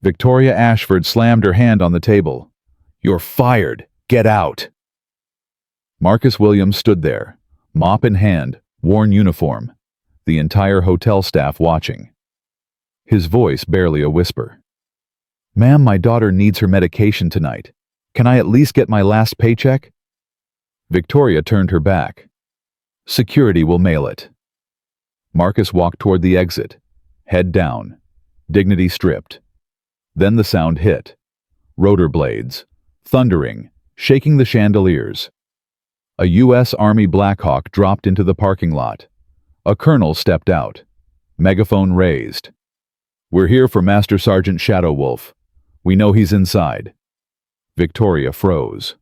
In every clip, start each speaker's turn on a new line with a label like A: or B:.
A: Victoria Ashford slammed her hand on the table. "You're fired. Get out." Marcus Williams stood there, mop in hand, worn uniform, the entire hotel staff watching. His voice barely a whisper. "Ma'am, my daughter needs her medication tonight. Can I at least get my last paycheck?" Victoria turned her back. "Security will mail it." Marcus walked toward the exit, head down, dignity stripped. Then the sound hit. Rotor blades, thundering, shaking the chandeliers. A U.S. Army Black Hawk dropped into the parking lot. A colonel stepped out. Megaphone raised. "We're here for Master Sergeant Shadow Wolf. We know he's inside." Victoria froze.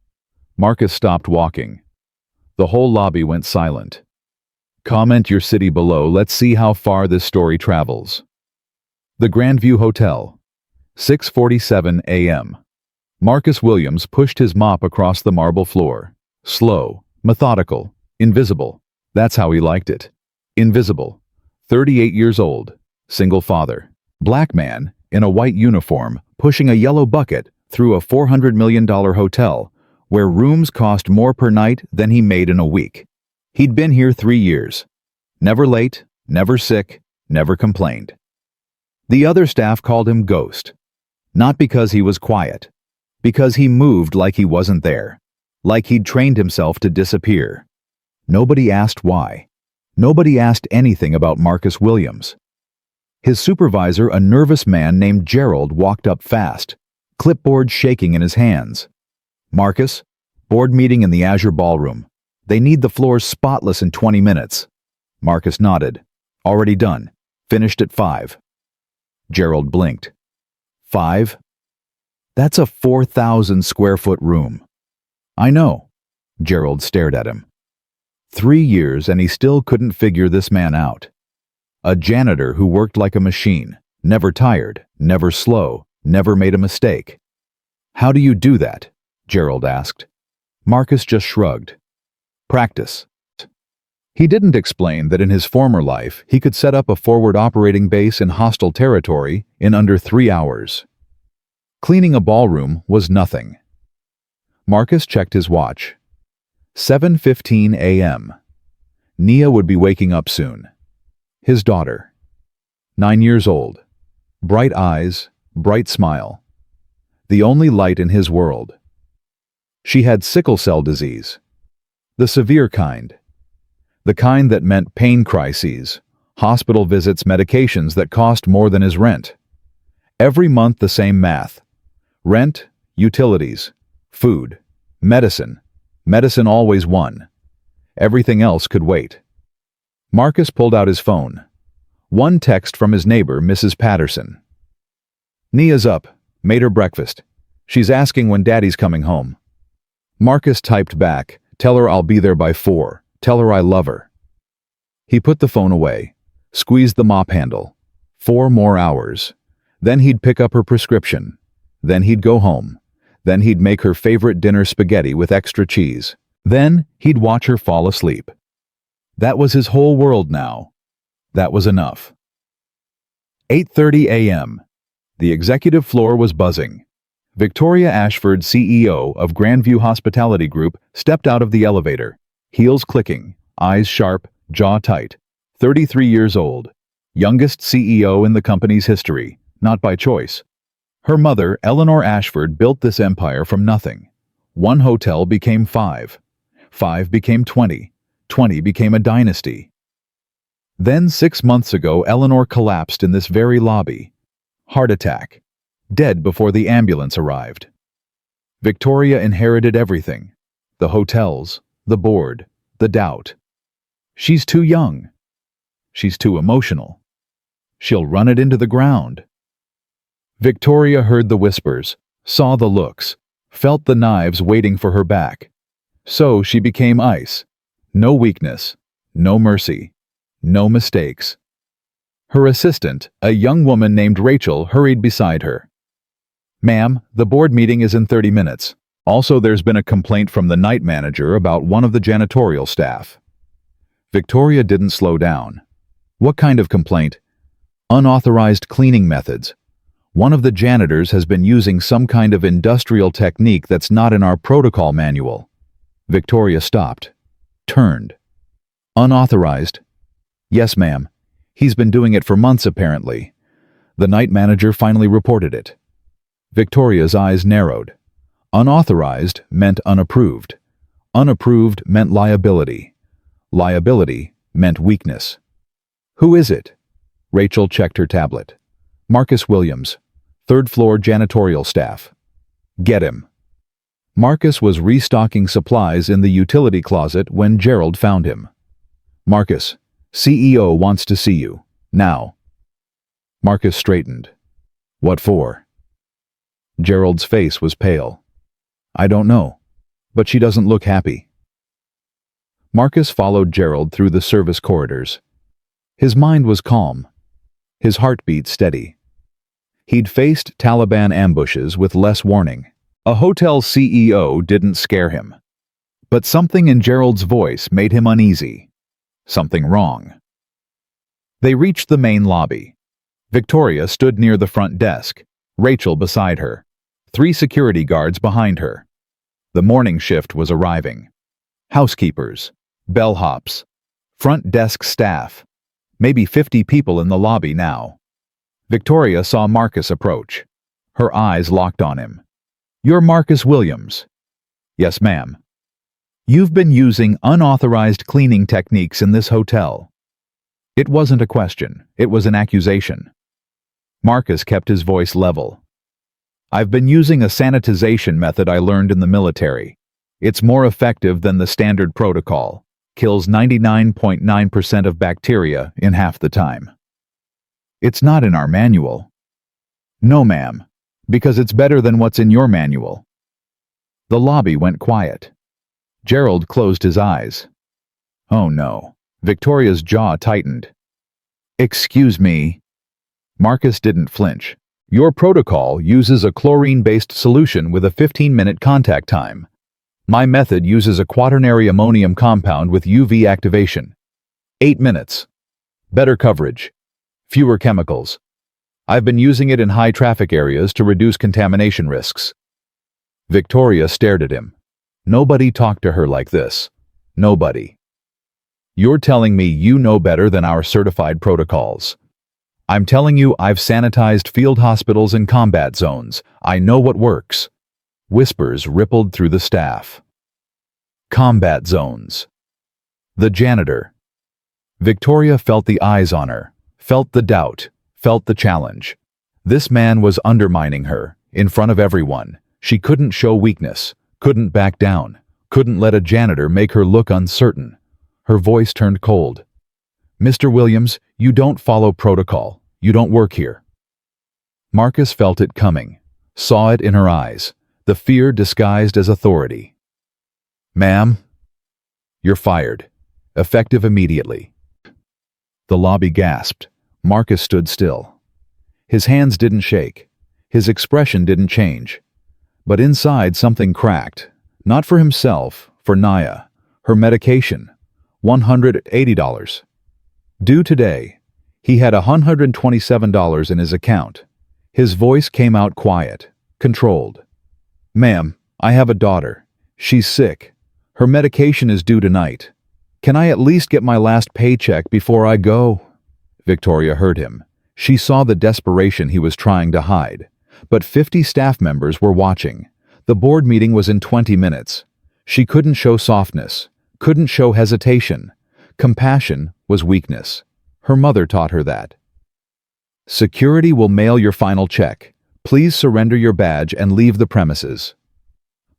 A: Marcus stopped walking. The whole lobby went silent. Comment your city below. Let's see how far this story travels. The Grandview Hotel, 6:47 a.m. Marcus Williams pushed his mop across the marble floor. Slow, methodical, invisible. That's how he liked it. Invisible. 38 years old. Single father. Black man, in a white uniform, pushing a yellow bucket through a $400 million hotel, where rooms cost more per night than he made in a week. He'd been here 3 years. Never late, never sick, never complained. The other staff called him Ghost. Not because he was quiet. Because he moved like he wasn't there. Like he'd trained himself to disappear. Nobody asked why. Nobody asked anything about Marcus Williams. His supervisor, a nervous man named Gerald, walked up fast, clipboard shaking in his hands. "Marcus, board meeting in the Azure Ballroom. They need the floors spotless in 20 minutes. Marcus nodded. "Already done. Finished at 5. Gerald blinked. 5? That's a 4,000 square foot room. "I know." Gerald stared at him. 3 years and he still couldn't figure this man out. A janitor who worked like a machine, never tired, never slow, never made a mistake. "How do you do that?" Gerald asked. Marcus just shrugged. "Practice." He didn't explain that in his former life he could set up a forward operating base in hostile territory in under 3 hours. Cleaning a ballroom was nothing. Marcus checked his watch. 7:15 a.m. Nia would be waking up soon. His daughter. 9 years old. Bright eyes, bright smile. The only light in his world. She had sickle cell disease. The severe kind. The kind that meant pain crises, hospital visits, medications that cost more than his rent. Every month the same math. Rent, utilities, food, medicine. Medicine always won. Everything else could wait. Marcus pulled out his phone. One text from his neighbor, Mrs. Patterson. "Nia's up. Made her breakfast. She's asking when Daddy's coming home." Marcus typed back, "Tell her I'll be there by 4. Tell her I love her." He put the phone away, squeezed the mop handle. 4 more hours. Then he'd pick up her prescription. Then he'd go home. Then he'd make her favorite dinner, spaghetti with extra cheese. Then he'd watch her fall asleep. That was his whole world now. That was enough. 8:30 a.m. The executive floor was buzzing. Victoria Ashford, CEO of Grandview Hospitality Group, stepped out of the elevator, heels clicking, eyes sharp, jaw tight. 33 years old. Youngest CEO in the company's history, not by choice. Her mother, Eleanor Ashford, built this empire from nothing. 1 hotel became 5. 5 became 20. 20 became a dynasty. Then 6 months ago, Eleanor collapsed in this very lobby. Heart attack. Dead before the ambulance arrived. Victoria inherited everything. The hotels, the board, the doubt. She's too young. She's too emotional. She'll run it into the ground. Victoria heard the whispers, saw the looks, felt the knives waiting for her back. So she became ice. No weakness, no mercy, no mistakes. Her assistant, a young woman named Rachel, hurried beside her. "Ma'am, the board meeting is in 30 minutes. Also, there's been a complaint from the night manager about one of the janitorial staff." Victoria didn't slow down. What kind of complaint? Unauthorized cleaning methods. One of the janitors has been using some kind of industrial technique that's not in our protocol manual. Victoria stopped, turned. Unauthorized? Yes, ma'am. He's been doing it for months, apparently. The night manager finally reported it. Victoria's eyes narrowed. Unauthorized meant unapproved. Unapproved meant liability. Liability meant weakness. Who is it? Rachel checked her tablet. Marcus Williams, third floor janitorial staff. Get him. Marcus was restocking supplies in the utility closet when Gerald found him. Marcus, CEO wants to see you. Now. Marcus straightened. What for? Gerald's face was pale. I don't know, but she doesn't look happy. Marcus followed Gerald through the service corridors. His mind was calm, his heartbeat steady. He'd faced Taliban ambushes with less warning. A hotel CEO didn't scare him. But something in Gerald's voice made him uneasy. Something wrong. They reached the main lobby. Victoria stood near the front desk, Rachel beside her, 3 security guards behind her. The morning shift was arriving. Housekeepers, bellhops, front desk staff, maybe 50 people in the lobby now. Victoria saw Marcus approach. Her eyes locked on him. You're Marcus Williams. Yes, ma'am. You've been using unauthorized cleaning techniques in this hotel. It wasn't a question, it was an accusation. Marcus kept his voice level. I've been using a sanitization method I learned in the military. It's more effective than the standard protocol. Kills 99.9% of bacteria in half the time. It's not in our manual. No, ma'am, because it's better than what's in your manual. The lobby went quiet. Gerald closed his eyes. Oh no. Victoria's jaw tightened. Excuse me. Marcus didn't flinch. Your protocol uses a chlorine-based solution with a 15-minute contact time. My method uses a quaternary ammonium compound with UV activation. 8 minutes. Better coverage. Fewer chemicals. I've been using it in high-traffic areas to reduce contamination risks. Victoria stared at him. Nobody talked to her like this. Nobody. You're telling me you know better than our certified protocols. I'm telling you I've sanitized field hospitals and combat zones. I know what works. Whispers rippled through the staff. Combat zones. The janitor. Victoria felt the eyes on her, felt the doubt, felt the challenge. This man was undermining her, in front of everyone. She couldn't show weakness, couldn't back down, couldn't let a janitor make her look uncertain. Her voice turned cold. Mr. Williams, you don't follow protocol. You don't work here. Marcus felt it coming, saw it in her eyes, the fear disguised as authority. Ma'am, you're fired. Effective immediately. The lobby gasped. Marcus stood still. His hands didn't shake. His expression didn't change. But inside something cracked. Not for himself, for Naya. Her medication. $180. Due today. He had $127 in his account. His voice came out quiet, controlled. Ma'am, I have a daughter. She's sick. Her medication is due tonight. Can I at least get my last paycheck before I go? Victoria heard him. She saw the desperation he was trying to hide. But 50 staff members were watching. The board meeting was in 20 minutes. She couldn't show softness, couldn't show hesitation. Compassion was weakness. Her mother taught her that. Security will mail your final check. Please surrender your badge and leave the premises.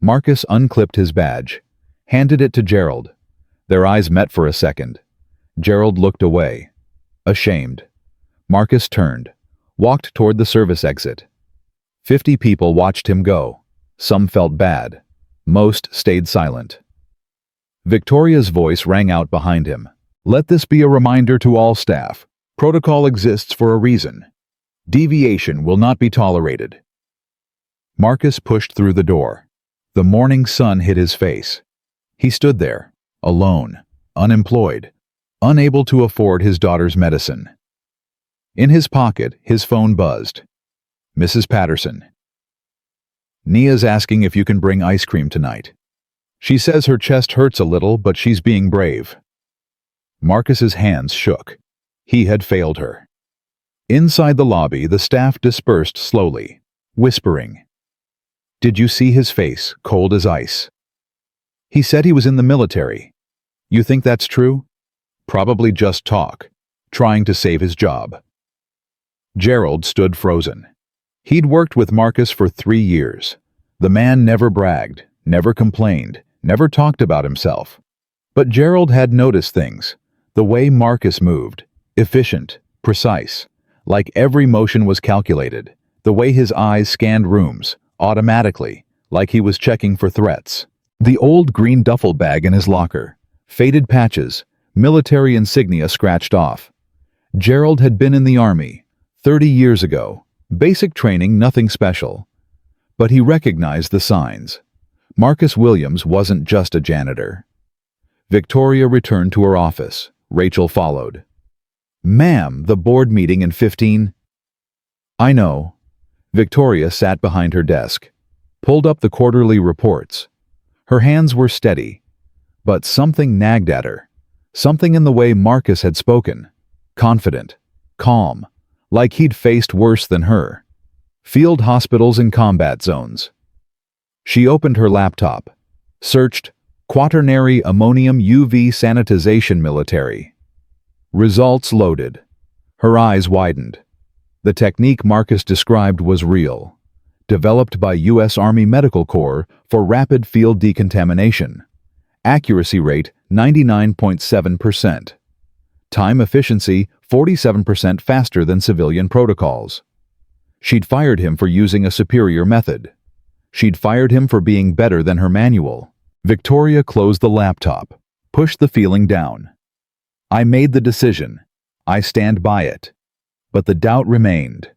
A: Marcus unclipped his badge, handed it to Gerald. Their eyes met for a second. Gerald looked away, ashamed. Marcus turned, walked toward the service exit. 50 people watched him go. Some felt bad. Most stayed silent. Victoria's voice rang out behind him. Let this be a reminder to all staff. Protocol exists for a reason. Deviation will not be tolerated. Marcus pushed through the door. The morning sun hit his face. He stood there, alone, unemployed, unable to afford his daughter's medicine. In his pocket, his phone buzzed. Mrs. Patterson. Nia's asking if you can bring ice cream tonight. She says her chest hurts a little, but she's being brave. Marcus's hands shook. He had failed her. Inside the lobby, the staff dispersed slowly, whispering. Did you see his face, cold as ice? He said he was in the military. You think that's true? Probably just talk, trying to save his job. Gerald stood frozen. He'd worked with Marcus for 3 years. The man never bragged, never complained, never talked about himself. But Gerald had noticed things. The way Marcus moved, efficient, precise, like every motion was calculated. The way his eyes scanned rooms, automatically, like he was checking for threats. The old green duffel bag in his locker, faded patches, military insignia scratched off. Gerald had been in the army 30 years ago. Basic training, nothing special. But he recognized the signs. Marcus Williams wasn't just a janitor. Victoria returned to her office. Rachel followed. Ma'am, the board meeting in 15. I know. Victoria sat behind her desk, pulled up the quarterly reports. Her hands were steady, but something nagged at her. Something in the way Marcus had spoken. Confident, calm, like he'd faced worse than her. Field hospitals and combat zones. She opened her laptop, searched Quaternary ammonium UV sanitization military. Results loaded. Her eyes widened. The technique Marcus described was real, developed by U.S. Army Medical Corps for rapid field decontamination. Accuracy rate 99.7%. Time efficiency 47% faster than civilian protocols. She'd fired him for using a superior method. She'd fired him for being better than her manual. Victoria closed the laptop, pushed the feeling down. I made the decision. I stand by it. But the doubt remained.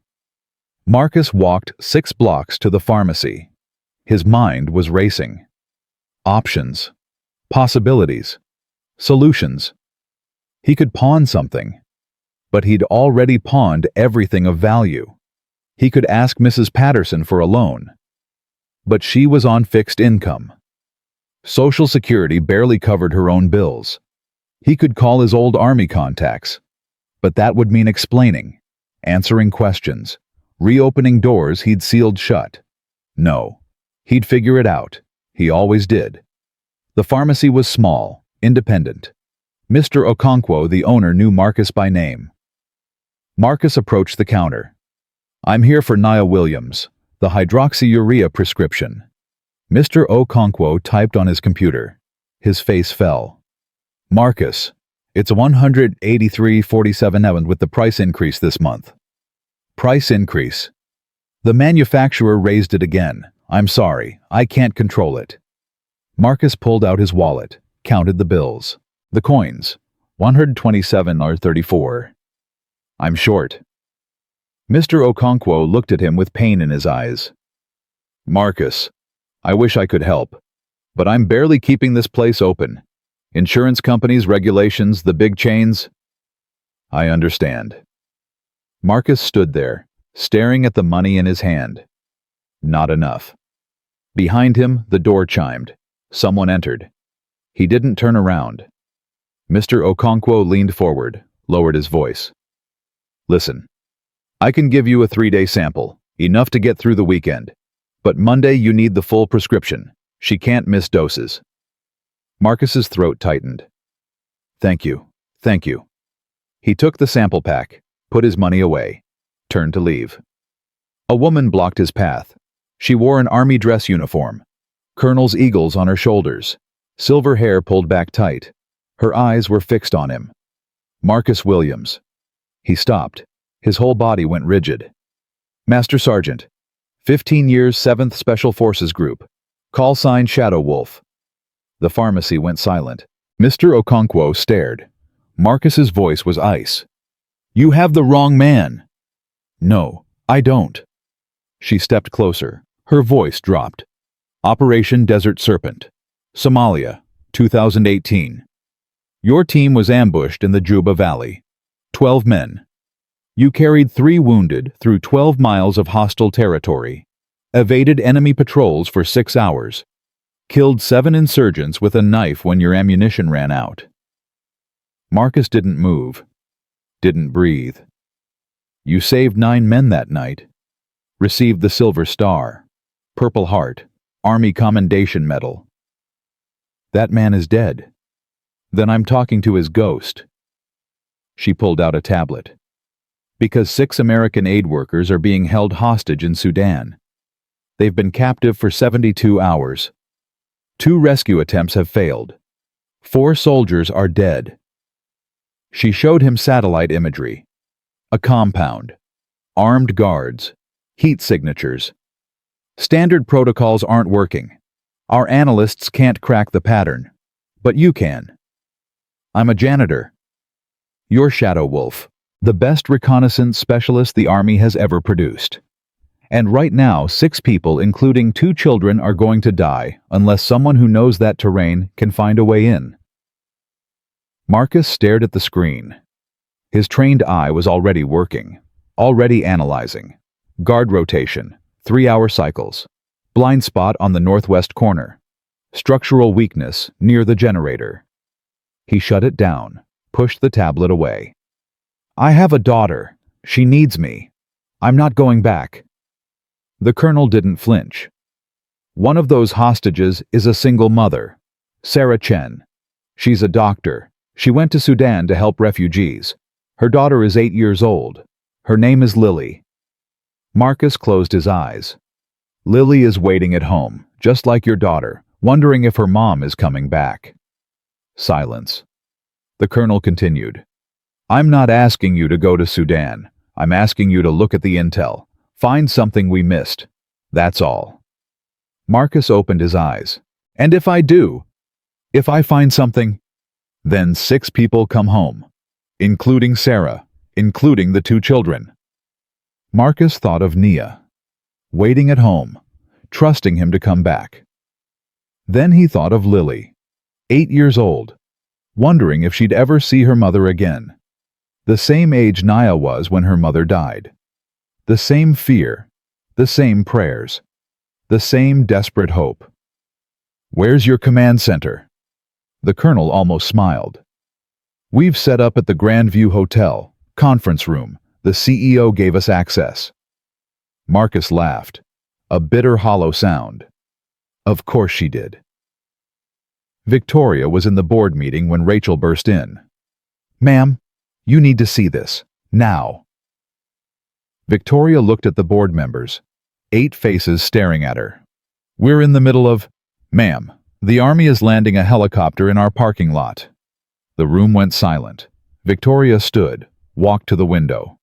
A: Marcus walked 6 blocks to the pharmacy. His mind was racing. Options. Possibilities. Solutions. He could pawn something. But he'd already pawned everything of value. He could ask Mrs. Patterson for a loan. But she was on fixed income. Social Security barely covered her own bills. He could call his old army contacts. But that would mean explaining, answering questions, reopening doors he'd sealed shut. No. He'd figure it out. He always did. The pharmacy was small, independent. Mr. Okonkwo, the owner, knew Marcus by name. Marcus approached the counter. I'm here for Nia Williams, the hydroxyurea prescription. Mr. Okonkwo typed on his computer. His face fell. Marcus, it's $183.47 with the price increase this month. Price increase. The manufacturer raised it again. I'm sorry, I can't control it. Marcus pulled out his wallet, counted the bills. The coins, $127.34. I'm short. Mr. Okonkwo looked at him with pain in his eyes. Marcus, I wish I could help, but I'm barely keeping this place open. Insurance companies, regulations, the big chains. I understand. Marcus stood there, staring at the money in his hand. Not enough. Behind him, the door chimed. Someone entered. He didn't turn around. Mr. Okonkwo leaned forward, lowered his voice. Listen, I can give you a 3-day sample, enough to get through the weekend. But Monday you need the full prescription. She can't miss doses. Marcus's throat tightened. Thank you. Thank you. He took the sample pack, put his money away, turned to leave. A woman blocked his path. She wore an army dress uniform, colonel's eagles on her shoulders, silver hair pulled back tight. Her eyes were fixed on him. Marcus Williams. He stopped. His whole body went rigid. Master Sergeant. 15 years 7th Special Forces Group. Call sign Shadow Wolf. The pharmacy went silent. Mr. Okonkwo stared. Marcus's voice was ice. You have the wrong man. No, I don't. She stepped closer. Her voice dropped. Operation Desert Serpent. Somalia, 2018. Your team was ambushed in the Juba Valley. 12 men. You carried 3 wounded through 12 miles of hostile territory, evaded enemy patrols for 6 hours, killed 7 insurgents with a knife when your ammunition ran out. Marcus didn't move, didn't breathe. You saved 9 men that night, received the Silver Star, Purple Heart, Army Commendation Medal. That man is dead. Then I'm talking to his ghost. She pulled out a tablet. Because 6 American aid workers are being held hostage in Sudan. They've been captive for 72 hours. 2 rescue attempts have failed. 4 soldiers are dead. She showed him satellite imagery. A compound. Armed guards. Heat signatures. Standard protocols aren't working. Our analysts can't crack the pattern. But you can. I'm a janitor. You're Shadow Wolf, the best reconnaissance specialist the Army has ever produced. And right now, 6 people, including 2 children, are going to die unless someone who knows that terrain can find a way in. Marcus stared at the screen. His trained eye was already working, already analyzing. Guard rotation, 3-hour cycles. Blind spot on the northwest corner. Structural weakness near the generator. He shut it down, pushed the tablet away. I have a daughter. She needs me. I'm not going back. The colonel didn't flinch. One of those hostages is a single mother, Sarah Chen. She's a doctor. She went to Sudan to help refugees. Her daughter is 8 years old. Her name is Lily. Marcus closed his eyes. Lily is waiting at home, just like your daughter, wondering if her mom is coming back. Silence. The colonel continued. I'm not asking you to go to Sudan. I'm asking you to look at the intel. Find something we missed. That's all. Marcus opened his eyes. And if I do? If I find something? Then 6 people come home, including Sarah, including the 2 children. Marcus thought of Nia, waiting at home, trusting him to come back. Then he thought of Lily, 8 years old, wondering if she'd ever see her mother again. The same age Nia was when her mother died. The same fear, the same prayers, the same desperate hope. Where's your command center? The colonel almost smiled. We've set up at the Grandview Hotel, conference room. The CEO gave us access. Marcus laughed, a bitter, hollow sound. Of course she did. Victoria was in the board meeting when Rachel burst in. Ma'am, you need to see this, now. Victoria looked at the board members, 8 faces staring at her. We're in the middle of, Ma'am, the Army is landing a helicopter in our parking lot. The room went silent. Victoria stood, walked to the window.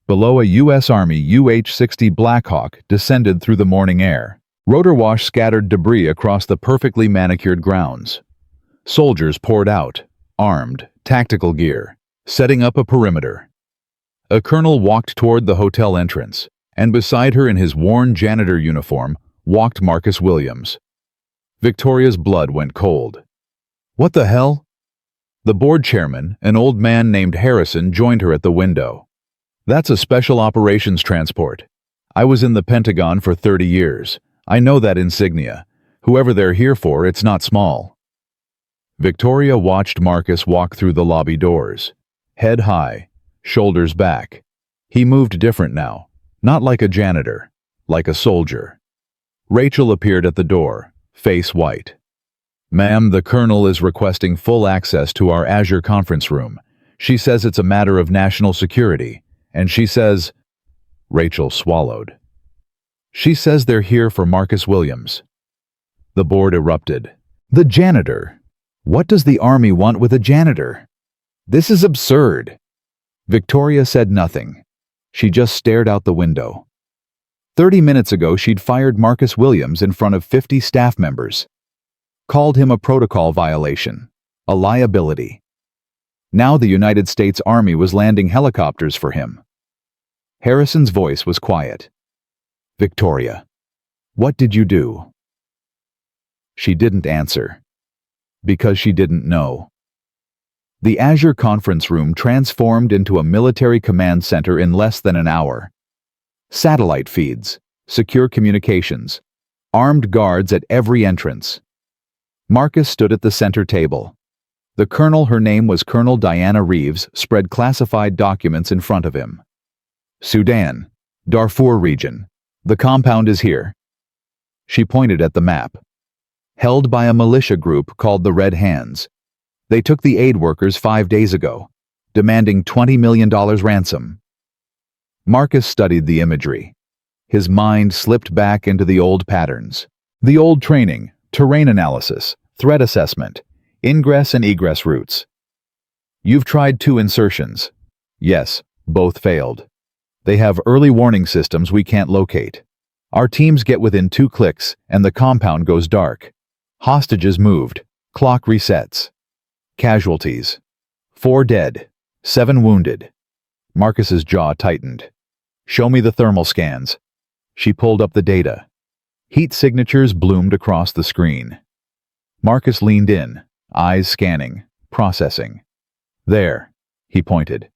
A: Below, a U.S. Army UH-60 Blackhawk descended through the morning air. Rotor wash scattered debris across the perfectly manicured grounds. Soldiers poured out, armed, tactical gear, setting up a perimeter. A colonel walked toward the hotel entrance, and beside her in his worn janitor uniform walked Marcus Williams. Victoria's blood went cold. What the hell? The board chairman, an old man named Harrison, joined her at the window. That's a special operations transport. I was in the Pentagon for 30 years. I know that insignia. Whoever they're here for, it's not small. Victoria watched Marcus walk through the lobby doors. Head high, shoulders back. He moved different now, not like a janitor, like a soldier. Rachel appeared at the door, face white. Ma'am, the colonel is requesting full access to our Azure conference room. She says it's a matter of national security, and she says... Rachel swallowed. She says they're here for Marcus Williams. The board erupted. The janitor? What does the Army want with a janitor? This is absurd. Victoria said nothing. She just stared out the window. 30 minutes ago, she'd fired Marcus Williams in front of 50 staff members. Called him a protocol violation, a liability. Now the United States Army was landing helicopters for him. Harrison's voice was quiet. Victoria, what did you do? She didn't answer. Because she didn't know. The Azure conference room transformed into a military command center in less than an hour. Satellite feeds, secure communications, armed guards at every entrance. Marcus stood at the center table. The colonel, her name was Colonel Diana Reeves, spread classified documents in front of him. Sudan, Darfur region. The compound is here. She pointed at the map. Held by a militia group called the Red Hands. They took the aid workers 5 days ago, demanding $20 million ransom. Marcus studied the imagery. His mind slipped back into the old patterns. The old training, terrain analysis, threat assessment, ingress and egress routes. You've tried 2 insertions. Yes, both failed. They have early warning systems we can't locate. Our teams get within 2 clicks and the compound goes dark. Hostages moved. Clock resets. Casualties. 4 dead. 7 wounded. Marcus's jaw tightened. Show me the thermal scans. She pulled up the data. Heat signatures bloomed across the screen. Marcus leaned in, eyes scanning, processing. There, he pointed.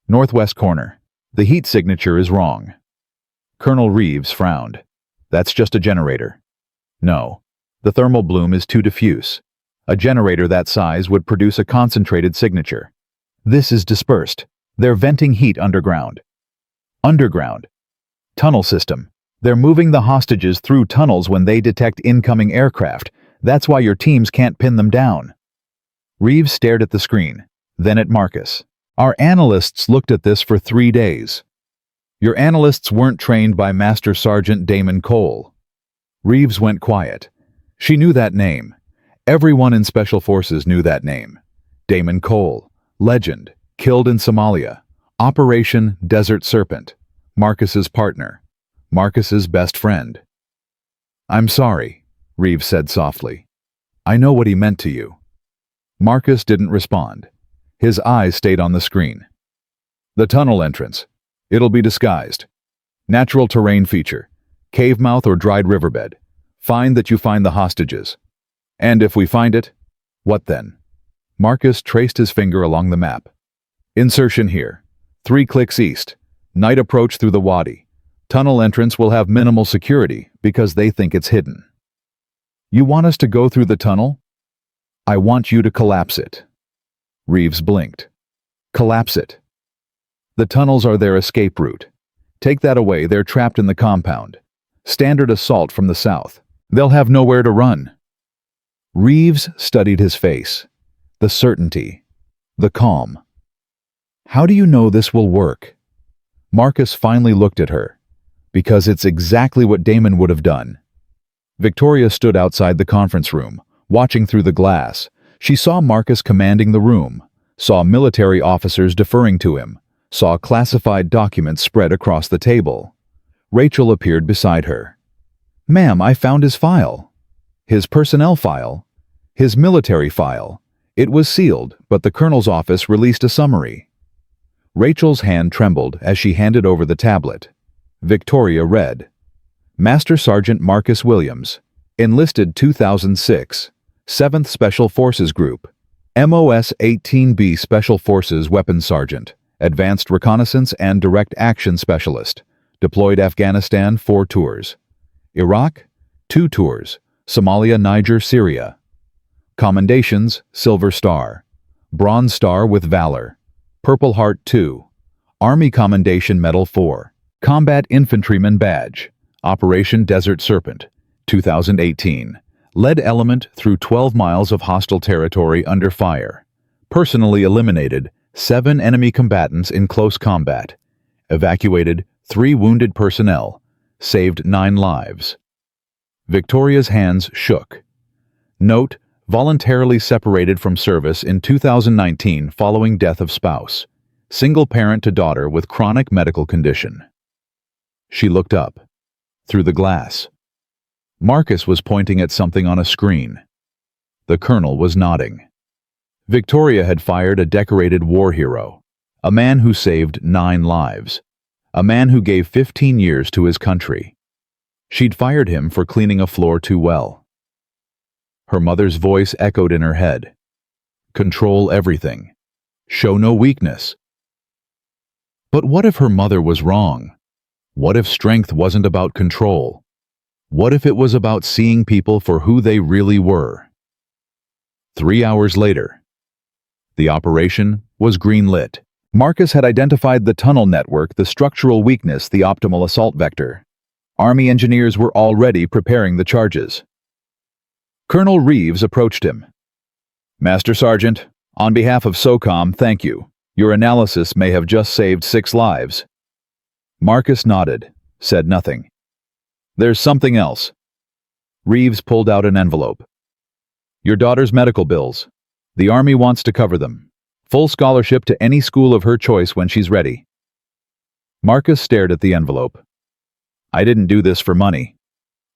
A: Northwest corner. The heat signature is wrong. Colonel Reeves frowned. That's just a generator. No, the thermal bloom is too diffuse. A generator that size would produce a concentrated signature. This is dispersed. They're venting heat underground. Underground. Tunnel system. They're moving the hostages through tunnels when they detect incoming aircraft. That's why your teams can't pin them down. Reeves stared at the screen, then at Marcus. Our analysts looked at this for 3 days. Your analysts weren't trained by Master Sergeant Damon Cole. Reeves went quiet. She knew that name. Everyone in Special Forces knew that name. Damon Cole, legend, killed in Somalia. Operation Desert Serpent. Marcus's partner. Marcus's best friend. I'm sorry, Reeves said softly. I know what he meant to you. Marcus didn't respond. His eyes stayed on the screen. The tunnel entrance. It'll be disguised. Natural terrain feature. Cave mouth or dried riverbed. Find that you find the hostages. And if we find it, what then? Marcus traced his finger along the map. Insertion here. 3 clicks east. Night approach through the wadi. Tunnel entrance will have minimal security because they think it's hidden. You want us to go through the tunnel? I want you to collapse it. Reeves blinked. Collapse it. The tunnels are their escape route. Take that away, they're trapped in the compound. Standard assault from the south. They'll have nowhere to run. Reeves studied his face. The certainty. The calm. How do you know this will work? Marcus finally looked at her. Because it's exactly what Damon would have done. Victoria stood outside the conference room, watching through the glass. She saw Marcus commanding the room, saw military officers deferring to him, saw classified documents spread across the table. Rachel appeared beside her. Ma'am, I found his file. His personnel file. His military file. It was sealed, but the colonel's office released a summary. Rachel's hand trembled as she handed over the tablet. Victoria read, Master Sergeant Marcus Williams, enlisted 2006, 7th Special Forces Group, MOS 18B Special Forces Weapons Sergeant, Advanced Reconnaissance and Direct Action Specialist, deployed Afghanistan 4 tours, Iraq 2 tours, Somalia, Niger, Syria. Commendations, Silver Star, Bronze Star with Valor, Purple Heart 2, Army Commendation Medal 4. Combat Infantryman Badge, Operation Desert Serpent, 2018. Led element through 12 miles of hostile territory under fire. Personally eliminated 7 enemy combatants in close combat. Evacuated 3 wounded personnel. Saved 9 lives. Victoria's hands shook. Note, voluntarily separated from service in 2019 following death of spouse. Single parent to daughter with chronic medical condition. She looked up, through the glass. Marcus was pointing at something on a screen. The colonel was nodding. Victoria had fired a decorated war hero, a man who saved 9 lives, a man who gave 15 years to his country. She'd fired him for cleaning a floor too well. Her mother's voice echoed in her head. Control everything. Show no weakness. But what if her mother was wrong? What if strength wasn't about control? What if it was about seeing people for who they really were? 3 hours later, the operation was green-lit. Marcus had identified the tunnel network, the structural weakness, the optimal assault vector. Army engineers were already preparing the charges. Colonel Reeves approached him. "Master Sergeant, on behalf of SOCOM, thank you. Your analysis may have just saved 6 lives." Marcus nodded, said nothing. "There's something else." Reeves pulled out an envelope. "Your daughter's medical bills. The Army wants to cover them. Full scholarship to any school of her choice when she's ready." Marcus stared at the envelope. "I didn't do this for money."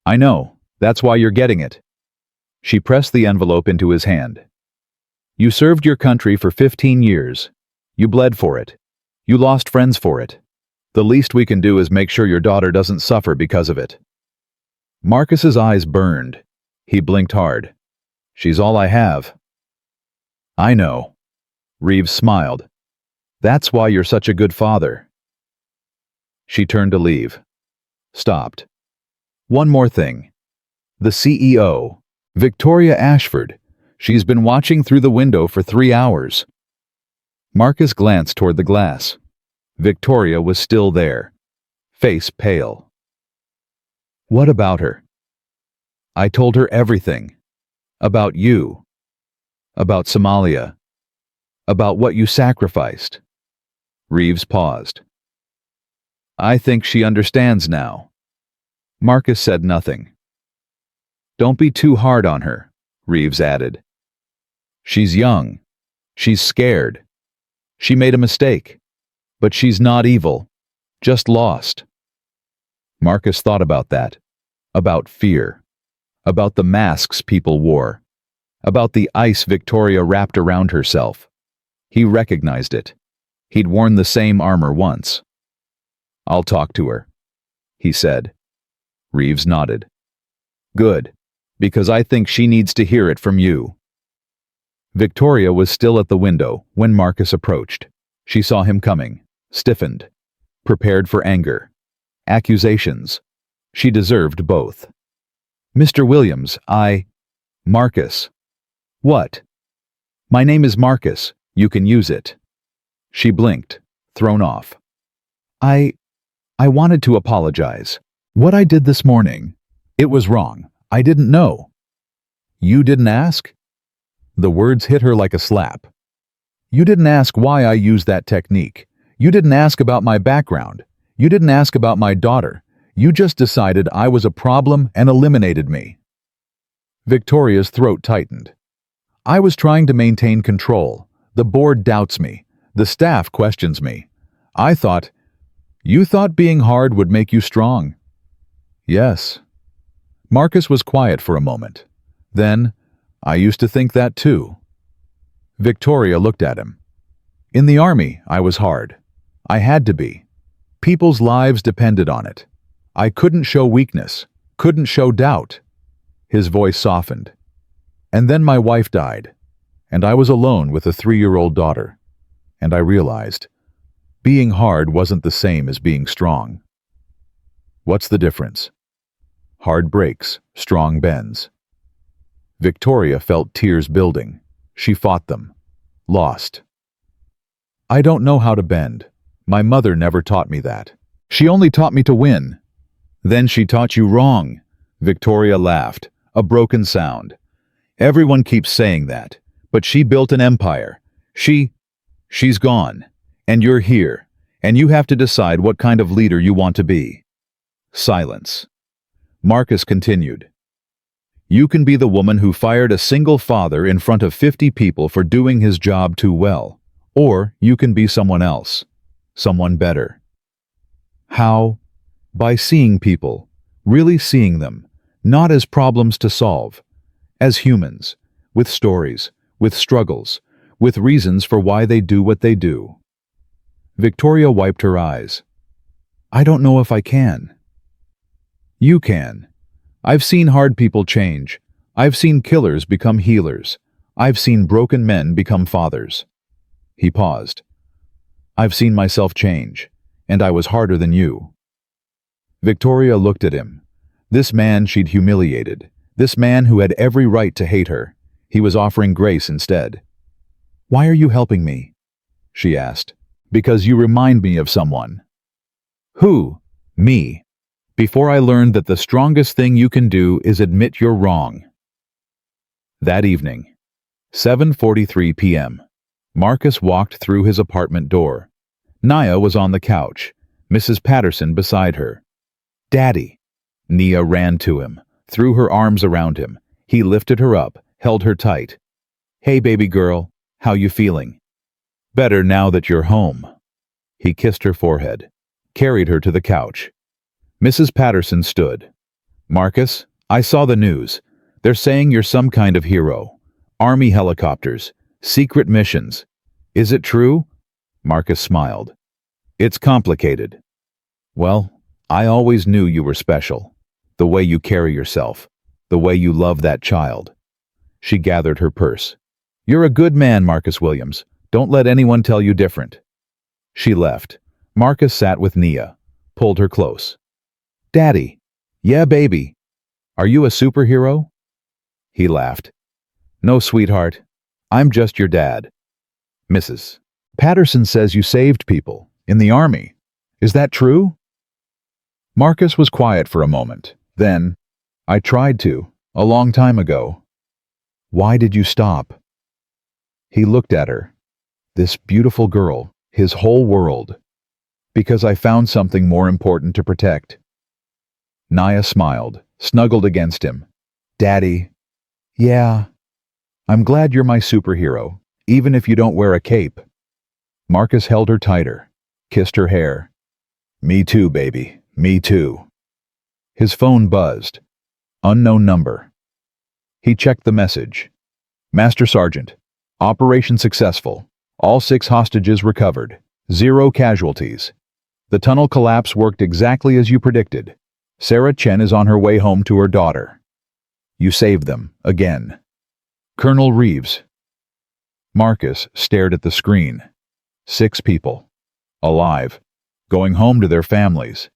A: "I know. That's why you're getting it." She pressed the envelope into his hand. "You served your country for 15 years. You bled for it. You lost friends for it. The least we can do is make sure your daughter doesn't suffer because of it." Marcus's eyes burned. He blinked hard. "She's all I have." "I know." Reeves smiled. "That's why you're such a good father." She turned to leave. Stopped. "One more thing. The CEO, Victoria Ashford. She's been watching through the window for 3 hours." Marcus glanced toward the glass. Victoria was still there, face pale. "What about her?" "I told her everything. About you. About Somalia. About what you sacrificed." Reeves paused. "I think she understands now." Marcus said nothing. "Don't be too hard on her," Reeves added. "She's young. She's scared. She made a mistake. But she's not evil, just lost." Marcus thought about that, about fear, about the masks people wore, about the ice Victoria wrapped around herself. He recognized it. He'd worn the same armor once. "I'll talk to her," he said. Reeves nodded. "Good, because I think she needs to hear it from you." Victoria was still at the window when Marcus approached. She saw him coming, stiffened, prepared for anger, accusations. She deserved both. "Mr. Williams, Marcus." "What?" "My name is Marcus. You can use it." She blinked, thrown off. I wanted to apologize. What I did this morning, it was wrong. I didn't know." "You didn't ask?" The words hit her like a slap. "You didn't ask why I used that technique. You didn't ask about my background. You didn't ask about my daughter. You just decided I was a problem and eliminated me." Victoria's throat tightened. "I was trying to maintain control. The board doubts me. The staff questions me. I thought, you thought being hard would make you strong." "Yes." Marcus was quiet for a moment. Then, "I used to think that too." Victoria looked at him. "In the Army, I was hard. I had to be. People's lives depended on it. I couldn't show weakness, couldn't show doubt." His voice softened. "And then my wife died, and I was alone with a 3-year-old daughter. And I realized, being hard wasn't the same as being strong." "What's the difference?" "Hard breaks, strong bends." Victoria felt tears building. She fought them. Lost. "I don't know how to bend. My mother never taught me that. She only taught me to win." "Then she taught you wrong." Victoria laughed, a broken sound. "Everyone keeps saying that, but she built an empire. She's gone, and you're here, and you have to decide what kind of leader you want to be." Silence. Marcus continued. "You can be the woman who fired a single father in front of 50 people for doing his job too well. Or you can be someone else. Someone better." How? By seeing people, really seeing them, not as problems to solve, as humans, with stories, with struggles, with reasons for why they do what they do. Victoria wiped her eyes. "I don't know if I can." "You can. I've seen hard people change. I've seen killers become healers. I've seen broken men become fathers." He paused. I've seen myself change, and I was harder than you. Victoria looked at him. This man she'd humiliated. This man who had every right to hate her. He was offering grace instead. Why are you helping me? She asked. Because you remind me of someone. Who? Me. Before I learned that the strongest thing you can do is admit you're wrong. That evening, 7:43 p.m., Marcus walked through his apartment door. Nia was on the couch, Mrs. Patterson beside her. Daddy! Nia ran to him, threw her arms around him. He lifted her up, held her tight. Hey, baby girl, how you feeling? Better now that you're home. He kissed her forehead, carried her to the couch. Mrs. Patterson stood. Marcus, I saw the news. They're saying you're some kind of hero. Army helicopters, secret missions. Is it true? Marcus smiled. It's complicated. Well, I always knew you were special. The way you carry yourself, the way you love that child. She gathered her purse. You're a good man, Marcus Williams. Don't let anyone tell you different. She left. Marcus sat with Nia, pulled her close. Daddy. Yeah, baby. Are you a superhero? He laughed. No, sweetheart. I'm just your dad. Mrs. Patterson says you saved people in the army. Is that true? Marcus was quiet for a moment. Then, I tried to, a long time ago. Why did you stop? He looked at her. This beautiful girl, his whole world. Because I found something more important to protect. Nia smiled, snuggled against him. Daddy. Yeah. I'm glad you're my superhero, even if you don't wear a cape. Marcus held her tighter, kissed her hair. Me too, baby. Me too. His phone buzzed. Unknown number. He checked the message. Master Sergeant. Operation successful. All 6 hostages recovered. 0 casualties. The tunnel collapse worked exactly as you predicted. Sarah Chen is on her way home to her daughter. You saved them, again. Colonel Reeves. Marcus stared at the screen. 6 people. Alive. Going home to their families.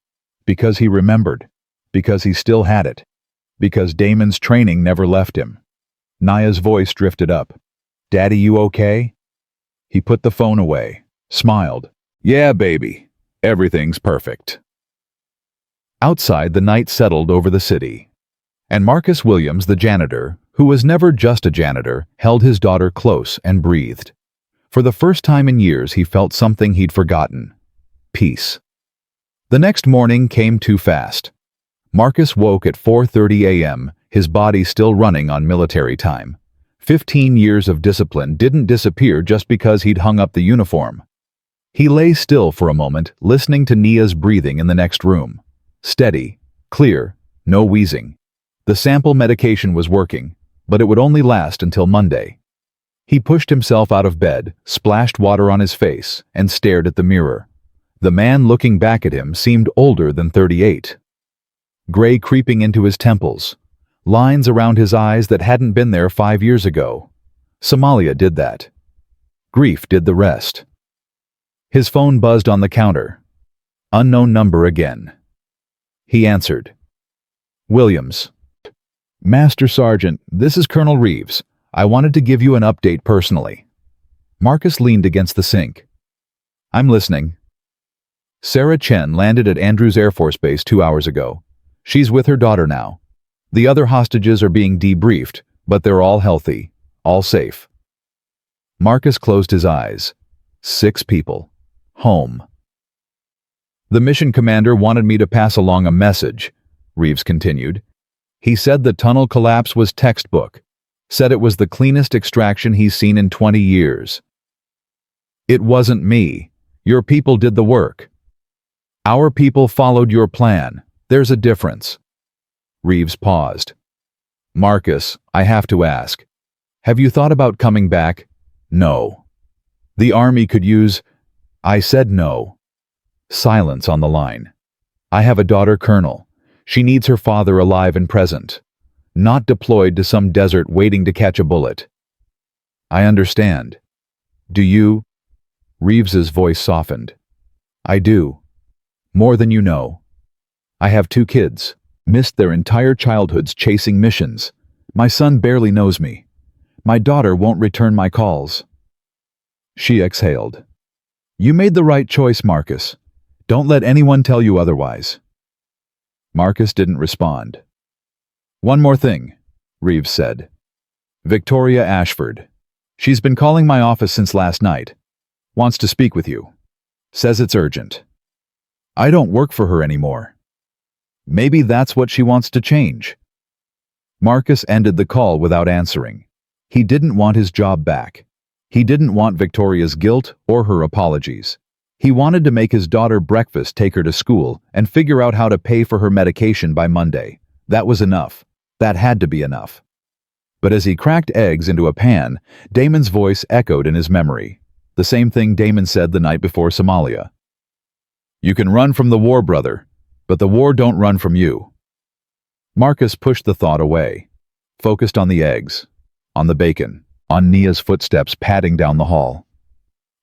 A: Because he remembered. Because he still had it. Because Damon's training never left him. Nia's voice drifted up. Daddy, you okay? He put the phone away, smiled. Yeah, baby. Everything's perfect. Outside, the night settled over the city. And Marcus Williams, the janitor, who was never just a janitor, held his daughter close and breathed. For the first time in years, he felt something he'd forgotten. Peace. The next morning came too fast. Marcus woke at 4:30 a.m., his body still running on military time. 15 years of discipline didn't disappear just because he'd hung up the uniform. He lay still for a moment, listening to Nia's breathing in the next room. Steady, clear, no wheezing. The sample medication was working, but it would only last until Monday. He pushed himself out of bed, splashed water on his face, and stared at the mirror. The man looking back at him seemed older than 38. Gray creeping into his temples. Lines around his eyes that hadn't been there 5 years ago. Somalia did that. Grief did the rest. His phone buzzed on the counter. Unknown number again. He answered. Williams. Master Sergeant, this is Colonel Reeves. I wanted to give you an update personally. Marcus leaned against the sink. I'm listening. Sarah Chen landed at Andrews Air Force Base 2 hours ago. She's with her daughter now. The other hostages are being debriefed, but they're all healthy, all safe. Marcus closed his eyes. 6 people. Home. The mission commander wanted me to pass along a message, Reeves continued. He said the tunnel collapse was textbook. Said it was the cleanest extraction he's seen in 20 years. It wasn't me. Your people did the work. Our people followed your plan. There's a difference. Reeves paused. Marcus, I have to ask. Have you thought about coming back? No. The army could use... I said no. Silence on the line. I have a daughter, Colonel. She needs her father alive and present. Not deployed to some desert waiting to catch a bullet. I understand. Do you? Reeves's voice softened. I do. More than you know. I have 2 kids. Missed their entire childhoods chasing missions. My son barely knows me. My daughter won't return my calls. She exhaled. You made the right choice, Marcus. Don't let anyone tell you otherwise. Marcus didn't respond. One more thing, Reeves said. Victoria Ashford. She's been calling my office since last night. Wants to speak with you. Says it's urgent. I don't work for her anymore. Maybe that's what she wants to change. Marcus ended the call without answering. He didn't want his job back. He didn't want Victoria's guilt or her apologies. He wanted to make his daughter breakfast, take her to school, and figure out how to pay for her medication by Monday. That was enough. That had to be enough. But as he cracked eggs into a pan, Damon's voice echoed in his memory. The same thing Damon said the night before Somalia. You can run from the war, brother, but the war don't run from you. Marcus pushed the thought away, focused on the eggs, on the bacon, on Nia's footsteps padding down the hall.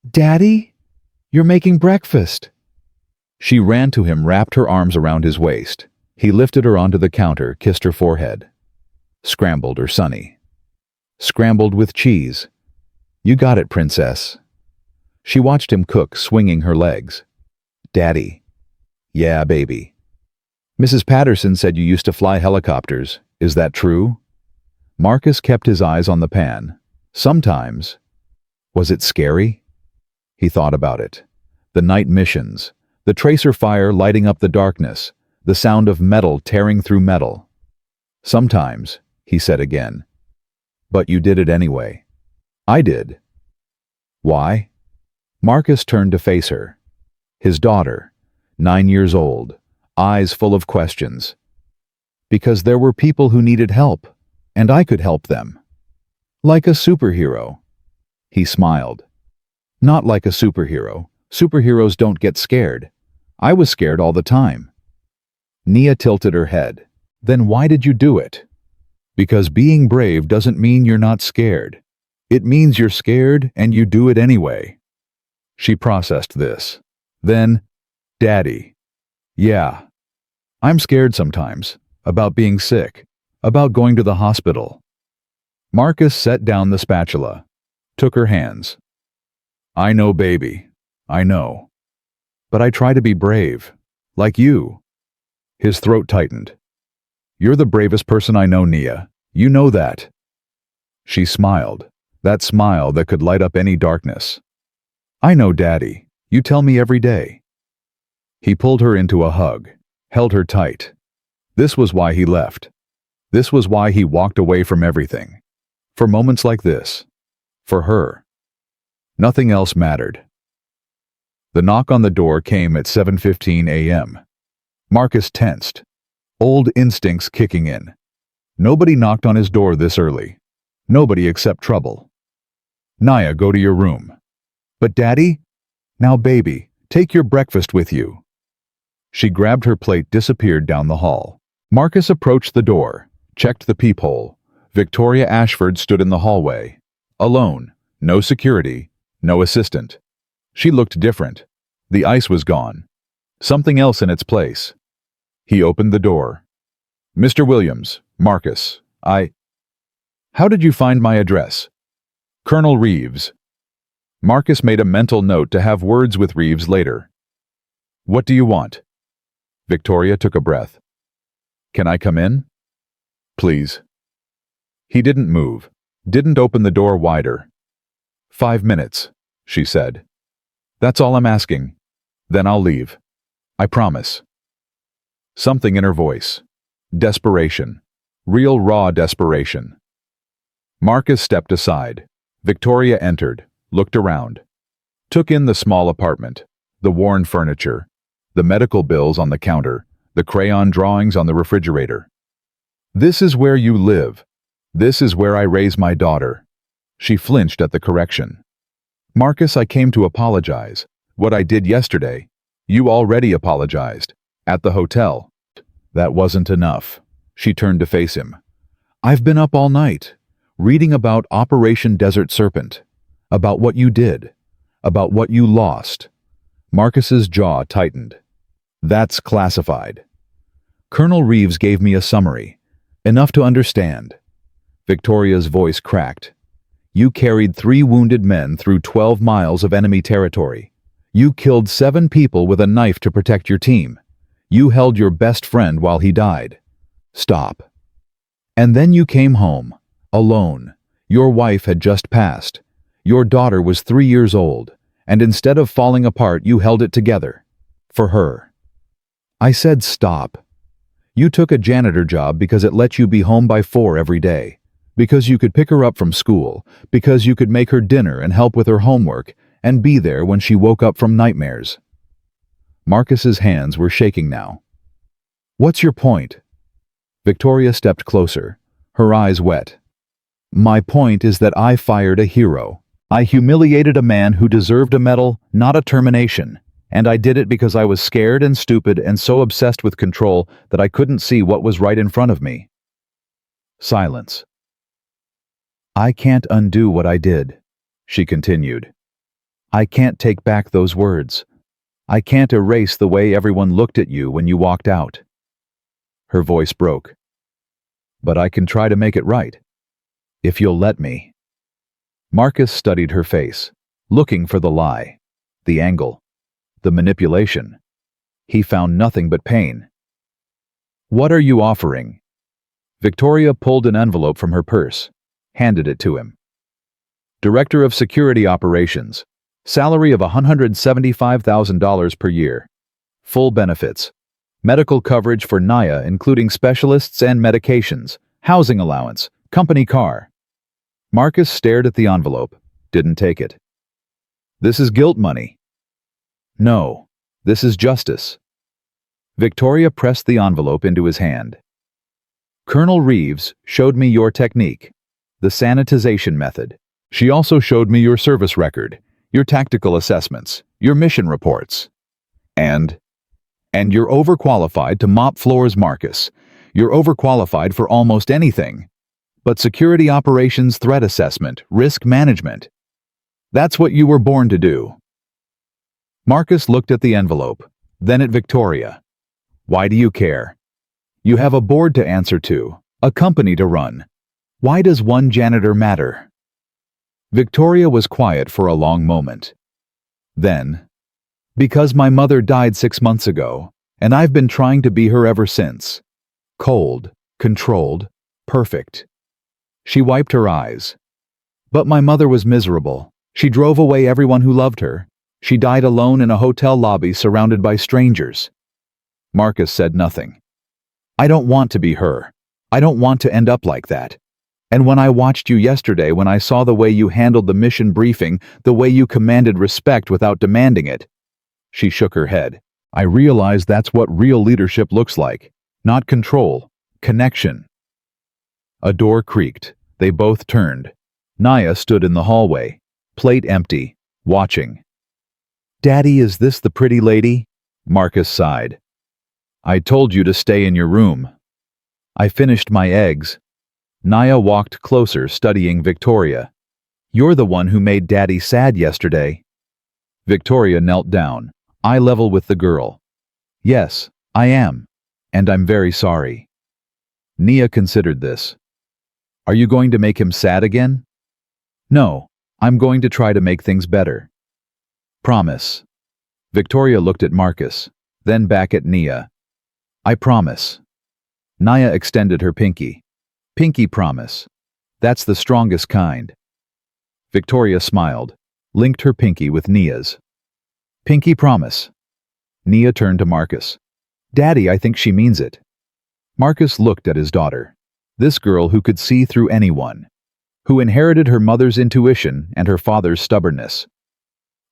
A: Daddy, you're making breakfast. She ran to him, wrapped her arms around his waist. He lifted her onto the counter, kissed her forehead. Scrambled or sunny. Scrambled with cheese. You got it, princess. She watched him cook, swinging her legs. Daddy. Yeah, baby. Mrs. Patterson said you used to fly helicopters. Is that true? Marcus kept his eyes on the pan. Sometimes. Was it scary? He thought about it. The night missions, the tracer fire lighting up the darkness, the sound of metal tearing through metal. Sometimes, he said again. But you did it anyway. I did. Why? Marcus turned to face her. His daughter, 9 years old, eyes full of questions. Because there were people who needed help, and I could help them. Like a superhero. He smiled. Not like a superhero. Superheroes don't get scared. I was scared all the time. Nia tilted her head. Then why did you do it? Because being brave doesn't mean you're not scared. It means you're scared and you do it anyway. She processed this. Then, Daddy. Yeah. I'm scared sometimes. About being sick. About going to the hospital. Marcus set down the spatula. Took her hands. I know, baby. I know. But I try to be brave. Like you. His throat tightened. You're the bravest person I know, Nia. You know that. She smiled. That smile that could light up any darkness. I know, Daddy. You tell me every day. He pulled her into a hug, held her tight. This was why he left. This was why he walked away from everything. For moments like this. For her. Nothing else mattered. The knock on the door came at 7:15 a.m. Marcus tensed. Old instincts kicking in. Nobody knocked on his door this early. Nobody except trouble. Nia, go to your room. But Daddy? Now, baby, take your breakfast with you. She grabbed her plate, disappeared down the hall. Marcus approached the door, checked the peephole. Victoria Ashford stood in the hallway. Alone. No security. No assistant. She looked different. The ice was gone. Something else in its place. He opened the door. Mr. Williams, Marcus, How did you find my address? Colonel Reeves. Marcus made a mental note to have words with Reeves later. What do you want? Victoria took a breath. Can I come in? Please. He didn't move, didn't open the door wider. 5 minutes, she said. That's all I'm asking. Then I'll leave. I promise. Something in her voice. Desperation. Real raw desperation. Marcus stepped aside. Victoria entered, looked around. Took in the small apartment, the worn furniture, the medical bills on the counter, the crayon drawings on the refrigerator. This is where you live. This is where I raise my daughter. She flinched at the correction. Marcus, I came to apologize. What I did yesterday, you already apologized. At the hotel. That wasn't enough. She turned to face him. I've been up all night, reading about Operation Desert Serpent, about what you did, About what you lost. Marcus's jaw tightened. That's classified. Colonel Reeves gave me a summary. Enough to understand. Victoria's voice cracked. You carried 3 wounded men through 12 miles of enemy territory. You killed 7 people with a knife to protect your team. You held your best friend while he died. Stop. And then you came home, alone. Your wife had just passed. Your daughter was 3 years old, and instead of falling apart, you held it together. For her. I said stop. You took a janitor job because it let you be home by 4 every day. Because you could pick her up from school, because you could make her dinner and help with her homework, and be there when she woke up from nightmares. Marcus's hands were shaking now. What's your point? Victoria stepped closer, her eyes wet. My point is that I fired a hero. I humiliated a man who deserved a medal, not a termination, and I did it because I was scared and stupid and so obsessed with control that I couldn't see what was right in front of me. Silence. I can't undo what I did, she continued. I can't take back those words. I can't erase the way everyone looked at you when you walked out. Her voice broke. But I can try to make it right. If you'll let me. Marcus studied her face, looking for the lie, the angle, the manipulation. He found nothing but pain. What are you offering? Victoria pulled an envelope from her purse, handed it to him. Director of Security Operations. Salary of $175,000 per year. Full benefits. Medical coverage for Naya, including specialists and medications. Housing allowance. Company car. Marcus stared at the envelope, didn't take it. This is guilt money. No, this is justice. Victoria pressed the envelope into his hand. Colonel Reeves showed me your technique, the sanitization method. She also showed me your service record, your tactical assessments, your mission reports. And you're overqualified to mop floors, Marcus. You're overqualified for almost anything. But security operations, threat assessment, risk management. That's what you were born to do. Marcus looked at the envelope, then at Victoria. Why do you care? You have a board to answer to, a company to run. Why does one janitor matter? Victoria was quiet for a long moment. Then, because my mother died 6 months ago, and I've been trying to be her ever since. Cold, controlled, perfect. She wiped her eyes. But my mother was miserable. She drove away everyone who loved her. She died alone in a hotel lobby surrounded by strangers. Marcus said nothing. I don't want to be her. I don't want to end up like that. And when I watched you yesterday, when I saw the way you handled the mission briefing, the way you commanded respect without demanding it. She shook her head. I realized that's what real leadership looks like. Not control, connection. A door creaked. They both turned. Naya stood in the hallway, plate empty, watching. Daddy, is this the pretty lady? Marcus sighed. I told you to stay in your room. I finished my eggs. Naya walked closer, studying Victoria. You're the one who made Daddy sad yesterday. Victoria knelt down, eye level with the girl. Yes, I am. And I'm very sorry. Nia considered this. Are you going to make him sad again? No, I'm going to try to make things better. Promise. Victoria looked at Marcus, then back at Nia. I promise. Naya extended her pinky. Pinky promise. That's the strongest kind. Victoria smiled, linked her pinky with Nia's. Pinky promise. Nia turned to Marcus. Daddy, I think she means it. Marcus looked at his daughter. This girl who could see through anyone. Who inherited her mother's intuition and her father's stubbornness.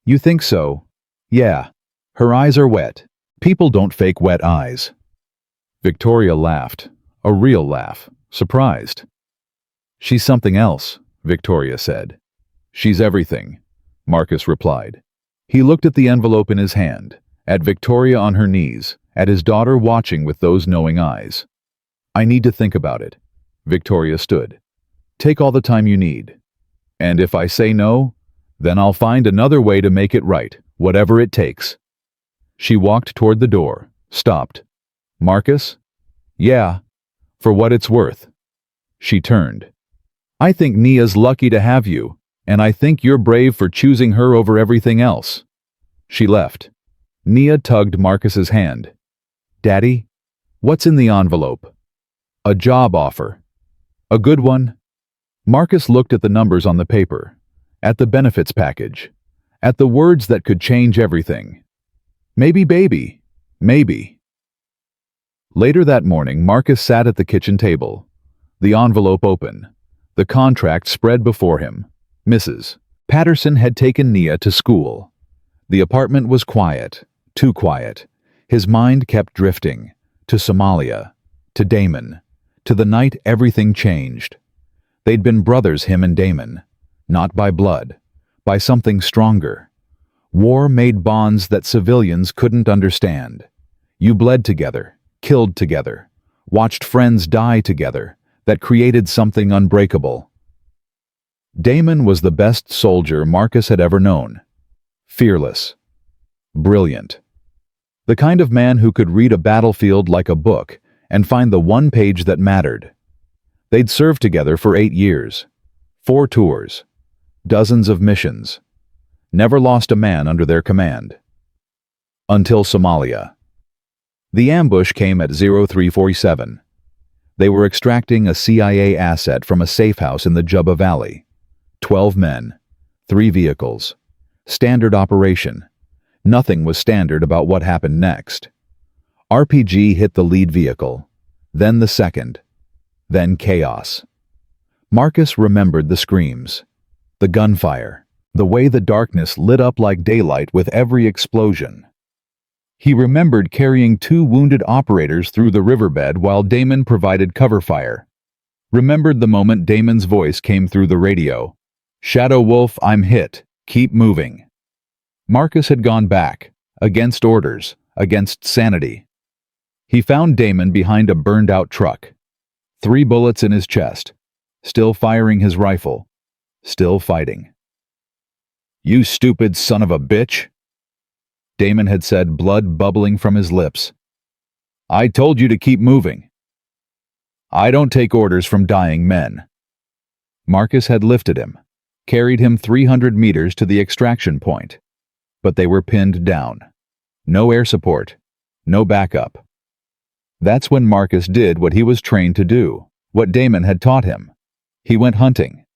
A: You think so? Yeah. Her eyes are wet. People don't fake wet eyes. Victoria laughed. A real laugh. Surprised. She's something else, Victoria said. She's everything, Marcus replied. He looked at the envelope in his hand, at Victoria on her knees, at his daughter watching with those knowing eyes. I need to think about it. Victoria stood. Take all the time you need. And if I say no, Then I'll find another way to make it right, whatever it takes. She walked toward the door, stopped. Marcus? Yeah, for what it's worth. She turned. I think Nia's lucky to have you, and I think you're brave for choosing her over everything else. She left. Nia tugged Marcus's hand. Daddy, what's in the envelope? A job offer. A good one? Marcus looked at the numbers on the paper, at the benefits package, at the words that could change everything. Maybe, baby. Maybe. Later that morning, Marcus sat at the kitchen table. The envelope open. The contract spread before him. Mrs. Patterson had taken Nia to school. The apartment was quiet, too quiet. His mind kept drifting, to Somalia, to Damon, to the night everything changed. They'd been brothers, him and Damon, not by blood, by something stronger. War made bonds that civilians couldn't understand. You bled together, killed together, watched friends die together, that created something unbreakable. Damon was the best soldier Marcus had ever known. Fearless. Brilliant. The kind of man who could read a battlefield like a book and find the one page that mattered. They'd served together for 8 years. 4 tours. Dozens of missions. Never lost a man under their command. Until Somalia. The ambush came at 0347. They were extracting a CIA asset from a safe house in the Juba Valley. 12 men. 3 vehicles. Standard operation. Nothing was standard about what happened next. RPG hit the lead vehicle. Then the second. Then chaos. Marcus remembered the screams. The gunfire. The way the darkness lit up like daylight with every explosion. He remembered carrying 2 wounded operators through the riverbed while Damon provided cover fire. Remembered the moment Damon's voice came through the radio. Shadow Wolf, I'm hit. Keep moving. Marcus had gone back, against orders, against sanity. He found Damon behind a burned-out truck. 3 bullets in his chest. Still firing his rifle. Still fighting. You stupid son of a bitch! Damon had said, blood bubbling from his lips. I told you to keep moving. I don't take orders from dying men. Marcus had lifted him, carried him 300 meters to the extraction point. But they were pinned down. No air support. No backup. That's when Marcus did what he was trained to do, what Damon had taught him. He went hunting.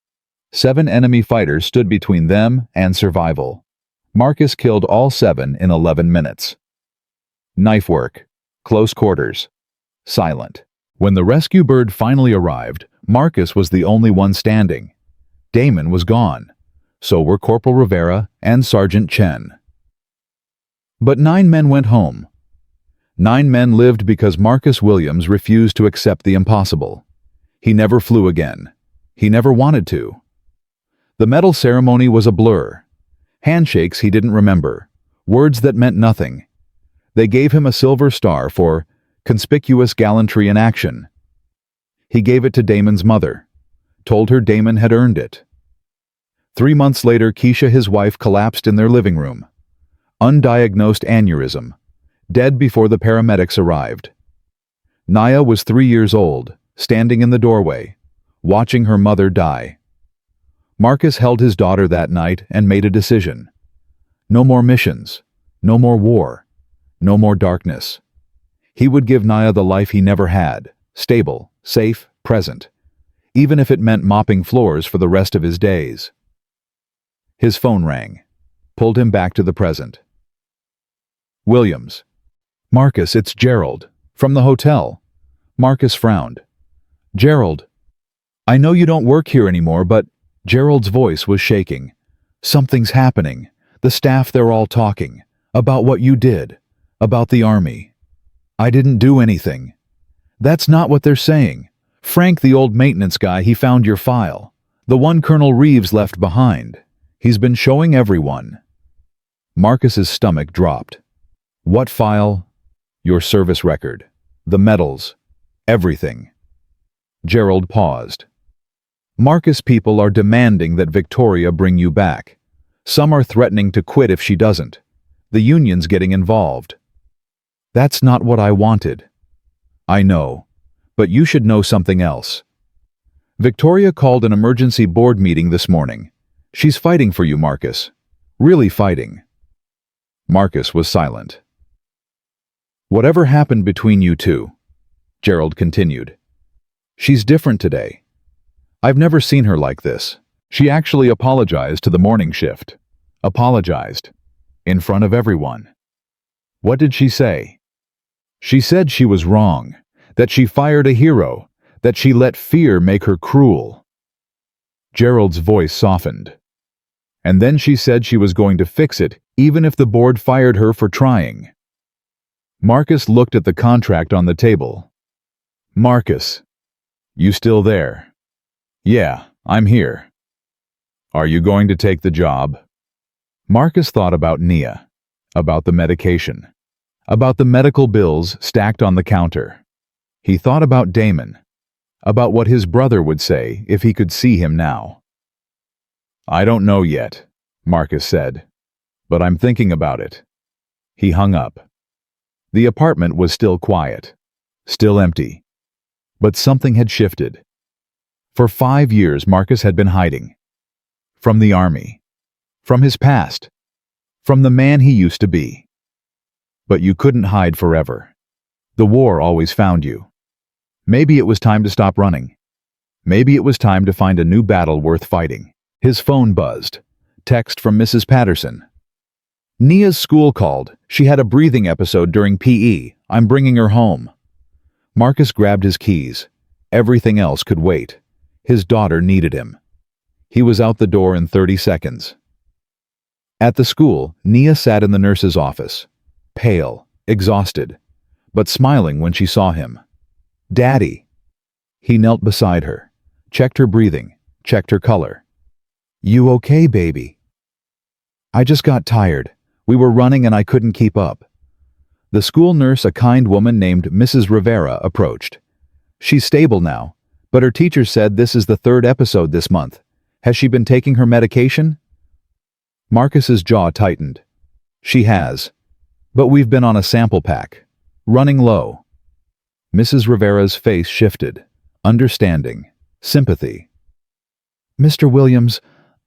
A: 7 enemy fighters stood between them and survival. Marcus killed all 7 in 11 minutes. Knife work. Close quarters. Silent. When the rescue bird finally arrived, Marcus was the only one standing. Damon was gone. So were Corporal Rivera and Sergeant Chen. But 9 men went home. 9 men lived because Marcus Williams refused to accept the impossible. He never flew again. He never wanted to. The medal ceremony was a blur. Handshakes he didn't remember. Words that meant nothing. They gave him a silver star for conspicuous gallantry in action. He gave it to Damon's mother. Told her Damon had earned it. 3 months later, Keisha, his wife, collapsed in their living room. Undiagnosed aneurysm. Dead before the paramedics arrived. Naya was 3 years old, standing in the doorway, watching her mother die. Marcus held his daughter that night and made a decision. No more missions. No more war. No more darkness. He would give Naya the life he never had, stable, safe, present, even if it meant mopping floors for the rest of his days. His phone rang, pulled him back to the present. Williams. Marcus, it's Gerald, from the hotel. Marcus frowned. Gerald. I know you don't work here anymore, but Gerald's voice was shaking. Something's happening. The staff, they're all talking. About what you did. About the army. I didn't do anything. That's not what they're saying. Frank, the old maintenance guy, he found your file. The one Colonel Reeves left behind. He's been showing everyone. Marcus's stomach dropped. What file? Your service record. The medals. Everything. Gerald paused. Marcus, people are demanding that Victoria bring you back. Some are threatening to quit if she doesn't. The union's getting involved. That's not what I wanted. I know, but you should know something else. Victoria called an emergency board meeting this morning. She's fighting for you, Marcus. Really fighting. Marcus was silent. Whatever happened between you two? Gerald continued. She's different today. I've never seen her like this. She actually apologized to the morning shift. Apologized. In front of everyone. What did she say? She said she was wrong, that she fired a hero, that she let fear make her cruel. Gerald's voice softened. And then she said she was going to fix it, even if the board fired her for trying. Marcus looked at the contract on the table. Marcus, you still there? Yeah, I'm here. Are you going to take the job? Marcus thought about Nia, about the medication, about the medical bills stacked on the counter. He thought about Damon, about what his brother would say if he could see him now. I don't know yet, Marcus said, but I'm thinking about it. He hung up. The apartment was still quiet, still empty. But something had shifted. For 5 years Marcus had been hiding. From the army. From his past. From the man he used to be. But you couldn't hide forever. The war always found you. Maybe it was time to stop running. Maybe it was time to find a new battle worth fighting. His phone buzzed. Text from Mrs. Patterson. Nia's school called. She had a breathing episode during PE. I'm bringing her home. Marcus grabbed his keys. Everything else could wait. His daughter needed him. He was out the door in 30 seconds. At the school, Nia sat in the nurse's office, pale, exhausted, but smiling when she saw him. Daddy! He knelt beside her, checked her breathing, checked her color. You okay, baby? I just got tired. We were running and I couldn't keep up. The school nurse, a kind woman named Mrs. Rivera, approached. She's stable now, but her teacher said this is the 3rd episode this month. Has she been taking her medication? Marcus's jaw tightened. She has. But we've been on a sample pack. Running low. Mrs. Rivera's face shifted. Understanding. Sympathy. Mr. Williams,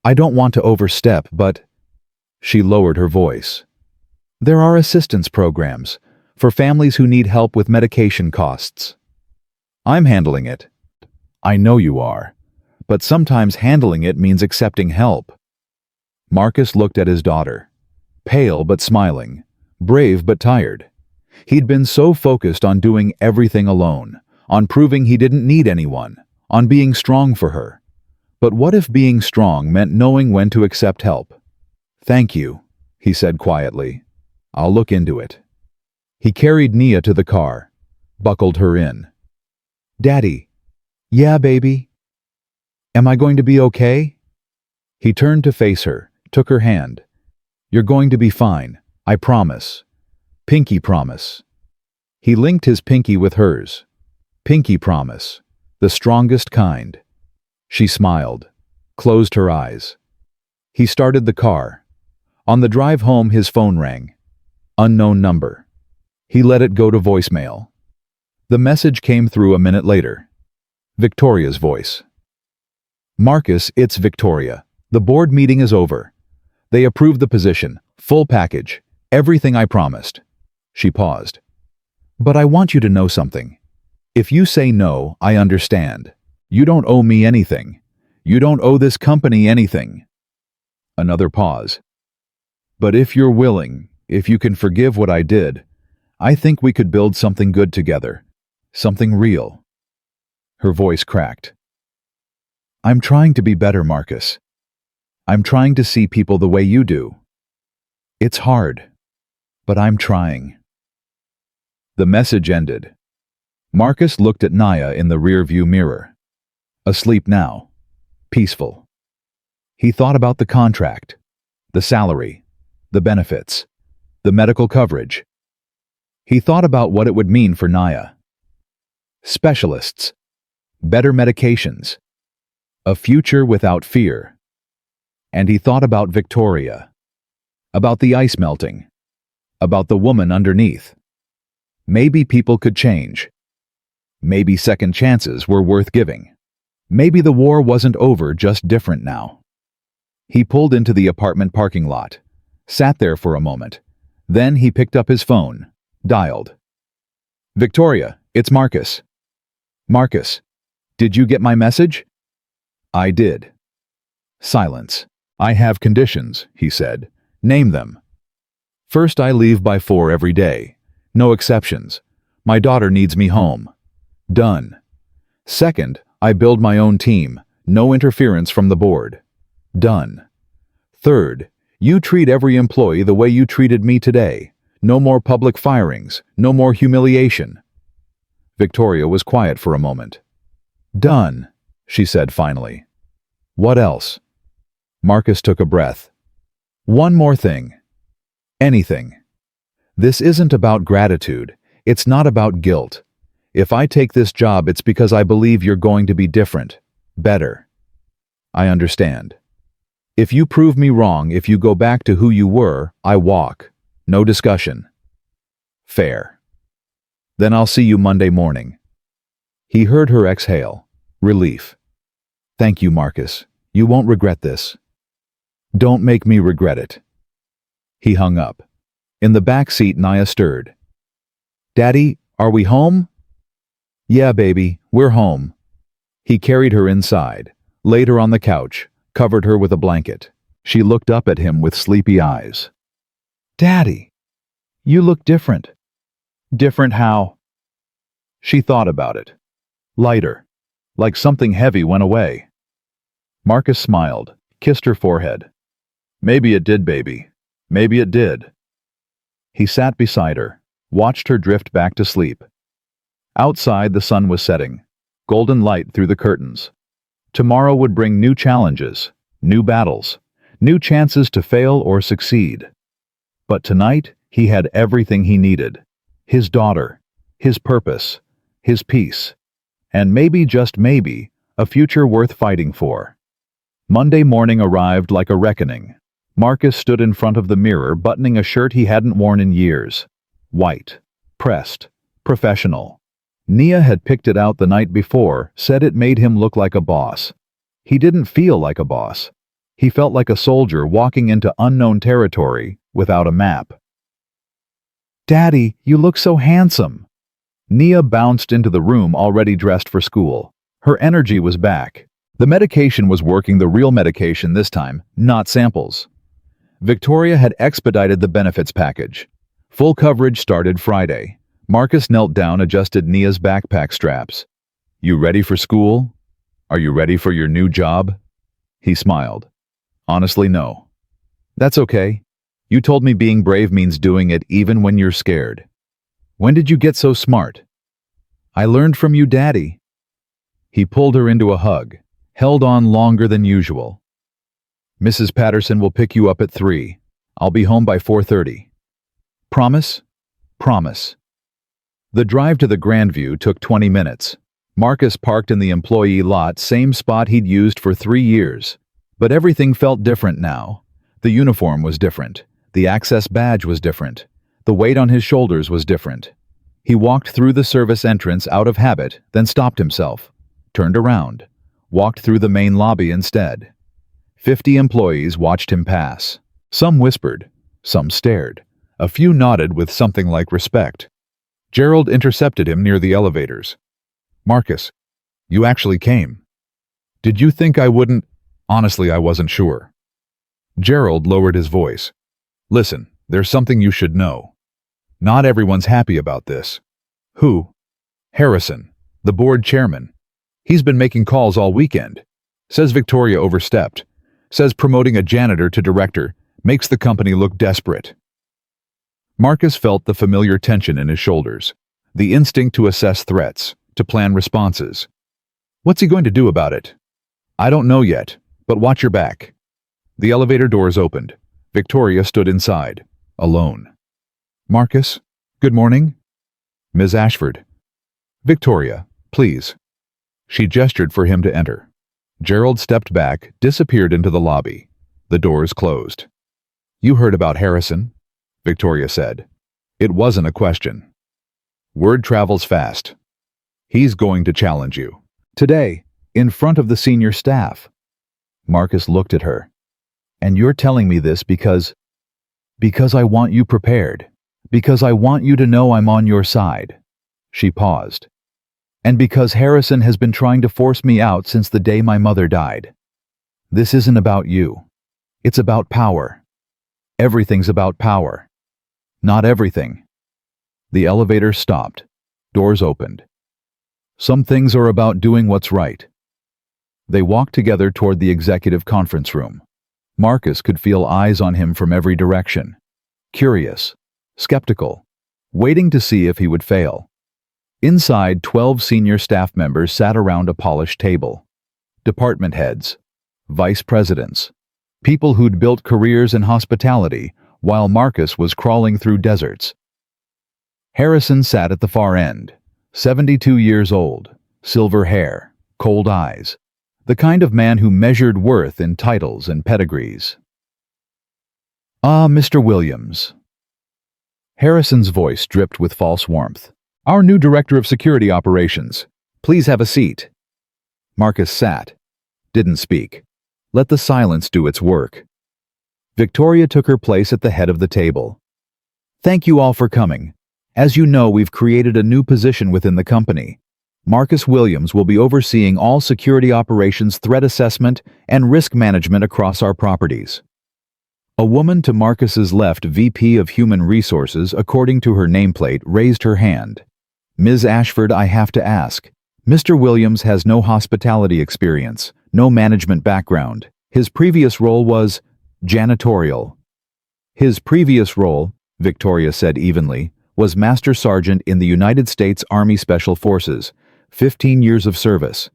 A: I don't want to overstep, but... She lowered her voice. There are assistance programs for families who need help with medication costs. I'm handling it. I know you are. But sometimes handling it means accepting help. Marcus looked at his daughter. Pale but smiling. Brave but tired. He'd been so focused on doing everything alone, on proving he didn't need anyone, on being strong for her. But what if being strong meant knowing when to accept help? Thank you, he said quietly. I'll look into it. He carried Nia to the car, buckled her in. Daddy. Yeah, baby? Am I going to be okay? He turned to face her, took her hand. You're going to be fine, I promise. Pinky promise. He linked his pinky with hers. Pinky promise. The strongest kind. She smiled, closed her eyes. He started the car. On the drive home his phone rang. Unknown number. He let it go to voicemail. The message came through a minute later. Victoria's voice. Marcus, it's Victoria. The board meeting is over. They approved the position, full package, everything I promised. She paused. But I want you to know something. If you say no, I understand. You don't owe me anything. You don't owe this company anything. Another pause. But if you're willing, if you can forgive what I did, I think we could build something good together. Something real. Her voice cracked. I'm trying to be better, Marcus. I'm trying to see people the way you do. It's hard, but I'm trying. The message ended. Marcus looked at Nia in the rearview mirror. Asleep now. Peaceful. He thought about the contract, the salary, the benefits, the medical coverage. He thought about what it would mean for Nia. Specialists. Better medications. A future without fear. And he thought about Victoria, about the ice melting, about the woman underneath. Maybe people could change. Maybe second chances were worth giving. Maybe the war wasn't over, just different now. He pulled into the apartment parking lot, sat there for a moment. Then he picked up his phone, dialed. "Victoria, it's Marcus." "Marcus, did you get my message?" "I did." Silence. "I have conditions," he said. "Name them." "First, I leave by 4 every day. No exceptions. My daughter needs me home." "Done." "Second, I build my own team. No interference from the board." "Done." "Third, you treat every employee the way you treated me today. No more public firings. No more humiliation." Victoria was quiet for a moment. "Done," she said finally. "What else?" Marcus took a breath. "One more thing. Anything. This isn't about gratitude. It's not about guilt. If I take this job, it's because I believe you're going to be different, better. I understand. If you prove me wrong, if you go back to who you were, I walk. No discussion." "Fair. Then I'll see you Monday morning." He heard her exhale. Relief. "Thank you, Marcus. You won't regret this." "Don't make me regret it." He hung up. In the back seat, Naya stirred. "Daddy, are we home?" "Yeah, baby, we're home." He carried her inside, laid her on the couch, covered her with a blanket. She looked up at him with sleepy eyes. "Daddy, you look different." "Different how?" She thought about it. Lighter, like something heavy went away. Marcus smiled, kissed her forehead. "Maybe it did, baby. Maybe it did." He sat beside her, watched her drift back to sleep. Outside, the sun was setting, golden light through the curtains. Tomorrow would bring new challenges, new battles, new chances to fail or succeed. But tonight, he had everything he needed. His daughter, his purpose, his peace, and maybe, just maybe, a future worth fighting for. Monday morning arrived like a reckoning. Marcus stood in front of the mirror, buttoning a shirt he hadn't worn in years. White, pressed, professional. Nia had picked it out the night before, said it made him look like a boss. He didn't feel like a boss. He felt like a soldier walking into unknown territory without a map. "Daddy, you look so handsome." Nia bounced into the room, already dressed for school. Her energy was back. The medication was working, the real medication this time, not samples. Victoria had expedited the benefits package. Full coverage started Friday. Marcus knelt down, adjusted Nia's backpack straps. "You ready for school? Are you ready for your new job?" He smiled. "Honestly, no." "That's okay. You told me being brave means doing it even when you're scared. When did you get so smart?" "I learned from you, Daddy." He pulled her into a hug, held on longer than usual. "Mrs. Patterson will pick you up at 3. I'll be home by 4:30. Promise?" "Promise." The drive to the Grandview took 20 minutes. Marcus parked in the employee lot, same spot he'd used for 3 years. But everything felt different now. The uniform was different. The access badge was different. The weight on his shoulders was different. He walked through the service entrance out of habit, then stopped himself, turned around, walked through the main lobby instead. 50 employees watched him pass. Some whispered, some stared. A few nodded with something like respect. Gerald intercepted him near the elevators. "Marcus, you actually came. Did you think I wouldn't?" "Honestly, I wasn't sure." Gerald lowered his voice. "Listen, there's something you should know. Not everyone's happy about this." "Who?" "Harrison, the board chairman. He's been making calls all weekend. Says Victoria overstepped. Says promoting a janitor to director makes the company look desperate." Marcus felt the familiar tension in his shoulders, the instinct to assess threats, to plan responses. What's he going to do about it? "I don't know yet, but watch your back." The elevator doors opened. Victoria stood inside, alone. "Marcus, good morning." "Ms. Ashford." "Victoria, please." She gestured for him to enter. Gerald stepped back, disappeared into the lobby. The doors closed. "You heard about Harrison?" Victoria said. It wasn't a question. "Word travels fast. He's going to challenge you. Today, in front of the senior staff." Marcus looked at her. "And you're telling me this because I want you prepared. Because I want you to know I'm on your side." She paused. "And because Harrison has been trying to force me out since the day my mother died. This isn't about you. It's about power. Everything's about power. Not everything." The elevator stopped. Doors opened. "Some things are about doing what's right." They walked together toward the executive conference room. Marcus could feel eyes on him from every direction. Curious, skeptical, waiting to see if he would fail. Inside, 12 senior staff members sat around a polished table. Department heads, vice presidents, people who'd built careers in hospitality while Marcus was crawling through deserts. Harrison sat at the far end, 72 years old, silver hair, cold eyes, the kind of man who measured worth in titles and pedigrees. "Ah, Mr. Williams." Harrison's voice dripped with false warmth. "Our new Director of Security Operations. Please have a seat." Marcus sat, didn't speak. Let the silence do its work. Victoria took her place at the head of the table. "Thank you all for coming. As you know, we've created a new position within the company. Marcus Williams will be overseeing all security operations, threat assessment, and risk management across our properties." A woman to Marcus's left, VP of Human Resources, according to her nameplate, raised her hand. "Ms. Ashford, I have to ask. Mr. Williams has no hospitality experience, no management background. His previous role was janitorial." "His previous role," Victoria said evenly, "was Master Sergeant in the United States Army Special Forces, 15 years of service,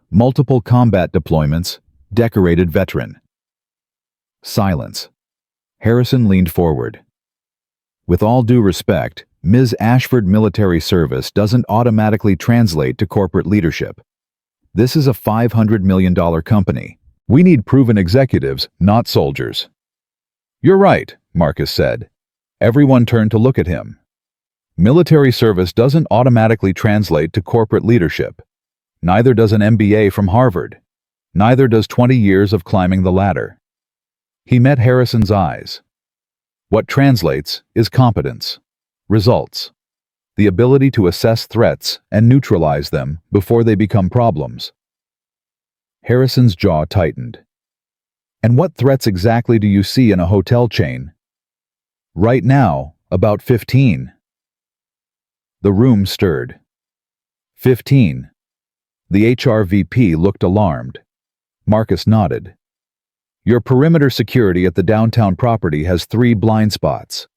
A: multiple combat deployments, decorated veteran." Silence. Harrison leaned forward. "With all due respect, Ms. Ashford, military service doesn't automatically translate to corporate leadership. This is a $500 million company. We need proven executives, not soldiers." "You're right," Marcus said. Everyone turned to look at him. "Military service doesn't automatically translate to corporate leadership. Neither does an MBA from Harvard. Neither does 20 years of climbing the ladder." He met Harrison's eyes. "What translates is competence, results, the ability to assess threats and neutralize them before they become problems." Harrison's jaw tightened. "And what threats exactly do you see in a hotel chain?" "Right now, about 15. The room stirred. 15. The HR VP looked alarmed. Marcus nodded. "Your perimeter security at the downtown property has 3 blind spots.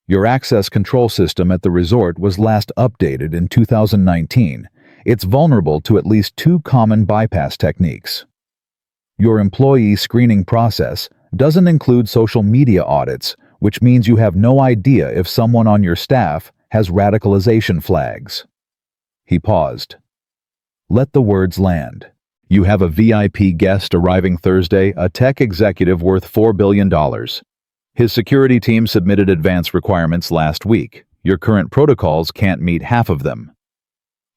A: Your access control system at the resort was last updated in 2019. It's vulnerable to at least 2 common bypass techniques. Your employee screening process doesn't include social media audits, which means you have no idea if someone on your staff has radicalization flags." He paused. Let the words land. "You have a VIP guest arriving Thursday, a tech executive worth $4 billion. His security team submitted advance requirements last week. Your current protocols can't meet half of them."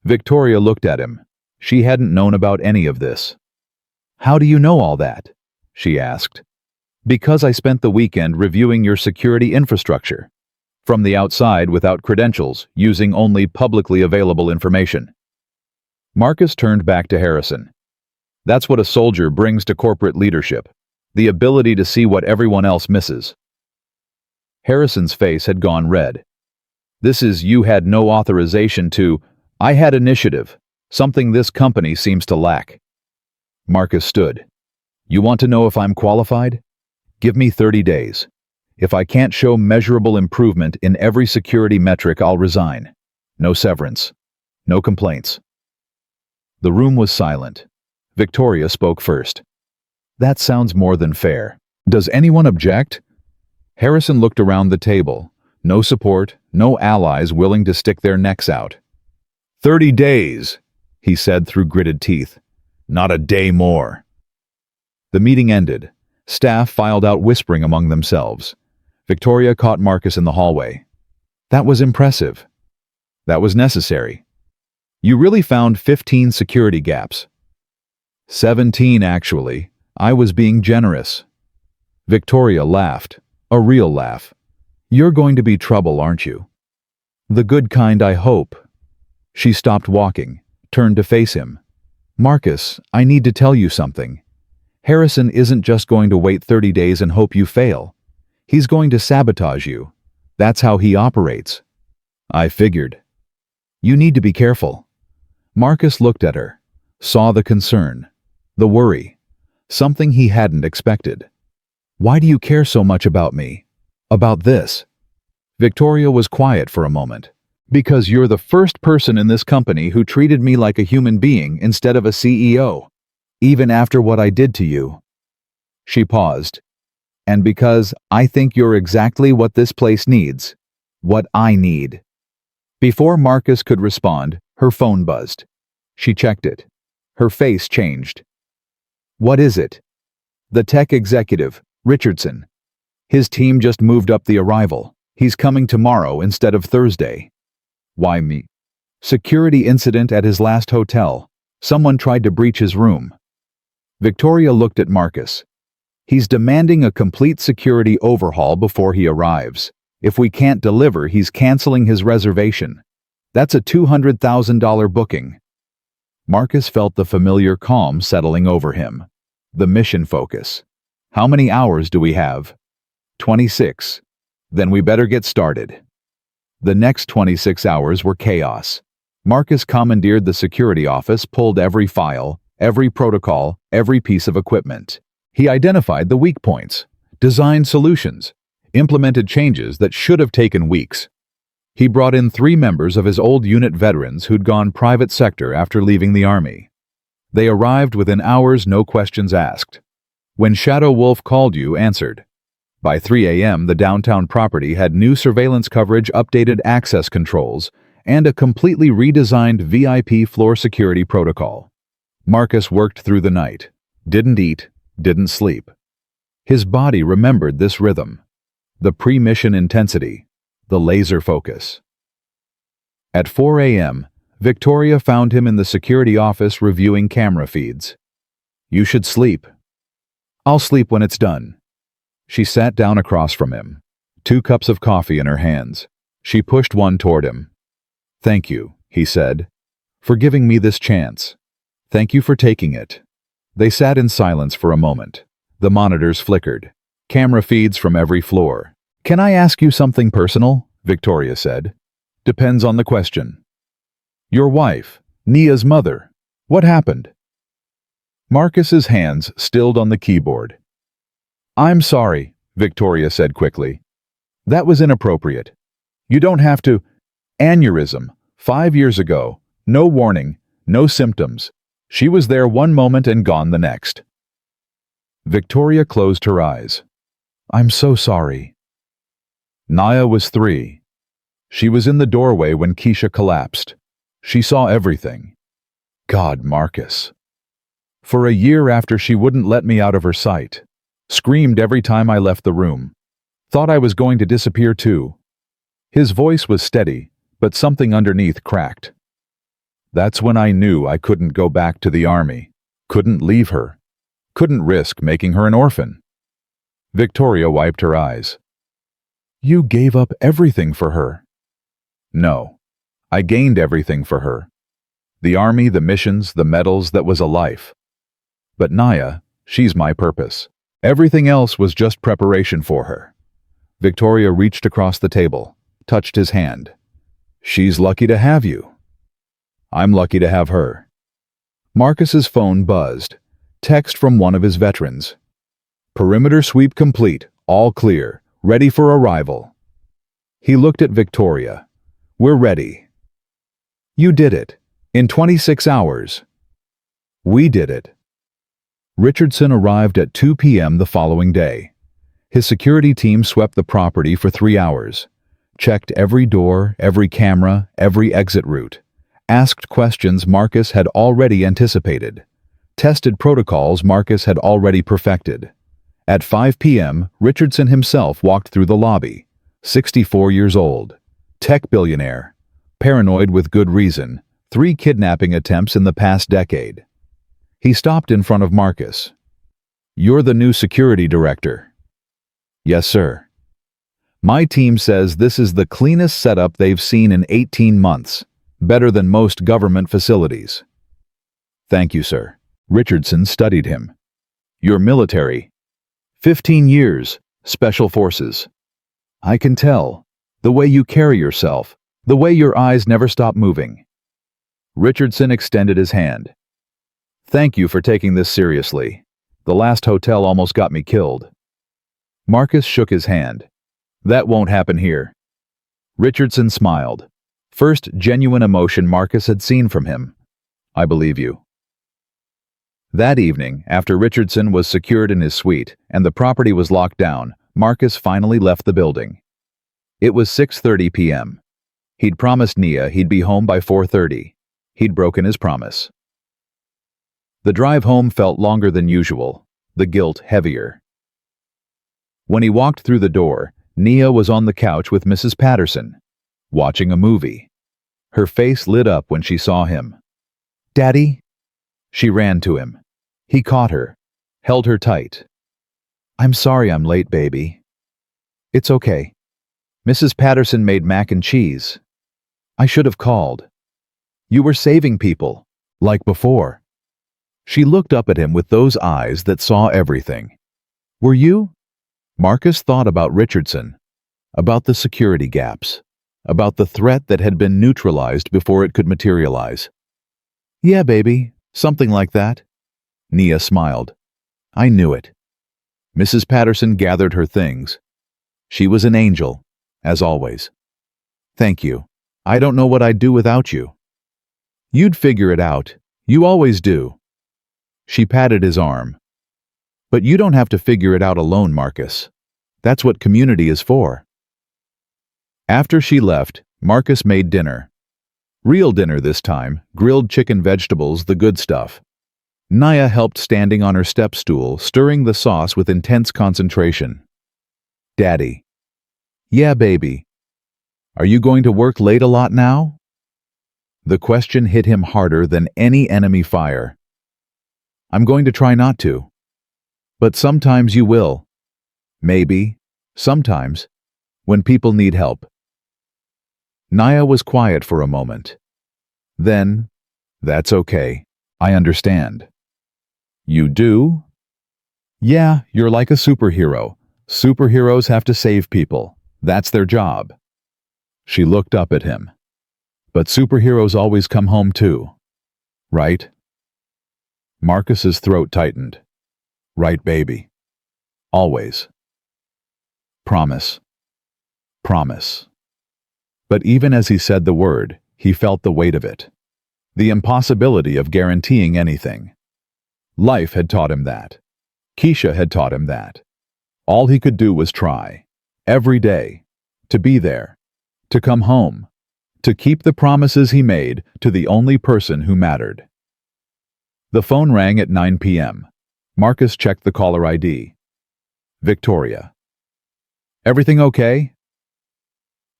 A: Victoria looked at him. She hadn't known about any of this. "How do you know all that?" she asked. "Because I spent the weekend reviewing your security infrastructure. From the outside, without credentials, using only publicly available information." Marcus turned back to Harrison. "That's what a soldier brings to corporate leadership. The ability to see what everyone else misses." Harrison's face had gone red. "This is you had no authorization to, I had initiative, something this company seems to lack." Marcus stood. "You want to know if I'm qualified? Give me 30 days. If I can't show measurable improvement in every security metric, I'll resign. No severance. No complaints." The room was silent. Victoria spoke first. "That sounds more than fair. Does anyone object?" Harrison looked around the table. No support, no allies willing to stick their necks out. 30 days, he said through gritted teeth. Not a day more." The meeting ended. Staff filed out whispering among themselves. Victoria caught Marcus in the hallway. That was impressive. That was necessary. You really found 15 security gaps. 17, actually. I was being generous. Victoria laughed. A real laugh. You're going to be trouble, aren't you? The good kind, I hope. She stopped walking, turned to face him. Marcus, I need to tell you something. Harrison isn't just going to wait 30 days and hope you fail. He's going to sabotage you. That's how he operates. I figured. You need to be careful. Marcus looked at her, saw the concern, the worry, something he hadn't expected. Why do you care so much about me? About this? Victoria was quiet for a moment. Because you're the first person in this company who treated me like a human being instead of a CEO, even after what I did to you. She paused. And because I think you're exactly what this place needs. What I need. Before Marcus could respond, her phone buzzed. She checked it. Her face changed. What is it? The tech executive, Richardson. His team just moved up the arrival. He's coming tomorrow instead of Thursday. Why me? Security incident at his last hotel. Someone tried to breach his room. Victoria looked at Marcus. He's demanding a complete security overhaul before he arrives. If we can't deliver, he's canceling his reservation. That's a $200,000 booking. Marcus felt the familiar calm settling over him. The mission focus. How many hours do we have? 26. Then we better get started. The next 26 hours were chaos. Marcus commandeered the security office, pulled every file, every protocol, every piece of equipment. He identified the weak points, designed solutions, implemented changes that should have taken weeks. He brought in 3 members of his old unit veterans who'd gone private sector after leaving the army. They arrived within hours, no questions asked. When Shadow Wolf called, you answered. By 3 a.m., the downtown property had new surveillance coverage, updated access controls, and a completely redesigned VIP floor security protocol. Marcus worked through the night. Didn't eat, didn't sleep. His body remembered this rhythm. The pre-mission intensity. The laser focus. At 4 a.m., Victoria found him in the security office reviewing camera feeds. You should sleep. I'll sleep when it's done. She sat down across from him, 2 cups of coffee in her hands. She pushed one toward him. Thank you, he said, for giving me this chance. Thank you for taking it. They sat in silence for a moment. The monitors flickered. Camera feeds from every floor. Can I ask you something personal? Victoria said. Depends on the question. Your wife, Nia's mother. What happened? Marcus's hands stilled on the keyboard. I'm sorry, Victoria said quickly. That was inappropriate. You don't have to. Aneurysm, 5 years ago. No warning, no symptoms. She was there one moment and gone the next. Victoria closed her eyes. I'm so sorry. Nia was 3. She was in the doorway when Keisha collapsed. She saw everything. God, Marcus. For a year after, she wouldn't let me out of her sight. Screamed every time I left the room. Thought I was going to disappear too. His voice was steady, but something underneath cracked. That's when I knew I couldn't go back to the army. Couldn't leave her. Couldn't risk making her an orphan. Victoria wiped her eyes. You gave up everything for her. No. I gained everything for her. The army, the missions, the medals, that was a life. But Nia, she's my purpose. Everything else was just preparation for her. Victoria reached across the table, touched his hand. She's lucky to have you. I'm lucky to have her. Marcus's phone buzzed. Text from one of his veterans. Perimeter sweep complete, all clear, ready for arrival. He looked at Victoria. We're ready. You did it. In 26 hours. We did it. Richardson arrived at 2 p.m. the following day. His security team swept the property for 3 hours. Checked every door, every camera, every exit route. Asked questions Marcus had already anticipated. Tested protocols Marcus had already perfected. At 5 p.m., Richardson himself walked through the lobby. 64 years old. Tech billionaire. Paranoid with good reason. 3 kidnapping attempts in the past decade. He stopped in front of Marcus. "You're the new security director." "Yes, sir." "My team says this is the cleanest setup they've seen in 18 months. Better than most government facilities." "Thank you, sir." Richardson studied him. "You're military." 15 years, Special Forces. "I can tell. The way you carry yourself, the way your eyes never stop moving." Richardson extended his hand. "Thank you for taking this seriously. The last hotel almost got me killed." Marcus shook his hand. "That won't happen here." Richardson smiled. First genuine emotion Marcus had seen from him. "I believe you." That evening, after Richardson was secured in his suite and the property was locked down, Marcus finally left the building. It was 6:30 p.m. He'd promised Nia he'd be home by 4:30. He'd broken his promise. The drive home felt longer than usual, the guilt heavier. When he walked through the door, Nia was on the couch with Mrs. Patterson, watching a movie. Her face lit up when she saw him. "Daddy?" She ran to him. He caught her, held her tight. "I'm sorry I'm late, baby." "It's okay. Mrs. Patterson made mac and cheese. I should have called. You were saving people, like before." She looked up at him with those eyes that saw everything. "Were you?" Marcus thought about Richardson, about the security gaps, about the threat that had been neutralized before it could materialize. "Yeah, baby, something like that." Nia smiled. "I knew it." Mrs. Patterson gathered her things. She was an angel, as always. "Thank you. I don't know what I'd do without you." "You'd figure it out. You always do." She patted his arm. "But you don't have to figure it out alone, Marcus. That's what community is for." After she left, Marcus made dinner. Real dinner this time, grilled chicken, vegetables, the good stuff. Nia helped, standing on her step stool, stirring the sauce with intense concentration. "Daddy." "Yeah, baby." "Are you going to work late a lot now?" The question hit him harder than any enemy fire. "I'm going to try not to." "But sometimes you will." "Maybe. Sometimes. When people need help." Nia was quiet for a moment. Then, "That's okay. I understand." "You do?" "Yeah, you're like a superhero. Superheroes have to save people. That's their job." She looked up at him. "But superheroes always come home too. Right?" Marcus's throat tightened. "Right, baby. Always." "Promise." "Promise." But even as he said the word, he felt the weight of it. The impossibility of guaranteeing anything. Life had taught him that. Keisha had taught him that. All he could do was try. Every day. To be there. To come home. To keep the promises he made to the only person who mattered. The phone rang at 9 p.m. Marcus checked the caller ID. Victoria. "Everything okay?"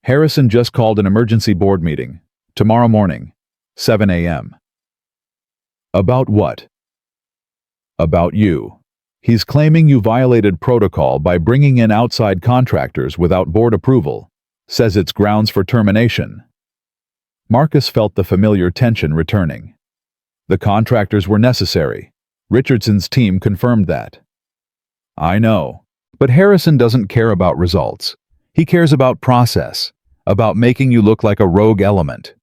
A: "Harrison just called an emergency board meeting. Tomorrow morning, 7 a.m. "About what?" "About you. He's claiming you violated protocol by bringing in outside contractors without board approval. Says it's grounds for termination." Marcus felt the familiar tension returning. The contractors were necessary. Richardson's team confirmed that. "I know. But Harrison doesn't care about results. He cares about process, about making you look like a rogue element."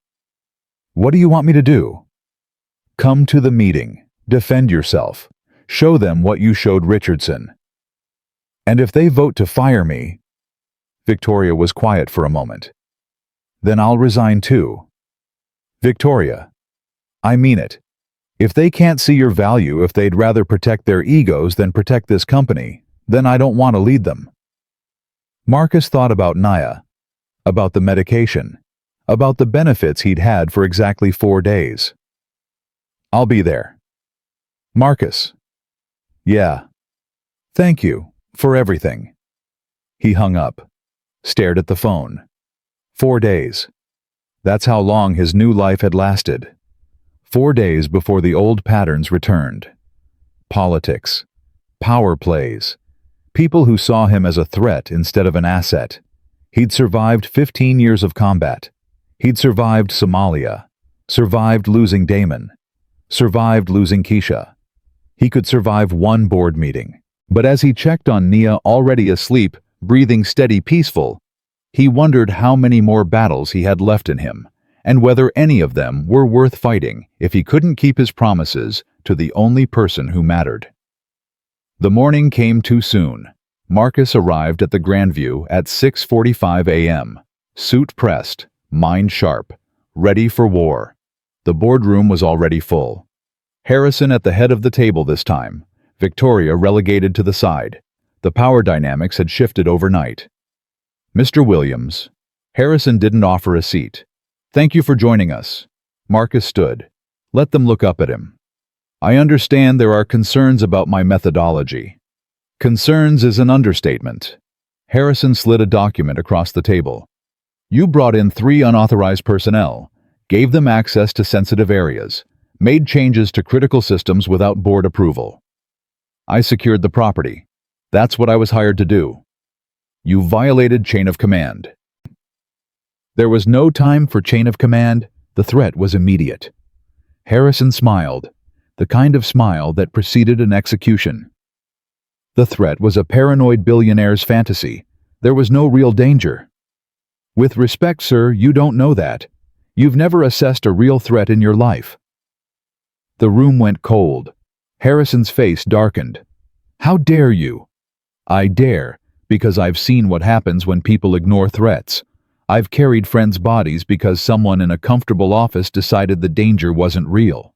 A: "What do you want me to do?" "Come to the meeting. Defend yourself. Show them what you showed Richardson." "And if they vote to fire me..." Victoria was quiet for a moment. "Then I'll resign too." "Victoria, I mean it. If they can't see your value, if they'd rather protect their egos than protect this company, then I don't want to lead them." Marcus thought about Nia, about the medication, about the benefits he'd had for exactly 4 days. "I'll be there." "Marcus." "Yeah. Thank you." For everything. He hung up, stared at the phone. 4 days. That's how long his new life had lasted. 4 days before the old patterns returned. Politics. Power plays. People who saw him as a threat instead of an asset. He'd survived 15 years of combat. He'd survived Somalia. Survived losing Damon. Survived losing Keisha. He could survive one board meeting. But as he checked on Nia already asleep, breathing steady peaceful, he wondered how many more battles he had left in him, and whether any of them were worth fighting if he couldn't keep his promises to the only person who mattered. The morning came too soon. Marcus arrived at the Grandview at 6:45 a.m., suit pressed, mind sharp, ready for war. The boardroom was already full. Harrison at the head of the table this time, Victoria relegated to the side. The power dynamics had shifted overnight. Mr. Williams. Harrison didn't offer a seat. Thank you for joining us. Marcus stood. Let them look up at him. I understand there are concerns about my methodology. Concerns is an understatement. Harrison slid a document across the table. You brought in 3 unauthorized personnel, gave them access to sensitive areas, made changes to critical systems without board approval. I secured the property. That's what I was hired to do. You violated chain of command. There was no time for chain of command. The threat was immediate. Harrison smiled, the kind of smile that preceded an execution. The threat was a paranoid billionaire's fantasy. There was no real danger. With respect, sir, you don't know that. You've never assessed a real threat in your life. The room went cold. Harrison's face darkened. How dare you? I dare, because I've seen what happens when people ignore threats. I've carried friends' bodies because someone in a comfortable office decided the danger wasn't real.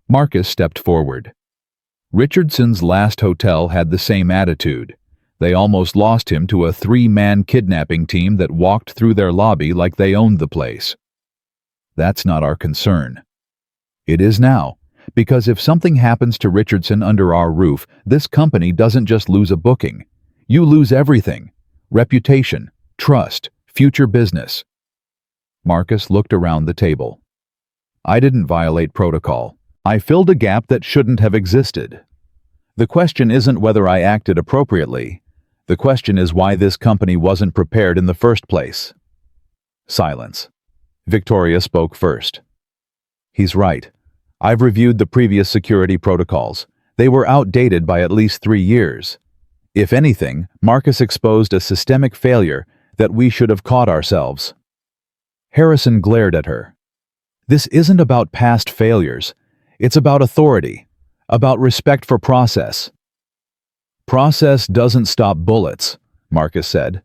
A: Marcus stepped forward. Richardson's last hotel had the same attitude. They almost lost him to a 3-man kidnapping team that walked through their lobby like they owned the place. That's not our concern. It is now, because if something happens to Richardson under our roof, this company doesn't just lose a booking. You lose everything. Reputation, trust, future business. Marcus looked around the table. I didn't violate protocol. I filled a gap that shouldn't have existed. The question isn't whether I acted appropriately. The question is why this company wasn't prepared in the first place. Silence. Victoria spoke first. He's right. I've reviewed the previous security protocols. They were outdated by at least 3 years. If anything, Marcus exposed a systemic failure that we should have caught ourselves. Harrison glared at her. This isn't about past failures. It's about authority, about respect for process. Process doesn't stop bullets, Marcus said.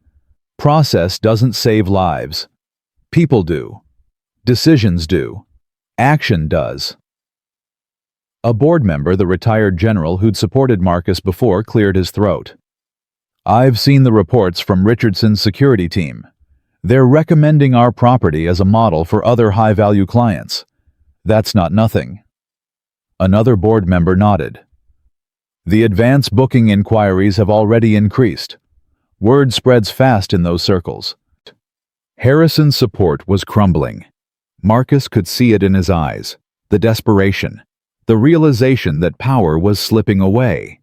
A: Process doesn't save lives. People do. Decisions do. Action does. A board member, the retired general who'd supported Marcus before, cleared his throat. I've seen the reports from Richardson's security team. They're recommending our property as a model for other high-value clients. That's not nothing. Another board member nodded. The advance booking inquiries have already increased. Word spreads fast in those circles. Harrison's support was crumbling. Marcus could see it in his eyes, the desperation, the realization that power was slipping away.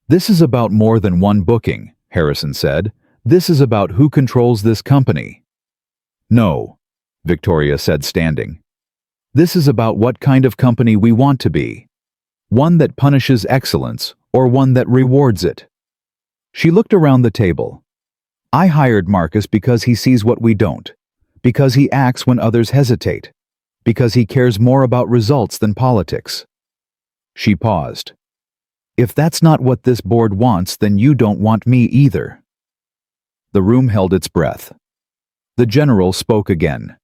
A: This is about more than one booking, Harrison said. This is about who controls this company. No, Victoria said, standing. This is about what kind of company we want to be. One that punishes excellence or one that rewards it. She looked around the table. I hired Marcus because he sees what we don't, because he acts when others hesitate, because he cares more about results than politics. She paused. If that's not what this board wants, then you don't want me either. The room held its breath. The general spoke again.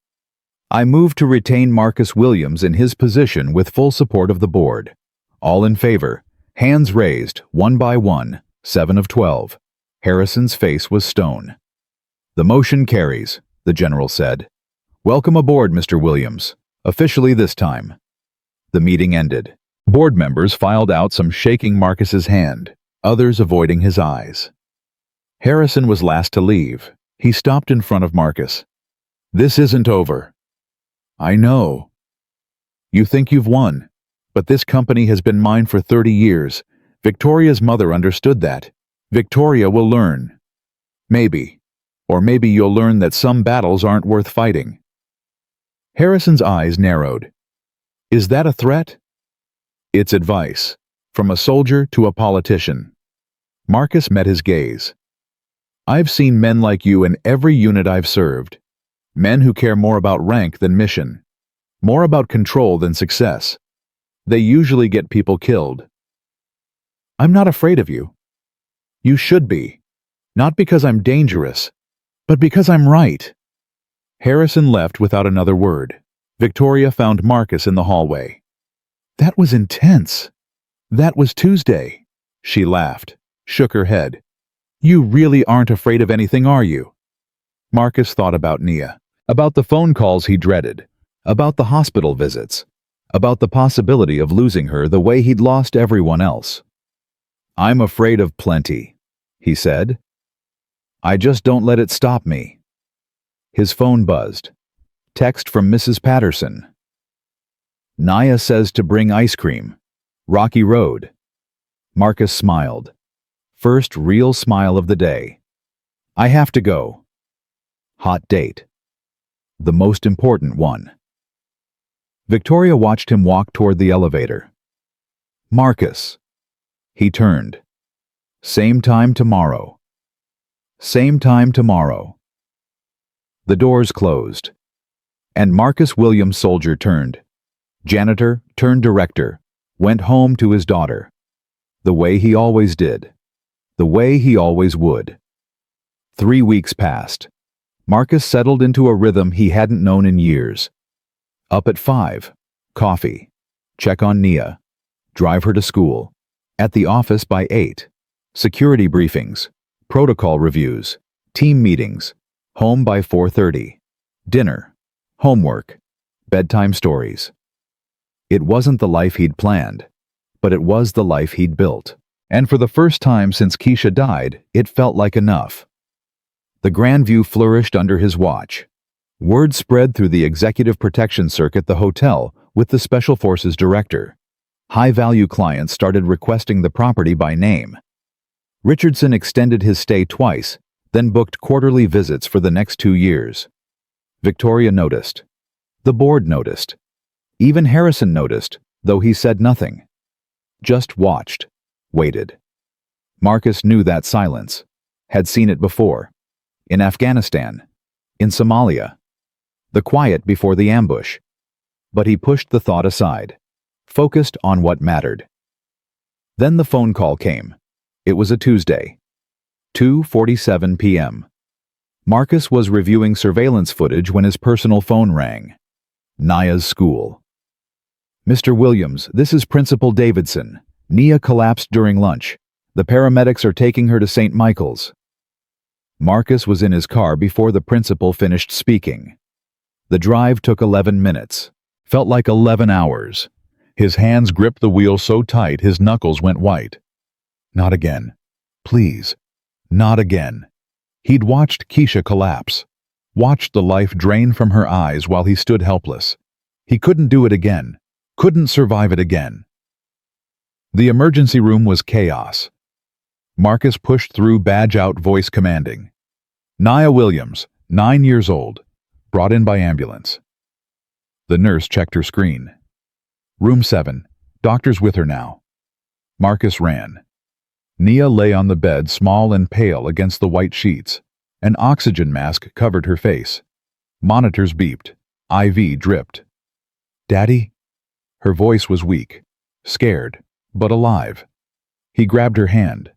A: I move to retain Marcus Williams in his position with full support of the board. All in favor. Hands raised, 1 by 1, 7 of 12. Harrison's face was stone. The motion carries, the general said. Welcome aboard, Mr. Williams. Officially this time. The meeting ended. Board members filed out, some shaking Marcus's hand. others avoiding his eyes. Harrison was last to leave. He stopped in front of Marcus. "This isn't over." "I know. You think you've won, but this company has been mine for 30 years. Victoria's mother understood that. Victoria will learn. Maybe. Or maybe you'll learn that some battles aren't worth fighting." Harrison's eyes narrowed. "Is that a threat?" "It's advice. From a soldier to a politician." Marcus met his gaze. "I've seen men like you in every unit I've served. Men who care more about rank than mission. More about control than success. They usually get people killed." "I'm not afraid of you." "You should be. Not because I'm dangerous, but because I'm right." Harrison left without another word. Victoria found Marcus in the hallway. "That was intense. That was Tuesday." She laughed, shook her head. "You really aren't afraid of anything, are you?" Marcus thought about Nia, about the phone calls he dreaded, about the hospital visits, about the possibility of losing her the way he'd lost everyone else. "I'm afraid of plenty," he said. "I just don't let it stop me." His phone buzzed. Text from Mrs. Patterson. "Nia says to bring ice cream. Rocky Road." Marcus smiled. First real smile of the day. "I have to go." Hot date. The most important one. Victoria watched him walk toward the elevator. "Marcus." He turned. "Same time tomorrow." "Same time tomorrow." The doors closed. And Marcus Williams Soldier turned. Janitor turned director. Went home to his daughter. The way he always did. The way he always would. 3 weeks passed. Marcus settled into a rhythm he hadn't known in years. Up at 5. Coffee. Check on Nia. Drive her to school. At the office by 8. Security briefings. Protocol reviews. Team meetings. Home by 4:30. Dinner. Homework. Bedtime stories. It wasn't the life he'd planned, but it was the life he'd built. And for the first time since Keisha died, it felt like enough. The Grandview flourished under his watch. Word spread through the executive protection circuit the hotel with the Special Forces director. High-value clients started requesting the property by name. Richardson extended his stay twice, then booked quarterly visits for the next 2 years. Victoria noticed. The board noticed. Even Harrison noticed, though he said nothing. Just watched. Waited. Marcus knew that silence. Had seen it before. In Afghanistan. In Somalia. The quiet before the ambush. But he pushed the thought aside. Focused on what mattered. Then the phone call came. It was a Tuesday. 2:47 p.m. Marcus was reviewing surveillance footage when his personal phone rang. Nia's school. "Mr. Williams, this is Principal Davidson. Nia collapsed during lunch. The paramedics are taking her to St. Michael's." Marcus was in his car before the principal finished speaking. The drive took 11 minutes. Felt like 11 hours. His hands gripped the wheel so tight his knuckles went white. Not again. Please. Not again. He'd watched Keisha collapse. Watched the life drain from her eyes while he stood helpless. He couldn't do it again. Couldn't survive it again. The emergency room was chaos. Marcus pushed through badge-out voice commanding. "Nia Williams, 9 years old. Brought in by ambulance." The nurse checked her screen. "Room 7. Doctor's with her now." Marcus ran. Nia lay on the bed, small and pale against the white sheets. An oxygen mask covered her face. Monitors beeped. IV dripped. "Daddy?" Her voice was weak. Scared, but alive. He grabbed her hand.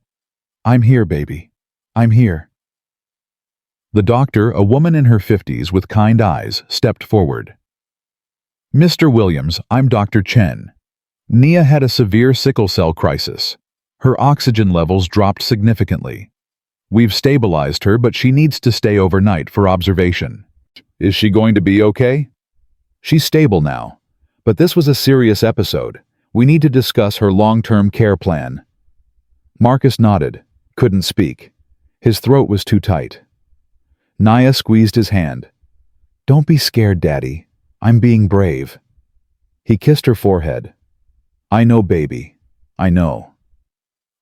A: "I'm here, baby. I'm here." The doctor, a woman in her 50s with kind eyes, stepped forward. "Mr. Williams, I'm Dr. Chen. Nia had a severe sickle cell crisis. Her oxygen levels dropped significantly. We've stabilized her, but she needs to stay overnight for observation." "Is she going to be okay?" "She's stable now. But this was a serious episode. We need to discuss her long-term care plan." Marcus nodded, couldn't speak. His throat was too tight. Nia squeezed his hand. "Don't be scared, Daddy. I'm being brave." He kissed her forehead. "I know, baby. I know."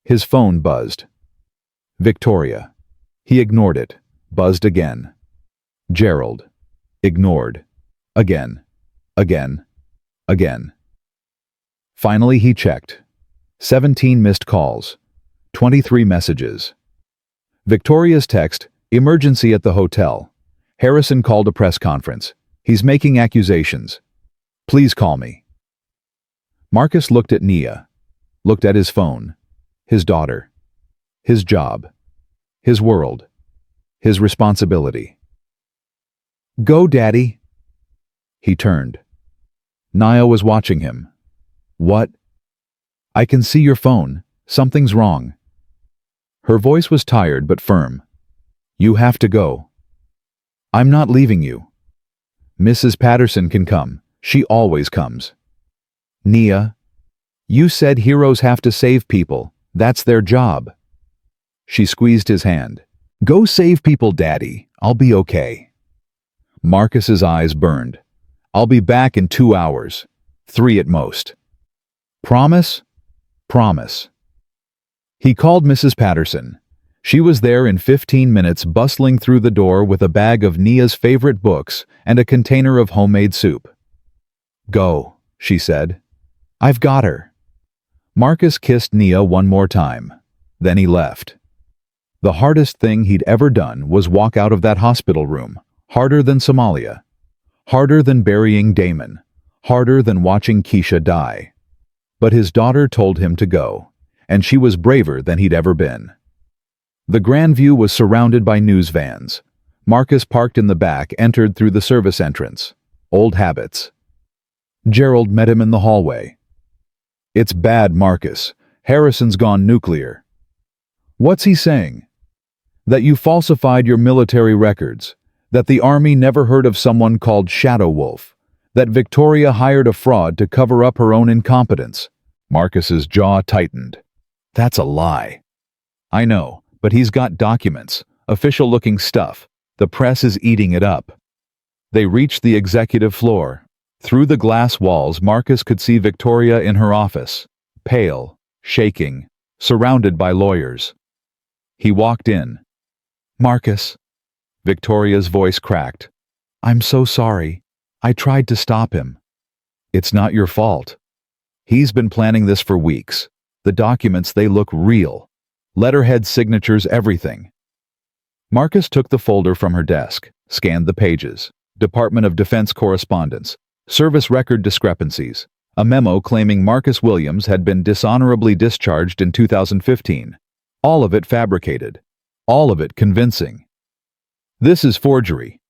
A: His phone buzzed. Victoria. He ignored it, buzzed again. Gerald. Ignored. Again. Again. Again. Finally he checked. 17 missed calls. 23 messages. Victoria's text, "Emergency at the hotel. Harrison called a press conference. He's making accusations. Please call me." Marcus looked at Nia, looked at his phone, his daughter, his job, his world, his responsibility. "Go, Daddy." He turned. Nia was watching him. "What?" "I can see your phone. Something's wrong." Her voice was tired but firm. "You have to go." "I'm not leaving you." "Mrs. Patterson can come. She always comes." "Nia, you said heroes have to save people. That's their job." She squeezed his hand. "Go save people, Daddy. I'll be okay." Marcus's eyes burned. "I'll be back in 2 hours. 3 at most." "Promise?" "Promise." He called Mrs. Patterson. She was there in 15 minutes, bustling through the door with a bag of Nia's favorite books and a container of homemade soup. "Go," she said. "I've got her." Marcus kissed Nia one more time. Then he left. The hardest thing he'd ever done was walk out of that hospital room. Harder than Somalia. Harder than burying Damon. Harder than watching Keisha die. But his daughter told him to go, and she was braver than he'd ever been. The Grandview was surrounded by news vans. Marcus parked in the back, entered through the service entrance. Old habits. Gerald met him in the hallway. "It's bad, Marcus. Harrison's gone nuclear." "What's he saying?" "That you falsified your military records. That the Army never heard of someone called Shadow Wolf. That Victoria hired a fraud to cover up her own incompetence." Marcus's jaw tightened. "That's a lie." "I know, but he's got documents, official-looking stuff. The press is eating it up." They reached the executive floor. Through the glass walls, Marcus could see Victoria in her office, pale, shaking, surrounded by lawyers. He walked in. "Marcus." Victoria's voice cracked. "I'm so sorry. I tried to stop him." "It's not your fault. He's been planning this for weeks. The documents, they look real. Letterhead signatures, everything." Marcus took the folder from her desk, scanned the pages. Department of Defense correspondence, service record discrepancies, a memo claiming Marcus Williams had been dishonorably discharged in 2015. All of it fabricated. All of it convincing. "This is forgery."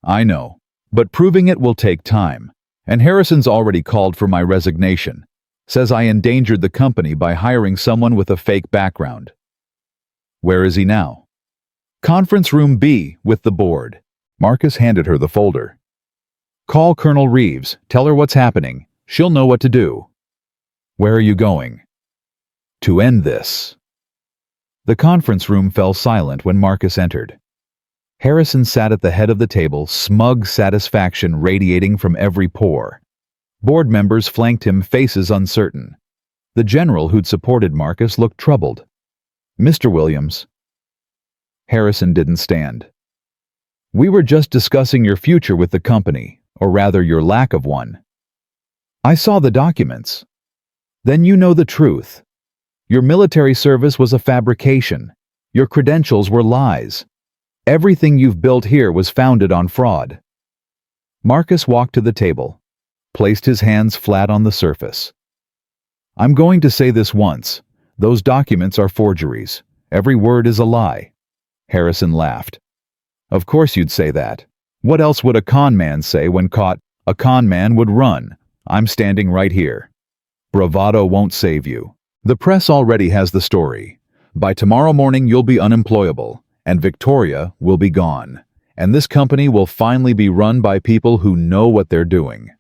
A: "I know, but proving it will take time. And Harrison's already called for my resignation. Says I endangered the company by hiring someone with a fake background." "Where is he now?" "Conference room B with the board." Marcus handed her the folder. "Call Colonel Reeves. Tell her what's happening. She'll know what to do." "Where are you going?" "To end this." The conference room fell silent when Marcus entered. Harrison sat at the head of the table, smug satisfaction radiating from every pore. Board members flanked him, faces uncertain. The general who'd supported Marcus looked troubled. "Mr. Williams." Harrison didn't stand. "We were just discussing your future with the company, or rather your lack of one." "I saw the documents." "Then you know the truth. Your military service was a fabrication. Your credentials were lies. Everything you've built here was founded on fraud." Marcus walked to the table, placed his hands flat on the surface. "I'm going to say this once. Those documents are forgeries. Every word is a lie." Harrison laughed. "Of course you'd say that. What else would a con man say when caught? A con man would run. I'm standing right here. Bravado won't save you. The press already has the story. By tomorrow morning you'll be unemployable, and Victoria will be gone. And this company will finally be run by people who know what they're doing."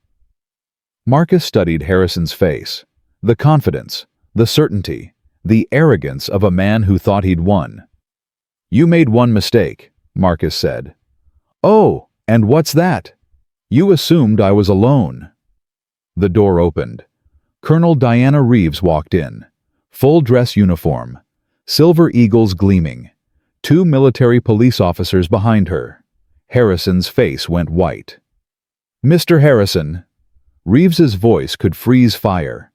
A: Marcus studied Harrison's face. The confidence, the certainty, The arrogance of a man who thought he'd won. "You made one mistake," Marcus said. "Oh, and what's that?" "You assumed I was alone." The door opened. Colonel Diana Reeves walked in. Full dress uniform. Silver eagles gleaming. 2 military police officers behind her. Harrison's face went white. "Mr. Harrison." Reeves's voice could freeze fire.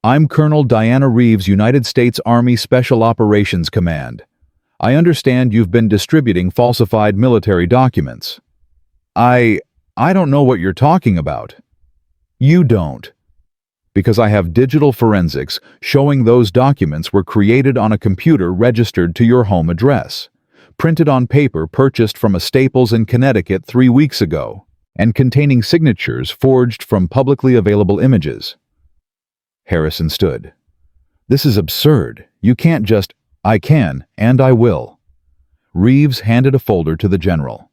A: "I'm Colonel Diana Reeves, United States Army Special Operations Command. I understand you've been distributing falsified military documents." I don't know what you're talking about." "You don't. Because I have digital forensics showing those documents were created on a computer registered to your home address, printed on paper purchased from a Staples in Connecticut 3 weeks ago, and containing signatures forged from publicly available images." Harrison stood. "This is absurd. You can't just—" "I can, and I will." Reeves handed a folder to the general.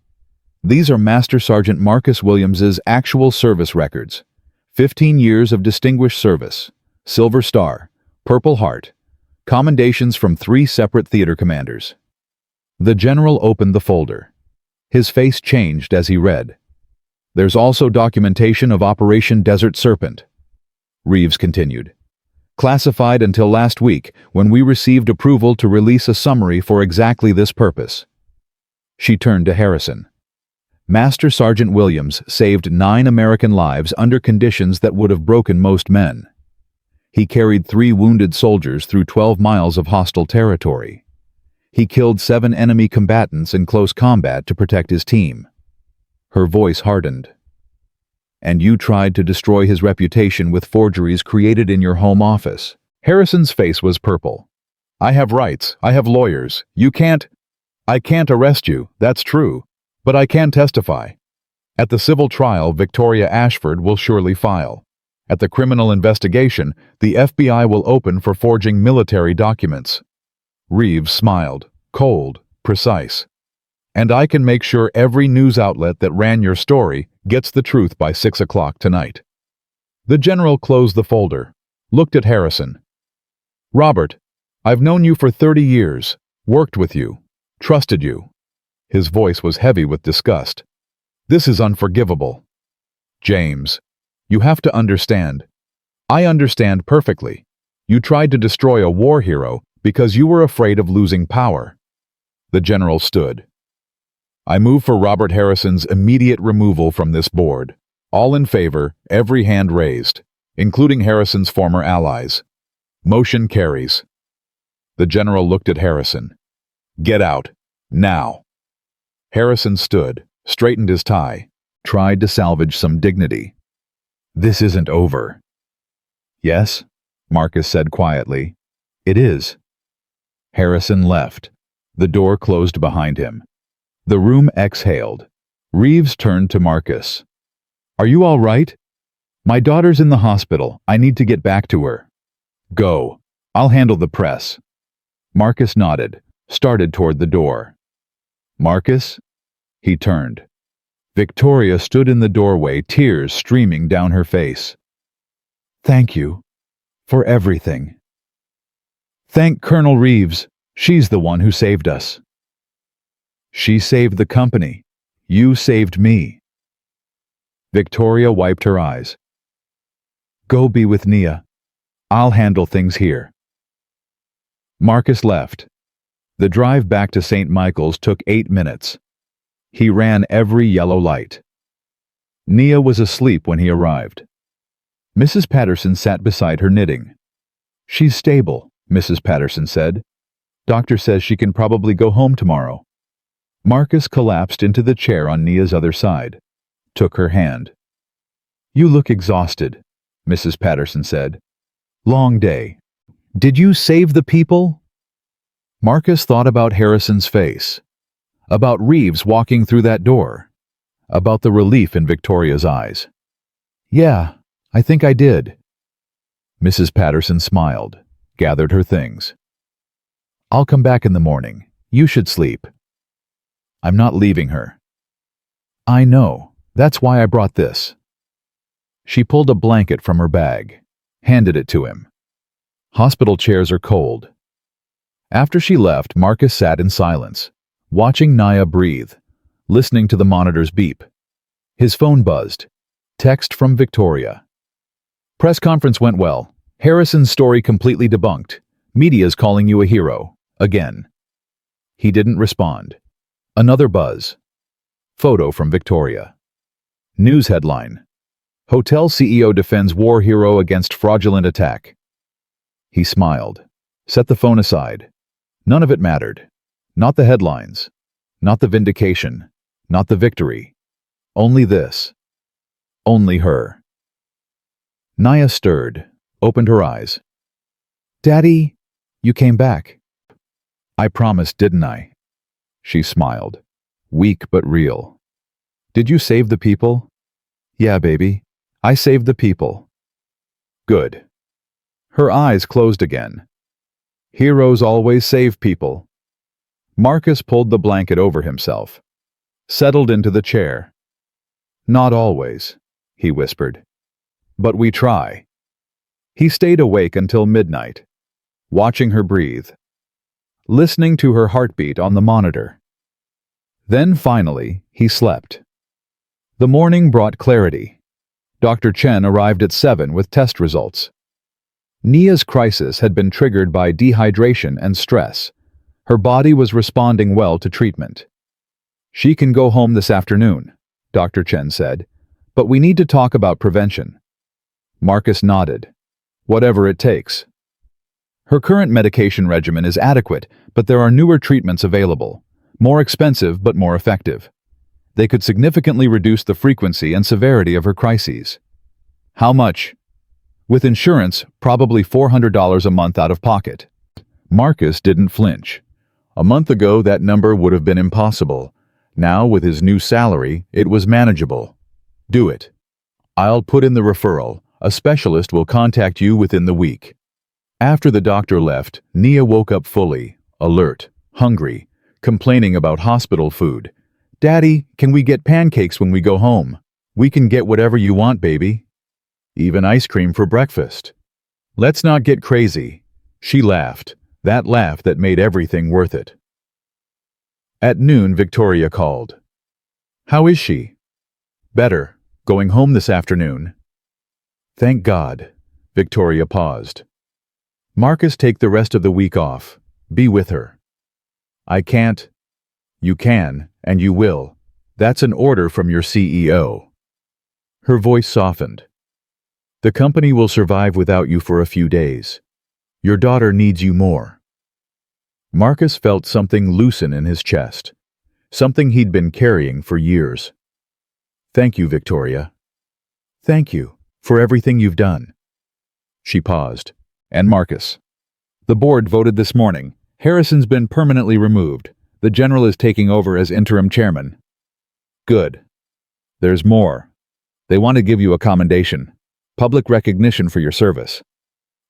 A: "These are Master Sergeant Marcus Williams's actual service records. 15 years of distinguished service, Silver Star, Purple Heart, commendations from 3 separate theater commanders." The general opened the folder. His face changed as he read. "There's also documentation of Operation Desert Serpent." Reeves continued. "Classified until last week, when we received approval to release a summary for exactly this purpose." She turned to Harrison. "Master Sergeant Williams saved 9 American lives under conditions that would have broken most men. He carried 3 wounded soldiers through 12 miles of hostile territory. He killed 7 enemy combatants in close combat to protect his team." Her voice hardened. "And you tried to destroy his reputation with forgeries created in your home office." Harrison's face was purple. "I have rights. I have lawyers. I can't arrest you, that's true. But I can testify. At the civil trial, Victoria Ashford will surely file. At the criminal investigation, the FBI will open for forging military documents." Reeves smiled, cold, precise. "And I can make sure every news outlet that ran your story gets the truth by 6 o'clock tonight." The general closed the folder, looked at Harrison. "Robert, I've known you for 30 years, worked with you, trusted you." His voice was heavy with disgust. "This is unforgivable. James, you have to understand. I understand perfectly. You tried to destroy a war hero because you were afraid of losing power." The general stood. "I move for Robert Harrison's immediate removal from this board. All in favor, every hand raised, including Harrison's former allies. Motion carries." The general looked at Harrison. "Get out. Now." Harrison stood, straightened his tie, tried to salvage some dignity. "This isn't over." "Yes," Marcus said quietly. "It is." Harrison left. The door closed behind him. The room exhaled. Reeves turned to Marcus. "Are you all right?" "My daughter's in the hospital. I need to get back to her." "Go. I'll handle the press." Marcus nodded, started toward the door. "Marcus?" He turned. Victoria stood in the doorway, tears streaming down her face. "Thank you. For everything. Thank Colonel Reeves. She's the one who saved us." "She saved the company. You saved me." Victoria wiped her eyes. "Go be with Nia. I'll handle things here." Marcus left. The drive back to St. Michael's took 8 minutes. He ran every yellow light. Nia was asleep when he arrived. Mrs. Patterson sat beside her knitting. "She's stable," Mrs. Patterson said. "Doctor says she can probably go home tomorrow." Marcus collapsed into the chair on Nia's other side, took her hand. "You look exhausted," Mrs. Patterson said. "Long day. Did you save the people?" Marcus thought about Harrison's face, about Reeves walking through that door, about the relief in Victoria's eyes. "Yeah, I think I did." Mrs. Patterson smiled, gathered her things. "I'll come back in the morning. You should sleep." "I'm not leaving her." "I know. That's why I brought this." She pulled a blanket from her bag, handed it to him. Hospital chairs are cold. After she left, Marcus sat in silence, watching Naya breathe, listening to the monitor's beep. His phone buzzed. Text from Victoria. Press conference went well. Harrison's story completely debunked. Media's calling you a hero. Again. He didn't respond. Another buzz. Photo from Victoria. News headline. Hotel CEO defends war hero against fraudulent attack. He smiled. Set the phone aside. None of it mattered. Not the headlines. Not the vindication. Not the victory. Only this. Only her. Naya stirred, opened her eyes. Daddy, you came back. I promised, didn't I? She smiled. Weak but real. Did you save the people? Yeah, baby. I saved the people. Good. Her eyes closed again. Heroes always save people. Marcus pulled the blanket over himself. Settled into the chair. Not always, he whispered. But we try. He stayed awake until midnight, watching her breathe, listening to her heartbeat on the monitor. Then finally, he slept. The morning brought clarity. Dr. Chen arrived at 7 with test results. Nia's crisis had been triggered by dehydration and stress. Her body was responding well to treatment. She can go home this afternoon, Dr. Chen said, but we need to talk about prevention. Marcus nodded. Whatever it takes. Her current medication regimen is adequate, but there are newer treatments available, more expensive but more effective. They could significantly reduce the frequency and severity of her crises. How much? With insurance, probably $400 a month out of pocket. Marcus didn't flinch. A month ago, that number would have been impossible. Now, with his new salary, it was manageable. Do it. I'll put in the referral. A specialist will contact you within the week. After the doctor left, Nia woke up fully, alert, hungry, complaining about hospital food. Daddy, can we get pancakes when we go home? We can get whatever you want, baby. Even ice cream for breakfast. Let's not get crazy. She laughed, that laugh that made everything worth it. At noon, Victoria called. How is she? Better. Going home this afternoon. Thank God. Victoria paused. Marcus, take the rest of the week off. Be with her. I can't. You can, and you will. That's an order from your CEO. Her voice softened. The company will survive without you for a few days. Your daughter needs you more. Marcus felt something loosen in his chest, something he'd been carrying for years. Thank you, Victoria. Thank you for everything you've done. She paused. And Marcus. The board voted this morning. Harrison's been permanently removed. The general is taking over as interim chairman. Good. There's more. They want to give you a commendation. Public recognition for your service.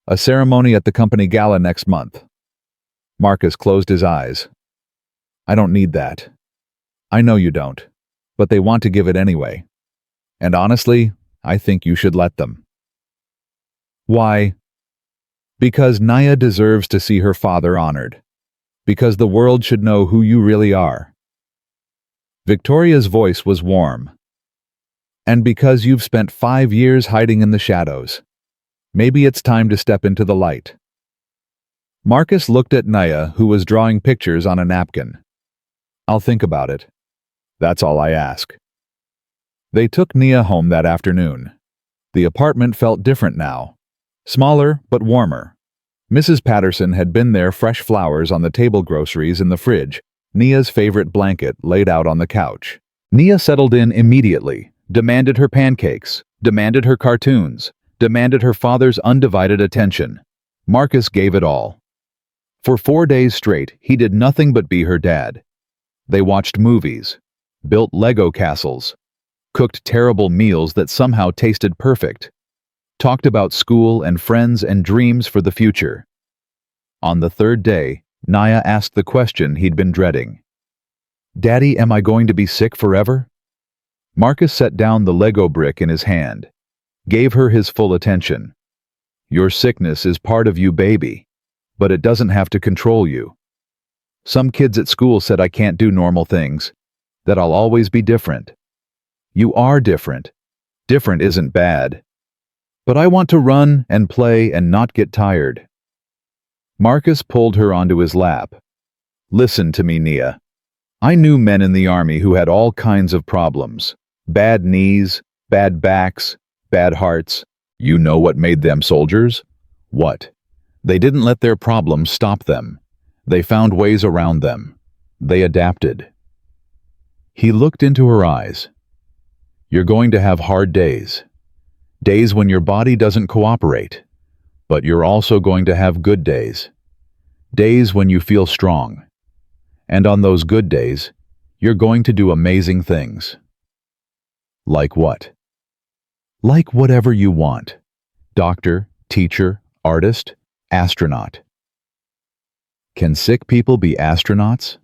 A: A ceremony at the company gala next month. Marcus closed his eyes. I don't need that. I know you don't. But they want to give it anyway. And honestly, I think you should let them. Why? Because Naya deserves to see her father honored. Because the world should know who you really are. Victoria's voice was warm. And because you've spent 5 years hiding in the shadows. Maybe it's time to step into the light. Marcus looked at Naya, who was drawing pictures on a napkin. I'll think about it. That's all I ask. They took Nia home that afternoon. The apartment felt different now. Smaller, but warmer. Mrs. Patterson had been there, fresh flowers on the table, groceries in the fridge, Nia's favorite blanket laid out on the couch. Nia settled in immediately, demanded her pancakes, demanded her cartoons, demanded her father's undivided attention. Marcus gave it all. For 4 days straight, he did nothing but be her dad. They watched movies, built Lego castles, cooked terrible meals that somehow tasted perfect, talked about school and friends and dreams for the future. On the 3rd day, Naya asked the question he'd been dreading. Daddy, am I going to be sick forever? Marcus set down the Lego brick in his hand, gave her his full attention. Your sickness is part of you, baby, but it doesn't have to control you. Some kids at school said I can't do normal things, that I'll always be different. You are different. Different isn't bad. But I want to run and play and not get tired. Marcus pulled her onto his lap. Listen to me, Nia. I knew men in the army who had all kinds of problems. Bad knees, bad backs, bad hearts. You know what made them soldiers? What? They didn't let their problems stop them. They found ways around them. They adapted. He looked into her eyes. You're going to have hard days. Days when your body doesn't cooperate. But you're also going to have good days. Days when you feel strong. And on those good days, you're going to do amazing things. Like what? Like whatever you want. Doctor, teacher, artist, astronaut. Can sick people be astronauts?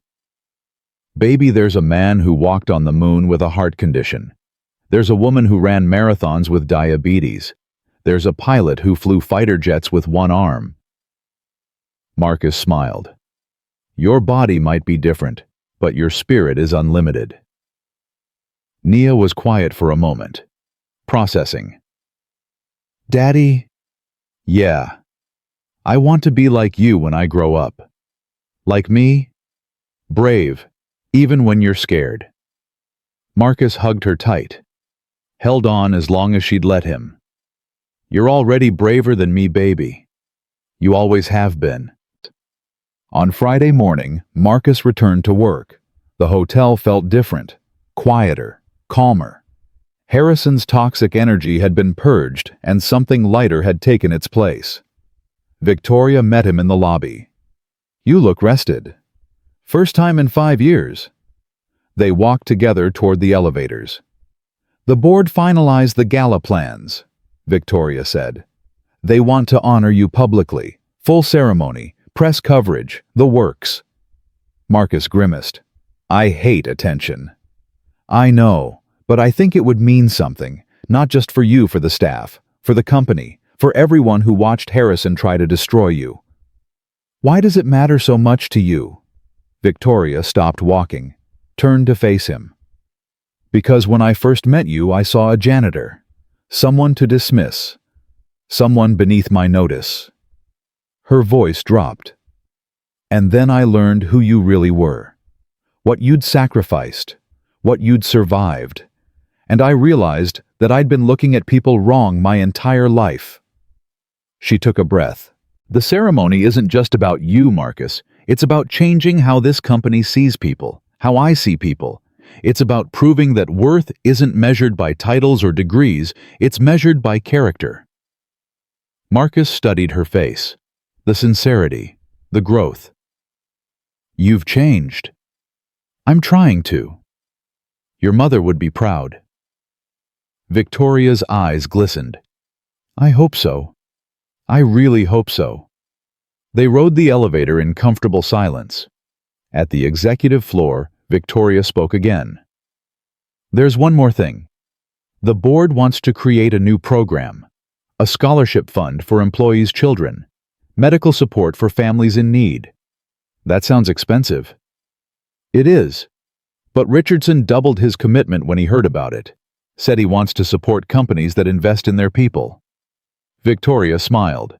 A: Baby, there's a man who walked on the moon with a heart condition. There's a woman who ran marathons with diabetes. There's a pilot who flew fighter jets with one arm. Marcus smiled. Your body might be different, but your spirit is unlimited. Nia was quiet for a moment, processing. Daddy? Yeah. I want to be like you when I grow up. Like me? Brave, even when you're scared. Marcus hugged her tight, held on as long as she'd let him. You're already braver than me, baby. You always have been. On Friday morning, Marcus returned to work. The hotel felt different, quieter, calmer. Harrison's toxic energy had been purged and something lighter had taken its place. Victoria met him in the lobby. You look rested. First time in 5 years. They walked together toward the elevators. The board finalized the gala plans, Victoria said. They want to honor you publicly. Full ceremony, press coverage, the works. Marcus grimaced. I hate attention. I know, but I think it would mean something, not just for you, for the staff, for the company, for everyone who watched Harrison try to destroy you. Why does it matter so much to you? Victoria stopped walking, turned to face him. Because when I first met you, I saw a janitor, someone to dismiss, someone beneath my notice. Her voice dropped. And then I learned who you really were, what you'd sacrificed, what you'd survived, and I realized that I'd been looking at people wrong my entire life. She took a breath. The ceremony isn't just about you, Marcus. It's about changing how this company sees people, how I see people. It's about proving that worth isn't measured by titles or degrees, it's measured by character. Marcus studied her face, the sincerity, the growth. You've changed. I'm trying to. Your mother would be proud. Victoria's eyes glistened. I hope so. I really hope so. They rode the elevator in comfortable silence. At the executive floor, Victoria spoke again. There's one more thing. The board wants to create a new program, a scholarship fund for employees' children, medical support for families in need. That sounds expensive. It is. But Richardson doubled his commitment when he heard about it, said he wants to support companies that invest in their people. Victoria smiled.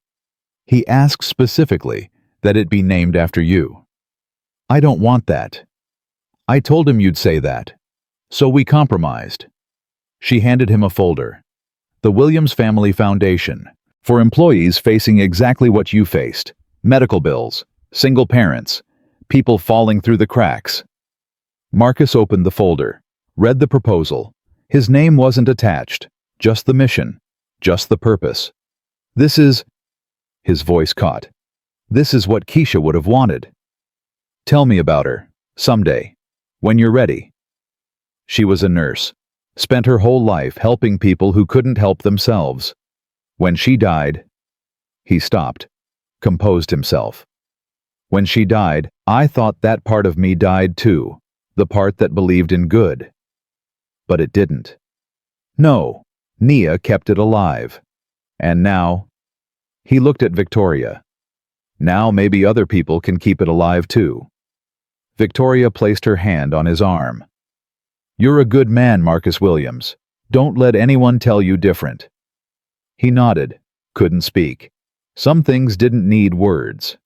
A: He asked specifically that it be named after you. I don't want that. I told him you'd say that. So we compromised. She handed him a folder. The Williams Family Foundation, for employees facing exactly what you faced. Medical bills, single parents, people falling through the cracks. Marcus opened the folder, read the proposal. His name wasn't attached, just the mission, just the purpose. This is, his voice caught. This is what Keisha would have wanted. Tell me about her, someday, when you're ready. She was a nurse, spent her whole life helping people who couldn't help themselves. When she died, he stopped, composed himself. When she died, I thought that part of me died too, the part that believed in good. But it didn't. No, Nia kept it alive. And now, He looked at Victoria. Now maybe other people can keep it alive too. Victoria placed her hand on his arm. You're a good man, Marcus Williams. Don't let anyone tell you different. He nodded, couldn't speak. Some things didn't need words.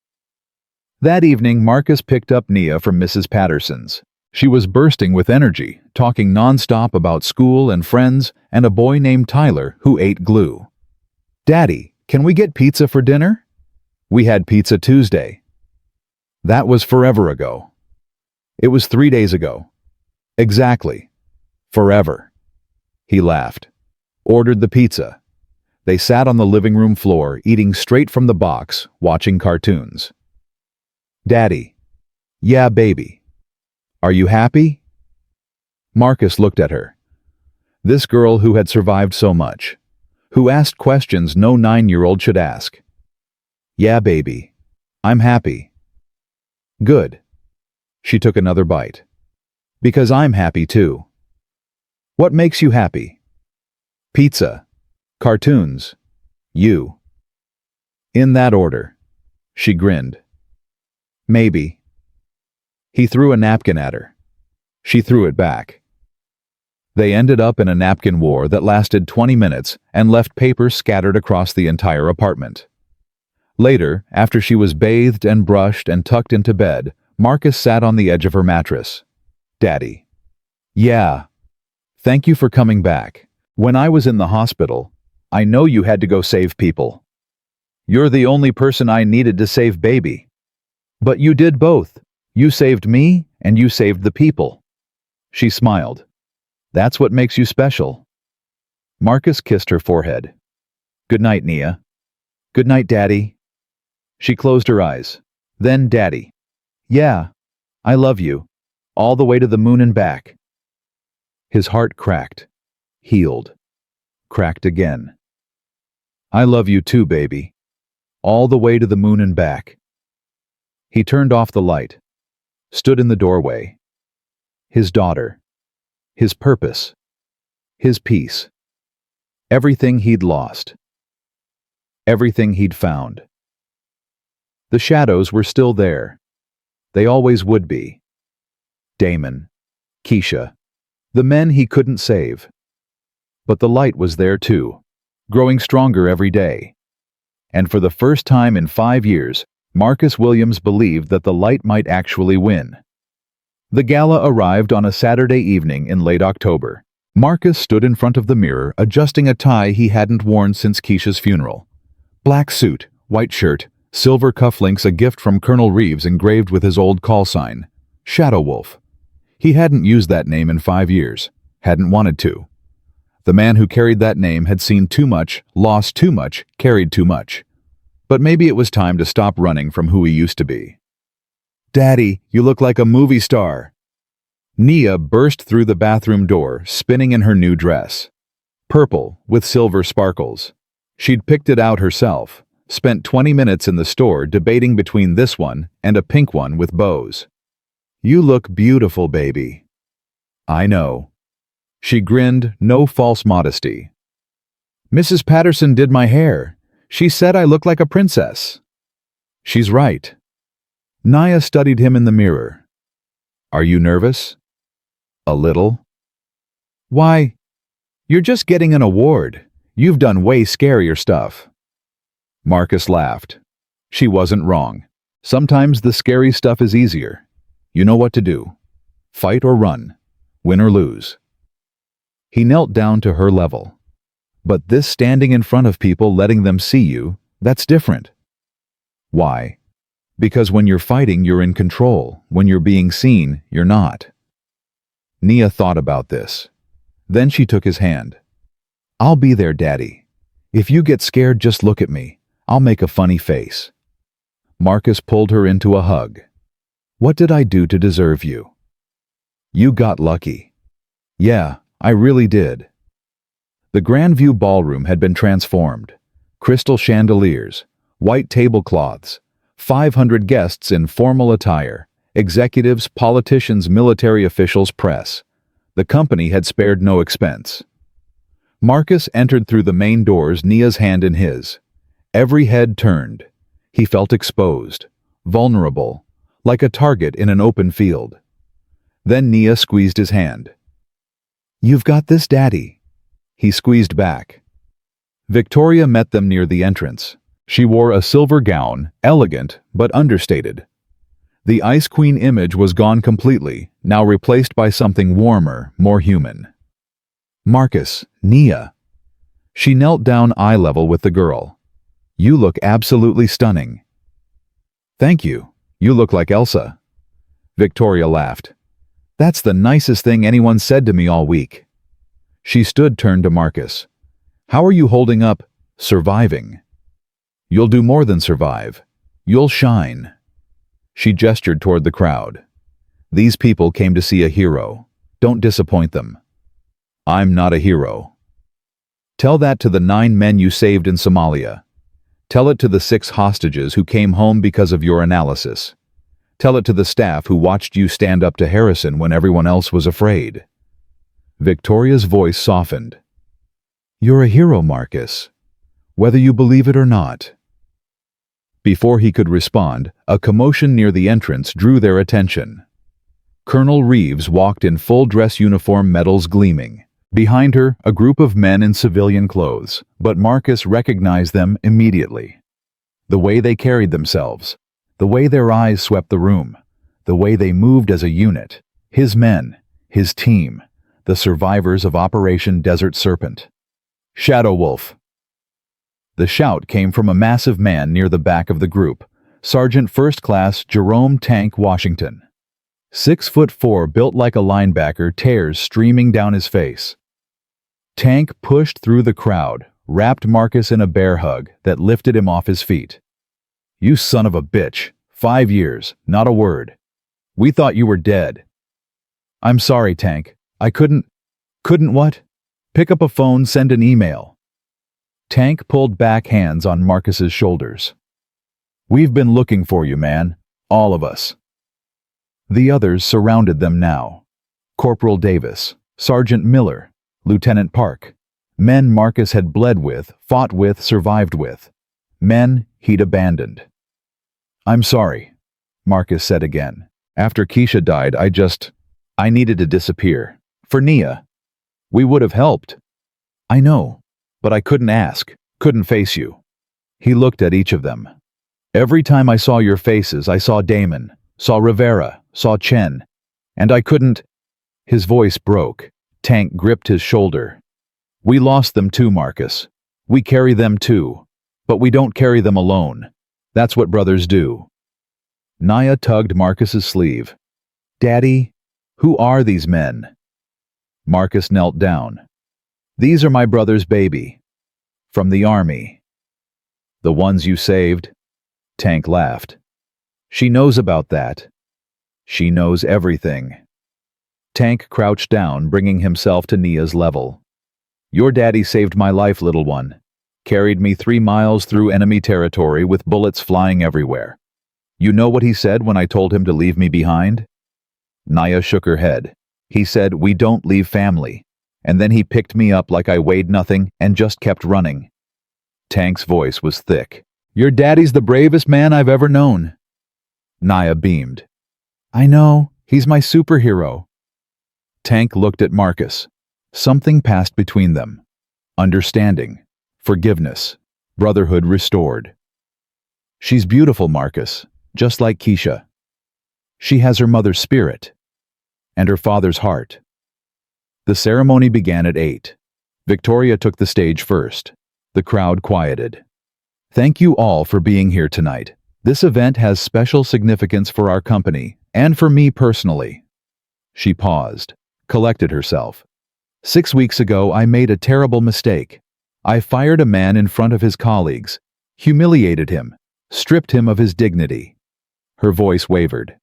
A: That evening, Marcus picked up Nia from Mrs. Patterson's. She was bursting with energy, talking nonstop about school and friends and a boy named Tyler who ate glue. Daddy, can we get pizza for dinner? We had pizza Tuesday. That was forever ago. It was 3 days ago. Exactly. Forever. He laughed. Ordered the pizza. They sat on the living room floor, eating straight from the box, watching cartoons. Daddy. Yeah, baby. Are you happy? Marcus looked at her. This girl who had survived so much, who asked questions no 9-year-old should ask. Yeah, baby. I'm happy. Good. She took another bite. Because I'm happy too. What makes you happy? Pizza. Cartoons. You. In that order. She grinned. Maybe. He threw a napkin at her. She threw it back. They ended up in a napkin war that lasted 20 minutes and left paper scattered across the entire apartment. Later, after she was bathed and brushed and tucked into bed, Marcus sat on the edge of her mattress. Daddy. Yeah. Thank you for coming back. When I was in the hospital, I know you had to go save people. You're the only person I needed to save baby. But you did both. You saved me, and you saved the people. She smiled. That's what makes you special. Marcus kissed her forehead. Good night, Nia. Good night, Daddy. She closed her eyes. Then Daddy. Yeah, I love you. All the way to the moon and back. His heart cracked. Healed. Cracked again. I love you too, baby. All the way to the moon and back. He turned off the light. Stood in the doorway. His daughter. His purpose. His peace. Everything he'd lost. Everything he'd found. The shadows were still there. They always would be. Damon. Keisha. The men he couldn't save. But the light was there too, growing stronger every day. And for the first time in 5 years, Marcus Williams believed that the light might actually win. The gala arrived on a Saturday evening in late October. Marcus stood in front of the mirror, adjusting a tie he hadn't worn since Keisha's funeral. Black suit, white shirt, silver cufflinks, a gift from Colonel Reeves engraved with his old call sign, Shadow Wolf. He hadn't used that name in 5 years, hadn't wanted to. The man who carried that name had seen too much, lost too much, carried too much. But maybe it was time to stop running from who he used to be. Daddy, you look like a movie star. Nia burst through the bathroom door, spinning in her new dress. Purple, with silver sparkles. She'd picked it out herself, spent 20 minutes in the store debating between this one and a pink one with bows. You look beautiful, baby. I know. She grinned, no false modesty. Mrs. Patterson did my hair. She said I look like a princess. She's right. Nia studied him in the mirror. Are you nervous? A little. Why? You're just getting an award. You've done way scarier stuff. Marcus laughed. She wasn't wrong. Sometimes the scary stuff is easier. You know what to do. Fight or run. Win or lose. He knelt down to her level. But this standing in front of people, letting them see you, that's different. Why? Because when you're fighting, you're in control. When you're being seen, you're not. Nia thought about this. Then she took his hand. I'll be there, Daddy. If you get scared, just look at me. I'll make a funny face. Marcus pulled her into a hug. What did I do to deserve you? You got lucky. Yeah, I really did. The Grandview ballroom had been transformed. Crystal chandeliers, white tablecloths, 500 guests in formal attire, executives, politicians, military officials, press. The company had spared no expense. Marcus entered through the main doors, Nia's hand in his. Every head turned. He felt exposed, vulnerable, like a target in an open field. Then Nia squeezed his hand. "You've got this, Daddy." He squeezed back. Victoria met them near the entrance. She wore a silver gown, elegant but understated. The Ice Queen image was gone completely, now replaced by something warmer, more human. "Marcus, Nia." She knelt down eye level with the girl. "You look absolutely stunning." "Thank you. You look like Elsa." Victoria laughed. "That's the nicest thing anyone said to me all week." She stood turned to Marcus. "How are you holding up, surviving?" "You'll do more than survive. You'll shine." She gestured toward the crowd. "These people came to see a hero. Don't disappoint them." "I'm not a hero." "Tell that to the 9 men you saved in Somalia. Tell it to the 6 hostages who came home because of your analysis. Tell it to the staff who watched you stand up to Harrison when everyone else was afraid." Victoria's voice softened. "You're a hero, Marcus, whether you believe it or not." Before he could respond, a commotion near the entrance drew their attention. Colonel Reeves walked in full-dress uniform, medals gleaming. Behind her, a group of men in civilian clothes, but Marcus recognized them immediately. The way they carried themselves, the way their eyes swept the room, the way they moved as a unit. His men, his team, the survivors of Operation Desert Serpent. "Shadow Wolf." The shout came from a massive man near the back of the group, Sergeant First Class Jerome Tank Washington. 6'4", built like a linebacker, tears streaming down his face. Tank pushed through the crowd, wrapped Marcus in a bear hug that lifted him off his feet. "You son of a bitch. 5 years, not a word. We thought you were dead." "I'm sorry, Tank. I couldn't..." "Couldn't what?" "Pick up a phone, send an email." Tank pulled back hands on Marcus's shoulders. "We've been looking for you, man. All of us." The others surrounded them now. Corporal Davis, Sergeant Miller, Lieutenant Park. Men Marcus had bled with, fought with, survived with. Men he'd abandoned. "I'm sorry," Marcus said again. "After Keisha died, I needed to disappear. For Nia. We would have helped." "I know. But I couldn't ask, couldn't face you." He looked at each of them. "Every time I saw your faces, I saw Damon, saw Rivera, saw Chen, and I couldn't..." His voice broke. Tank gripped his shoulder. "We lost them too, Marcus. We carry them too. But we don't carry them alone. That's what brothers do." Nia tugged Marcus's sleeve. "Daddy, who are these men?" Marcus knelt down. "These are my brother's baby. From the army." "The ones you saved?" Tank laughed. "She knows about that. She knows everything." Tank crouched down, bringing himself to Nia's level. "Your daddy saved my life, little one. Carried me 3 miles through enemy territory with bullets flying everywhere. You know what he said when I told him to leave me behind?" Nia shook her head. "He said, 'We don't leave family.' And then he picked me up like I weighed nothing and just kept running." Tank's voice was thick. "Your daddy's the bravest man I've ever known." Nia beamed. "I know, he's my superhero." Tank looked at Marcus. Something passed between them. Understanding, forgiveness, brotherhood restored. "She's beautiful, Marcus, just like Keisha. She has her mother's spirit and her father's heart." The ceremony began at 8. Victoria took the stage first. The crowd quieted. "Thank you all for being here tonight. This event has special significance for our company, and for me personally." She paused, collected herself. 6 weeks ago, I made a terrible mistake. I fired a man in front of his colleagues, humiliated him, stripped him of his dignity. Her voice wavered.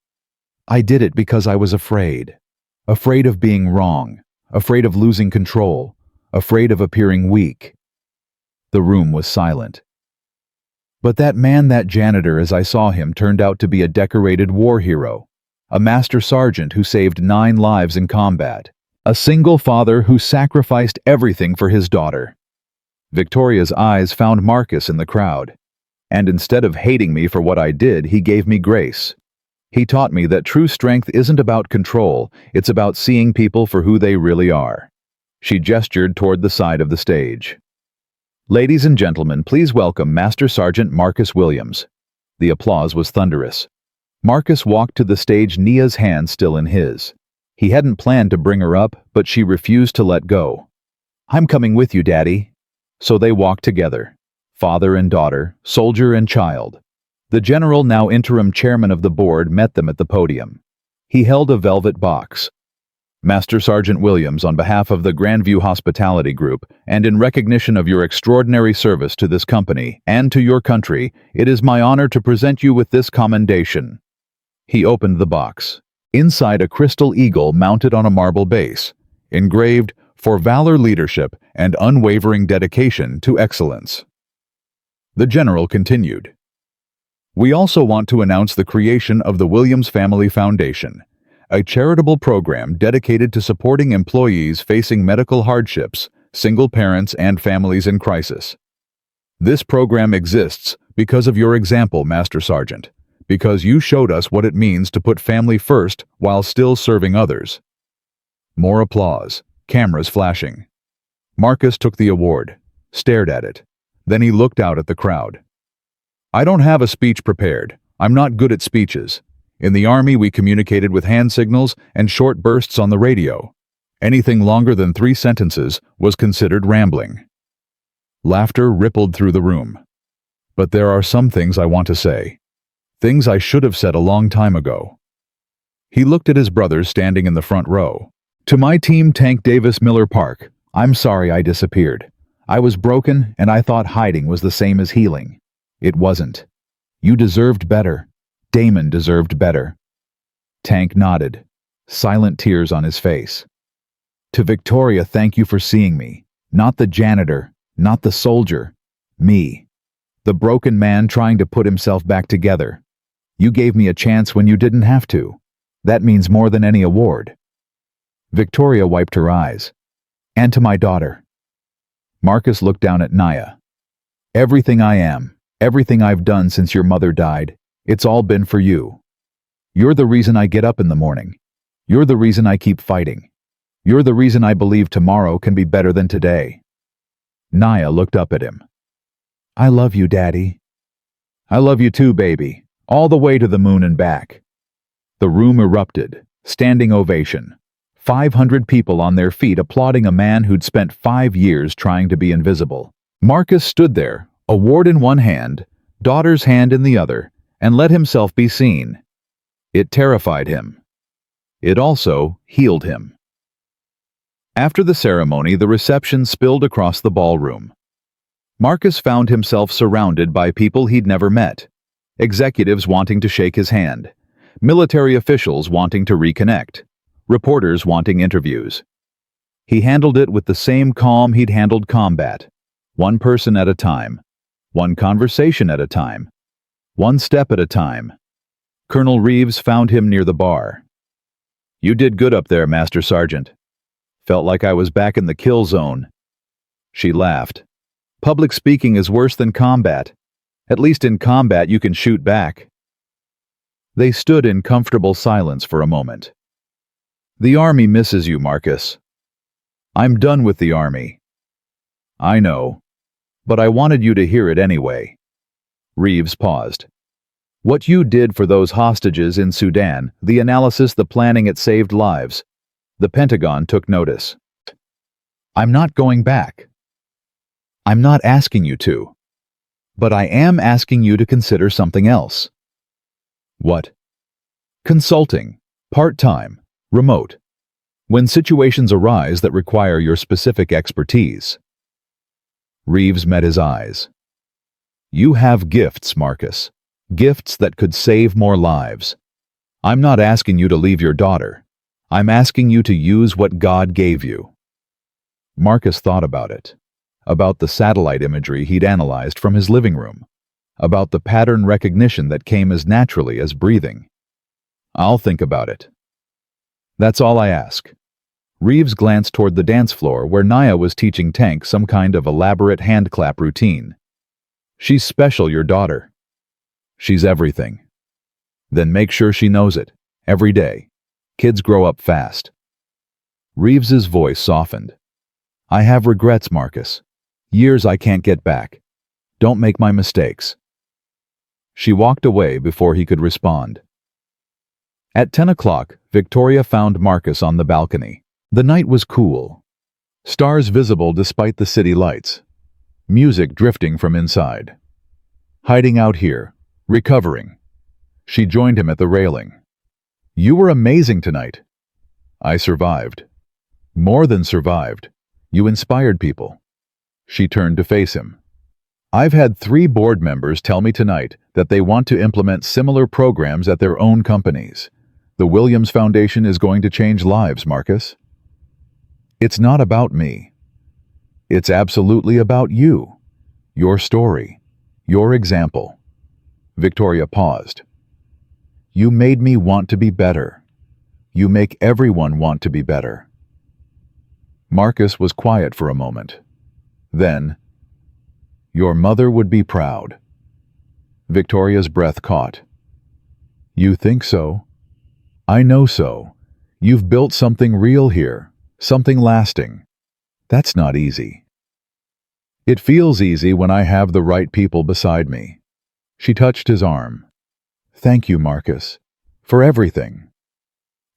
A: "I did it because I was afraid. Afraid of being wrong. Afraid of losing control, afraid of appearing weak." The room was silent. "But that man, that janitor, as I saw him, turned out to be a decorated war hero, a master sergeant who saved 9 lives in combat, a single father who sacrificed everything for his daughter." Victoria's eyes found Marcus in the crowd. And instead of hating me for what I did, he gave me grace. He taught me that true strength isn't about control, it's about seeing people for who they really are. She gestured toward the side of the stage. Ladies and gentlemen, please welcome Master Sergeant Marcus Williams. The applause was thunderous. Marcus walked to the stage, Nia's hand still in his. He hadn't planned to bring her up, but she refused to let go. I'm coming with you, Daddy. So they walked together. Father and daughter, soldier and child. The general, now interim chairman of the board, met them at the podium. He held a velvet box. Master Sergeant Williams, on behalf of the Grandview Hospitality Group, and in recognition of your extraordinary service to this company and to your country, it is my honor to present you with this commendation. He opened the box. Inside, a crystal eagle mounted on a marble base, engraved, "For valor, leadership, and unwavering dedication to excellence." The general continued. We also want to announce the creation of the Williams Family Foundation, a charitable program dedicated to supporting employees facing medical hardships, single parents, and families in crisis. This program exists because of your example, Master Sergeant, because you showed us what it means to put family first while still serving others. More applause, cameras flashing. Marcus took the award, stared at it. Then he looked out at the crowd. I don't have a speech prepared. I'm not good at speeches. In the Army, we communicated with hand signals and short bursts on the radio. Anything longer than 3 sentences was considered rambling. Laughter rippled through the room. But there are some things I want to say. Things I should have said a long time ago. He looked at his brothers standing in the front row. To my team, Tank Davis, Miller Park, I'm sorry I disappeared. I was broken, and I thought hiding was the same as healing. It wasn't. You deserved better. Damon deserved better. Tank nodded, silent tears on his face. To Victoria, thank you for seeing me. Not the janitor, not the soldier. Me. The broken man trying to put himself back together. You gave me a chance when you didn't have to. That means more than any award. Victoria wiped her eyes. And to my daughter. Marcus looked down at Nia. Everything I am, everything I've done since your mother died, it's all been for you. You're the reason I get up in the morning. You're the reason I keep fighting. You're the reason I believe tomorrow can be better than today. Nia looked up at him. I love you, Daddy. I love you too, baby. All the way to the moon and back. The room erupted, standing ovation. 500 people on their feet applauding a man who'd spent 5 years trying to be invisible. Marcus stood there, award in one hand, daughter's hand in the other, and let himself be seen. It terrified him. It also healed him. After the ceremony, the reception spilled across the ballroom. Marcus found himself surrounded by people he'd never met. Executives wanting to shake his hand. Military officials wanting to reconnect. Reporters wanting interviews. He handled it with the same calm he'd handled combat. One person at a time. One conversation at a time. One step at a time. Colonel Reeves found him near the bar. You did good up there, Master Sergeant. Felt like I was back in the kill zone. She laughed. Public speaking is worse than combat. At least in combat you can shoot back. They stood in comfortable silence for a moment. The Army misses you, Marcus. I'm done with the Army. I know, but I wanted you to hear it anyway. Reeves paused. What you did for those hostages in Sudan, the analysis, the planning, it saved lives. The Pentagon took notice. I'm not going back. I'm not asking you to. But I am asking you to consider something else. What? Consulting. Part-time. Remote. When situations arise that require your specific expertise. Reeves met his eyes. You have gifts, Marcus. Gifts that could save more lives. I'm not asking you to leave your daughter. I'm asking you to use what God gave you. Marcus thought about it. About the satellite imagery he'd analyzed from his living room. About the pattern recognition that came as naturally as breathing. I'll think about it. That's all I ask. Reeves glanced toward the dance floor where Nia was teaching Tank some kind of elaborate hand clap routine. She's special, your daughter. She's everything. Then make sure she knows it, every day. Kids grow up fast. Reeves's voice softened. I have regrets, Marcus. Years I can't get back. Don't make my mistakes. She walked away before he could respond. At 10 o'clock, Victoria found Marcus on the balcony. The night was cool. Stars visible despite the city lights. Music drifting from inside. Hiding out here, recovering. She joined him at the railing. You were amazing tonight. I survived. More than survived. You inspired people. She turned to face him. I've had 3 board members tell me tonight that they want to implement similar programs at their own companies. The Williams Foundation is going to change lives, Marcus. It's not about me. It's absolutely about you. Your story. Your example. Victoria paused. You made me want to be better. You make everyone want to be better. Marcus was quiet for a moment. Then, your mother would be proud. Victoria's breath caught. You think so? I know so. You've built something real here, something lasting. That's not easy. It feels easy when I have the right people beside me. She touched his arm. Thank you, Marcus, for everything.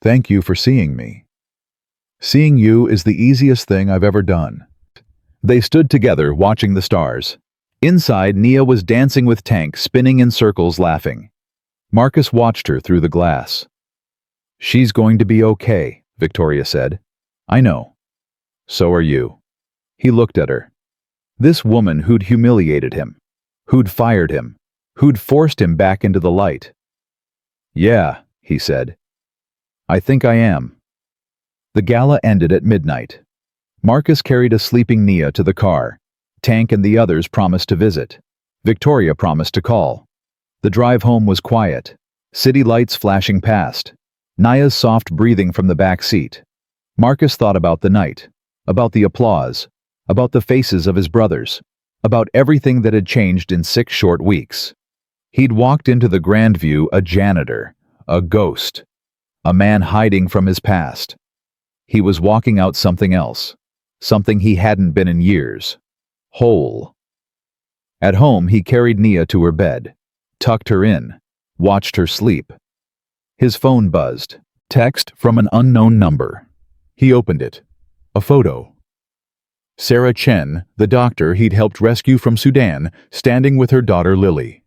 A: Thank you for seeing me. Seeing you is the easiest thing I've ever done. They stood together, watching the stars. Inside, Nia was dancing with Tank, spinning in circles, laughing. Marcus watched her through the glass. She's going to be okay, Victoria said. I know. So are you. He looked at her. This woman who'd humiliated him, who'd fired him, who'd forced him back into the light. Yeah, he said. I think I am. The gala ended at midnight. Marcus carried a sleeping Nia to the car. Tank and the others promised to visit. Victoria promised to call. The drive home was quiet. City lights flashing past. Nia's soft breathing from the back seat. Marcus thought about the night, about the applause, about the faces of his brothers, about everything that had changed in 6 short weeks. He'd walked into the grand view a janitor, a ghost, a man hiding from his past. He was walking out something else, something he hadn't been in years. Whole. At home, he carried Nia to her bed, tucked her in, watched her sleep. His phone buzzed. Text from an unknown number. He opened it. A photo. Sarah Chen, the doctor he'd helped rescue from Sudan, standing with her daughter Lily.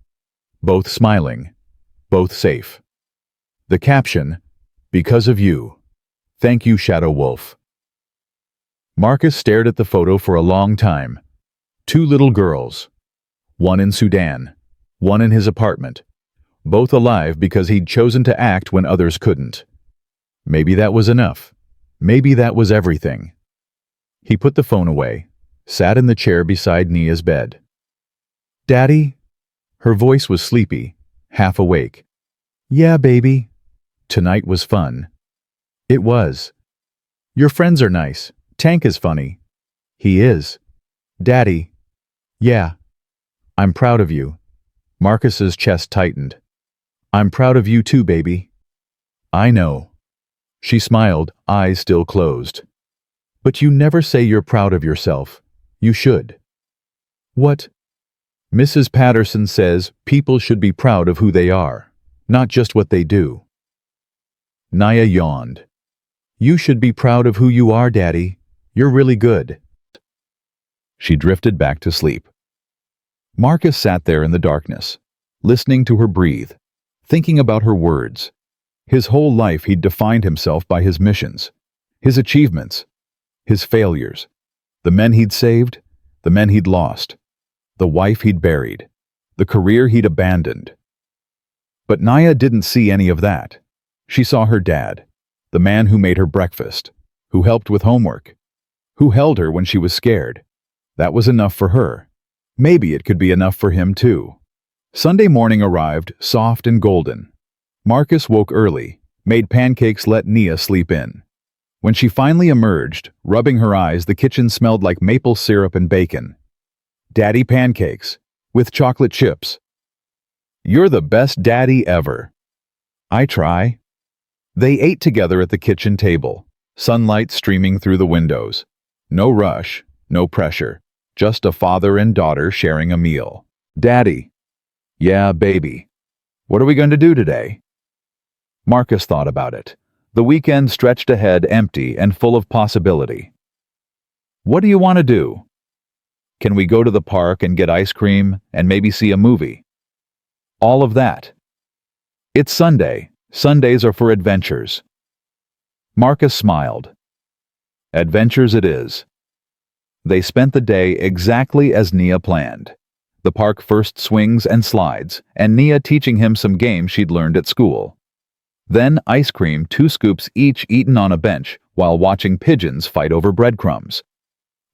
A: Both smiling. Both safe. The caption, because of you. Thank you, Shadow Wolf. Marcus stared at the photo for a long time. 2 little girls. One in Sudan. One in his apartment. Both alive because he'd chosen to act when others couldn't. Maybe that was enough. Maybe that was everything. He put the phone away, sat in the chair beside Nia's bed. Daddy? Her voice was sleepy, half awake. Yeah, baby. Tonight was fun. It was. Your friends are nice. Tank is funny. He is. Daddy. Yeah. I'm proud of you. Marcus's chest tightened. I'm proud of you too, baby. I know. She smiled, eyes still closed. But you never say you're proud of yourself. You should. What? Mrs. Patterson says people should be proud of who they are, not just what they do. Nia yawned. You should be proud of who you are, Daddy. You're really good. She drifted back to sleep. Marcus sat there in the darkness, listening to her breathe, thinking about her words. His whole life he'd defined himself by his missions, his achievements, his failures, the men he'd saved, the men he'd lost, the wife he'd buried, the career he'd abandoned. But Nia didn't see any of that. She saw her dad, the man who made her breakfast, who helped with homework, who held her when she was scared. That was enough for her. Maybe it could be enough for him too. Sunday morning arrived, soft and golden. Marcus woke early, made pancakes, let Nia sleep in. When she finally emerged, rubbing her eyes, the kitchen smelled like maple syrup and bacon. Daddy pancakes, with chocolate chips. You're the best daddy ever. I try. They ate together at the kitchen table, sunlight streaming through the windows. No rush, no pressure, just a father and daughter sharing a meal. Daddy. Yeah, baby. What are we going to do today? Marcus thought about it. The weekend stretched ahead empty and full of possibility. What do you want to do? Can we go to the park and get ice cream and maybe see a movie? All of that. It's Sunday. Sundays are for adventures. Marcus smiled. Adventures it is. They spent the day exactly as Nia planned. The park first swings and slides, and Nia teaching him some games she'd learned at school. Then ice cream, 2 scoops each eaten on a bench while watching pigeons fight over breadcrumbs.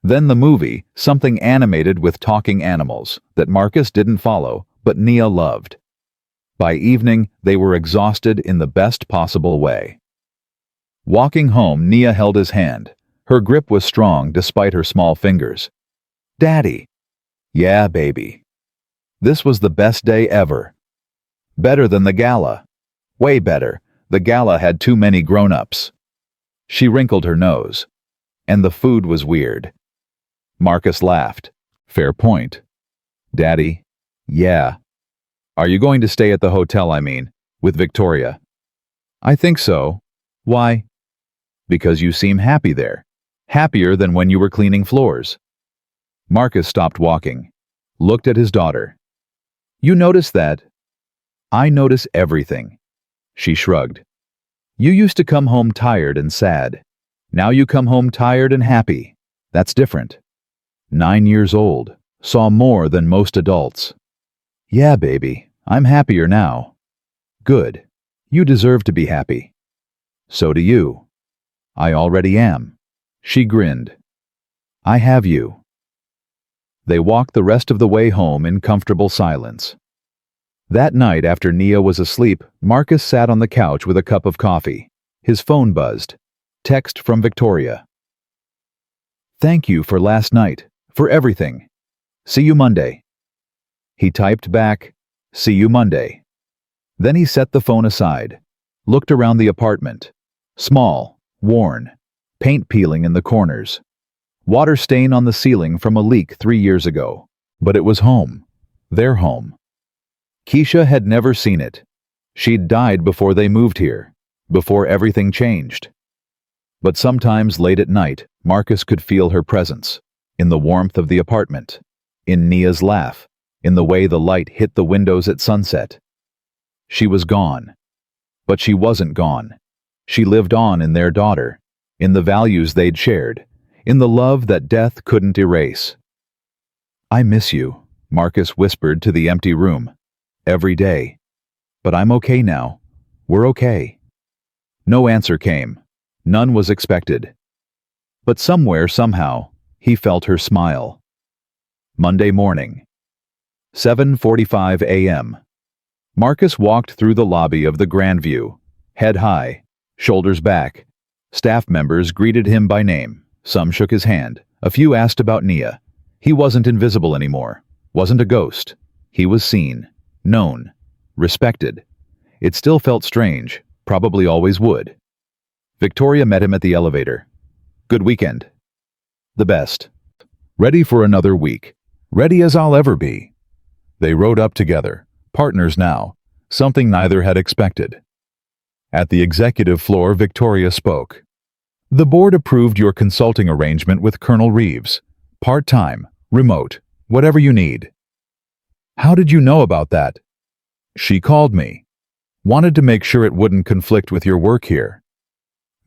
A: Then the movie, something animated with talking animals that Marcus didn't follow, but Nia loved. By evening, they were exhausted in the best possible way. Walking home, Nia held his hand. Her grip was strong despite her small fingers. Daddy. Yeah, baby. This was the best day ever. Better than the gala. Way better. The gala had too many grown-ups. She wrinkled her nose. And the food was weird. Marcus laughed. Fair point. Daddy. Yeah. Are you going to stay at the hotel, with Victoria? I think so. Why? Because you seem happy there. Happier than when you were cleaning floors. Marcus stopped walking. Looked at his daughter. You notice that? I notice everything. She shrugged. You used to come home tired and sad. Now you come home tired and happy. That's different. 9 years old. Saw more than most adults. Yeah, baby. I'm happier now. Good. You deserve to be happy. So do you. I already am. She grinned. I have you. They walked the rest of the way home in comfortable silence. That night, after Nia was asleep, Marcus sat on the couch with a cup of coffee. His phone buzzed. Text from Victoria. Thank you for last night, for everything. See you Monday. He typed back, see you Monday. Then he set the phone aside, looked around the apartment. Small, worn, paint peeling in the corners. Water stain on the ceiling from a leak 3 years ago. But it was home. Their home. Keisha had never seen it. She'd died before they moved here, before everything changed. But sometimes late at night, Marcus could feel her presence, in the warmth of the apartment, in Nia's laugh, in the way the light hit the windows at sunset. She was gone. But she wasn't gone. She lived on in their daughter, in the values they'd shared, in the love that death couldn't erase. I miss you, Marcus whispered to the empty room. Every day. But I'm okay now. We're okay. No answer came. None was expected. But somewhere, somehow, he felt her smile. Monday morning. 7:45 a.m. Marcus walked through the lobby of the Grandview, head high, shoulders back. Staff members greeted him by name. Some shook his hand. A few asked about Nia. He wasn't invisible anymore. Wasn't a ghost. He was seen. Known. Respected. It still felt strange. Probably always would. Victoria met him at the elevator. Good weekend. The best. Ready for another week. Ready as I'll ever be. They rode up together. Partners now. Something neither had expected. At the executive floor, Victoria spoke. The board approved your consulting arrangement with Colonel Reeves. Part-time, remote, whatever you need. How did you know about that? She called me. Wanted to make sure it wouldn't conflict with your work here.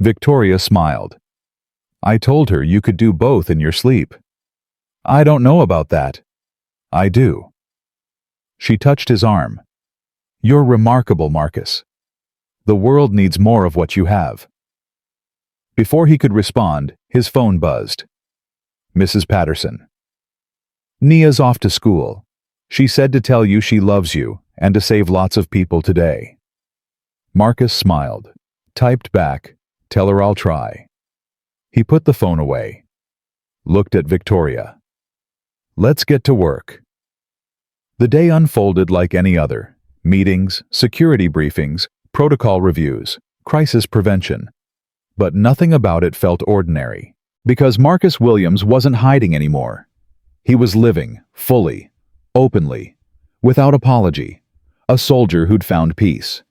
A: Victoria smiled. I told her you could do both in your sleep. I don't know about that. I do. She touched his arm. You're remarkable, Marcus. The world needs more of what you have. Before he could respond, his phone buzzed. Mrs. Patterson. Nia's off to school. She said to tell you she loves you and to save lots of people today. Marcus smiled. Typed back, tell her I'll try. He put the phone away. Looked at Victoria. Let's get to work. The day unfolded like any other. Meetings, security briefings, protocol reviews, crisis prevention. But nothing about it felt ordinary. Because Marcus Williams wasn't hiding anymore. He was living, fully, openly, without apology. A soldier who'd found peace.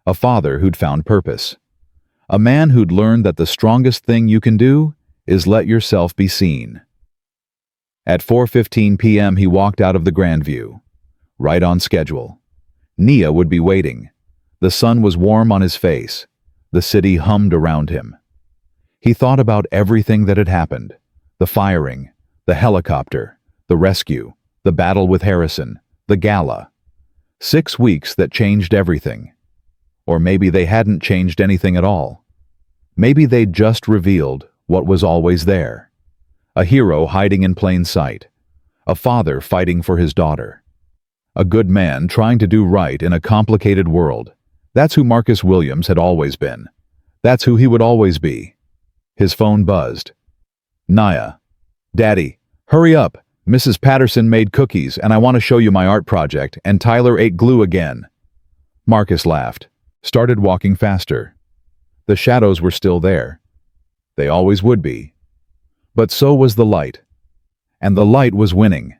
A: A father who'd found purpose. A man who'd learned that the strongest thing you can do is let yourself be seen. At 4:15 p.m. he walked out of the Grandview. Right on schedule. Nia would be waiting. The sun was warm on his face. The city hummed around him. He thought about everything that had happened. The firing, the helicopter, the rescue, the battle with Harrison, the gala. 6 weeks that changed everything. Or maybe they hadn't changed anything at all. Maybe they'd just revealed what was always there. A hero hiding in plain sight. A father fighting for his daughter. A good man trying to do right in a complicated world. That's who Marcus Williams had always been. That's who he would always be. His phone buzzed. Nia. Daddy, hurry up. Mrs. Patterson made cookies and I want to show you my art project, and Tyler ate glue again. Marcus laughed, started walking faster. The shadows were still there. They always would be. But so was the light. And the light was winning.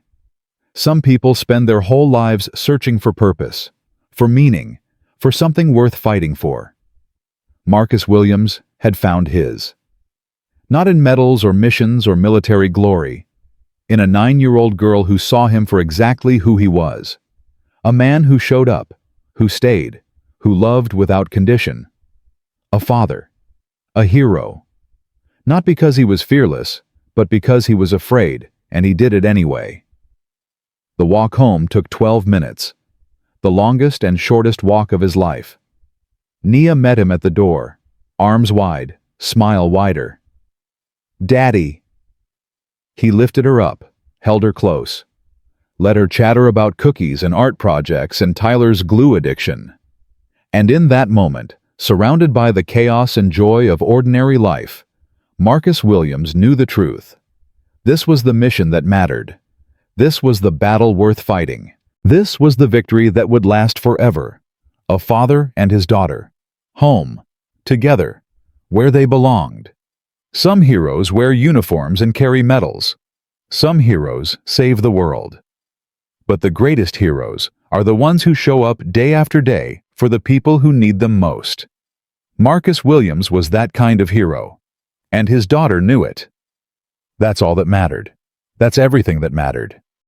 A: Some people spend their whole lives searching for purpose, for meaning, for something worth fighting for. Marcus Williams had found his. Not in medals or missions or military glory. In a 9-year-old girl who saw him for exactly who he was. A man who showed up, who stayed, who loved without condition. A father. A hero. Not because he was fearless, but because he was afraid, and he did it anyway. The walk home took 12 minutes. The longest and shortest walk of his life. Nia met him at the door, arms wide, smile wider. Daddy. He lifted her up, held her close. Let her chatter about cookies and art projects and Tyler's glue addiction. And in that moment, surrounded by the chaos and joy of ordinary life, Marcus Williams knew the truth. This was the mission that mattered. This was the battle worth fighting. This was the victory that would last forever. A father and his daughter. Home. Together. Where they belonged. Some heroes wear uniforms and carry medals. Some heroes save the world. But the greatest heroes are the ones who show up day after day for the people who need them most. Marcus Williams was that kind of hero. And his daughter knew it. That's all that mattered. That's everything that mattered.